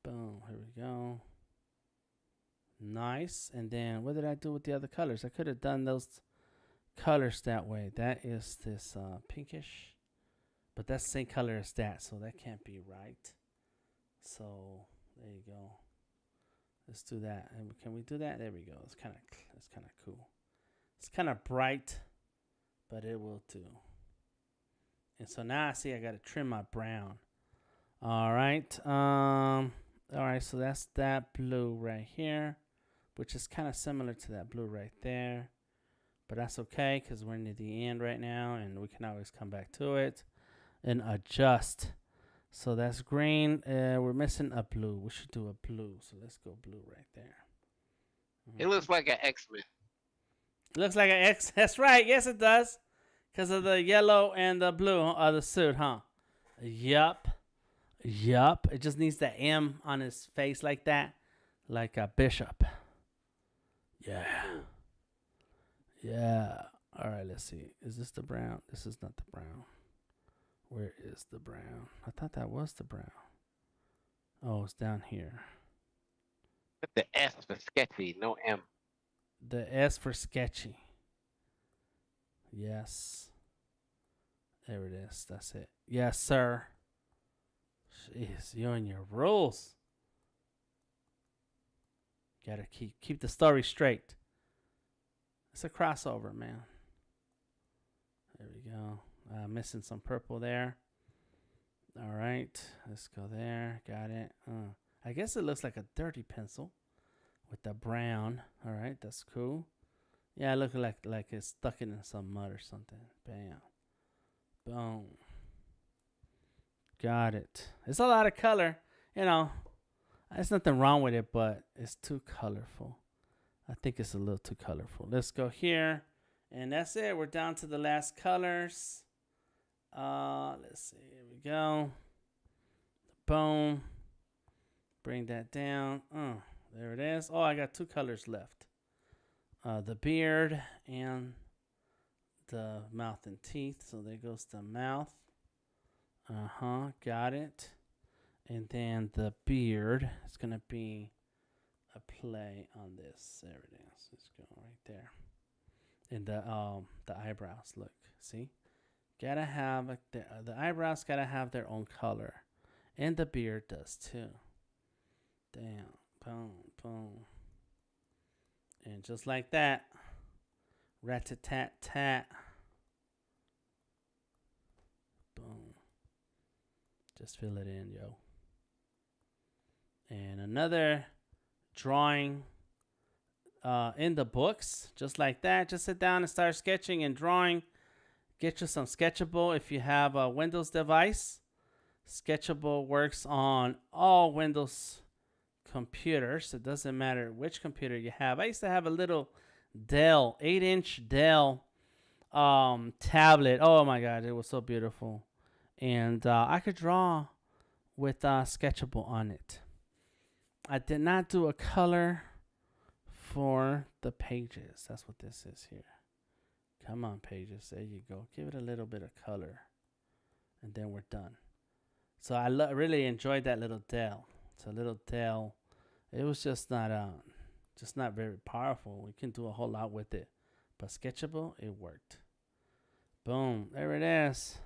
Boom. Here we go. Nice. And then what did I do with the other colors? I could have done those colors that way. That is this pinkish. But that's the same color as that, so that can't be right. So there you go. Let's do that. And can we do that? There we go. It's kind of cool. It's kind of bright, but it will do. And so now I see I got to trim my brown. All right. All right. So that's that blue right here, which is kind of similar to that blue right there. But that's okay because we're near the end right now, and we can always come back to it and adjust. So that's green. We're missing a blue. We should do a blue. So let's go blue right there. It looks like an X-Men. Looks like an X. That's right. Yes, it does. Because of the yellow and the blue of the suit, huh? Yup. It just needs the M on his face like that. Like a bishop. Yeah. All right, let's see. Is this the brown? This is not the brown. Where is the brown? I thought that was the brown. Oh, it's down here. Put the S for sketchy, no M. The S for sketchy. Yes. There it is. That's it. Yes, sir. Jeez, you and your rules. Gotta keep the story straight. It's a crossover, man. There we go. Missing some purple there. All right, let's go there. Got it. I guess it looks like a dirty pencil with the brown. All right, that's cool. Yeah, it looks like it's stuck in some mud or something. Bam. Boom. Got it. It's a lot of color. You know, there's nothing wrong with it, but it's too colorful. I think it's a little too colorful. Let's go here. And that's it. We're down to the last colors. Let's see. Here we go. Boom. Bring that down. There it is. Oh, I got two colors left. The beard and the mouth and teeth. So there goes the mouth. Got it. And then the beard. It's going to be a play on this. There it is. Let's go right there. And the eyebrows. Look. See? Gotta have the eyebrows gotta have their own color. And the beard does too. Damn. Boom. Boom. And just like that, rat-a-tat-tat. Boom. Just fill it in, yo. And another drawing in the books, just like that. Just sit down and start sketching and drawing. Get you some Sketchable if you have a Windows device. Sketchable works on all Windows computers. It doesn't matter which computer you have. I used to have a little Dell, 8-inch Dell tablet. Oh my God, it was so beautiful. And I could draw with Sketchable on it. I did not do a color for the pages. That's what this is here. Come on, pages. There you go. Give it a little bit of color. And then we're done. So I really enjoyed that little Dell. It's a little Dell. It was just not very powerful. We can do a whole lot with it. But Sketchable, it worked. Boom. There it is.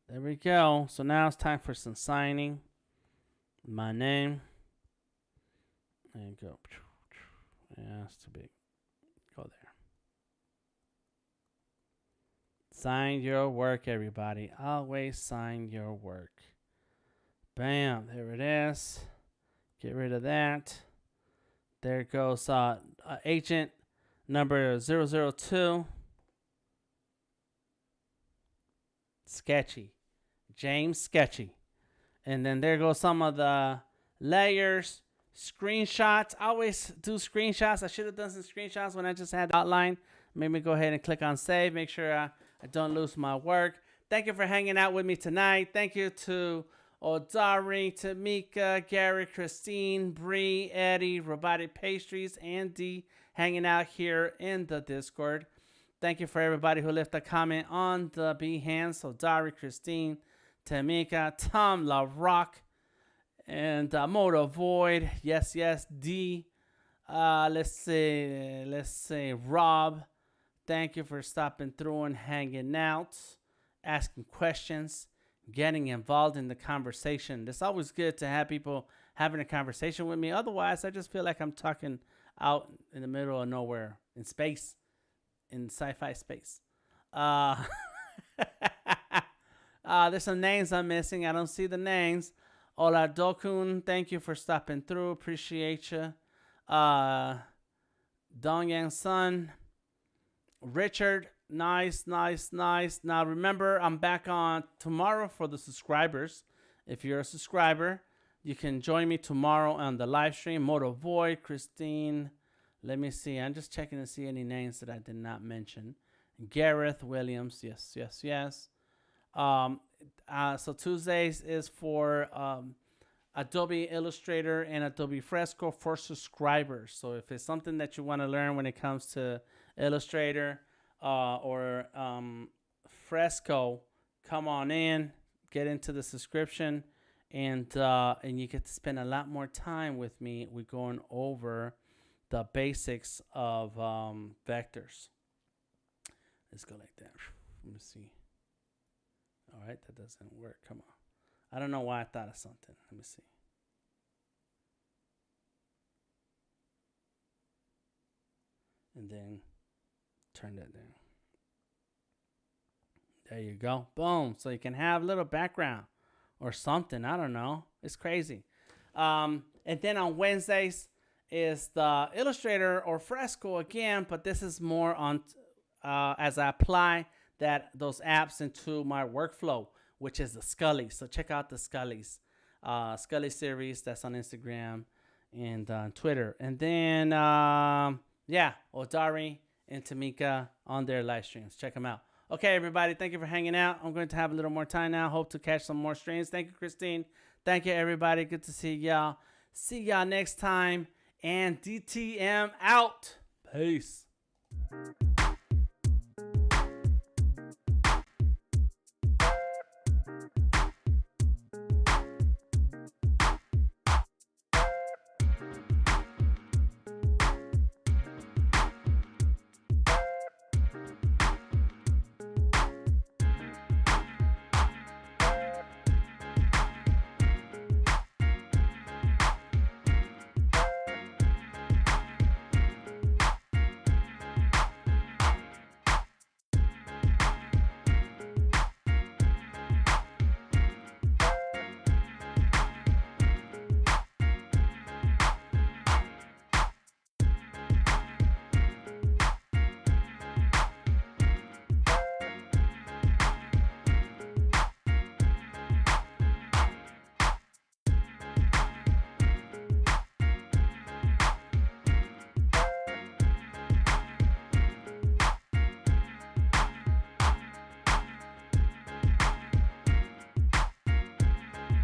There we go. So now it's time for some signing. My name. And go. Yeah, it's too big. Go there. Sign your work, everybody. Always sign your work. Bam. There it is. Get rid of that. There goes agent number 002. Sketchy. James Sketchy. And then there goes some of the layers. Screenshots. I always do screenshots. I should have done some screenshots when I just had the outline. Made me go ahead and click on save. Make sure I don't lose my work. Thank you for hanging out with me tonight. Thank you to Odari, Tamika, Gary, Christine, Bree, Eddie, Robotic Pastries, and Dee hanging out here in the Discord. Thank you for everybody who left a comment on the Behance. Odari, Christine, Tamika, Tom LaRock, and Moto Void. Yes, D. Let's say Rob. Thank you for stopping through and hanging out, asking questions, getting involved in the conversation. It's always good to have people having a conversation with me. Otherwise, I just feel like I'm talking out in the middle of nowhere in space, in sci-fi space. There's some names I'm missing. I don't see the names. Ola Dokun, thank you for stopping through. Appreciate you. Dong Yang Sun. Richard, nice. Now remember, I'm back on tomorrow for the subscribers. If you're a subscriber, you can join me tomorrow on the live stream. Moto Void, Christine. Let me see. I'm just checking to see any names that I did not mention. Gareth Williams. Yes. So Tuesdays is for Adobe Illustrator and Adobe Fresco for subscribers. So if it's something that you want to learn when it comes to Illustrator or Fresco, come on in, get into the subscription, and you get to spend a lot more time with me. We're going over the basics of vectors. Let's go like that. Let me see. All right, that doesn't work. Come on. I don't know why I thought of something. Let me see. And then turn that down. There you go. Boom. So you can have a little background or something. I don't know. It's crazy. And then on Wednesdays is the Illustrator or Fresco again, but this is more on as I apply those apps into my workflow, which is the Skullys. So check out the Skullys. Skully series, that's on Instagram and Twitter. And then, Odari and Tamika on their live streams. Check them out. Okay, everybody, thank you for hanging out. I'm going to have a little more time now. Hope to catch some more streams. Thank you, Christine. Thank you, everybody. Good to see y'all. See y'all next time. And DTM out. Peace.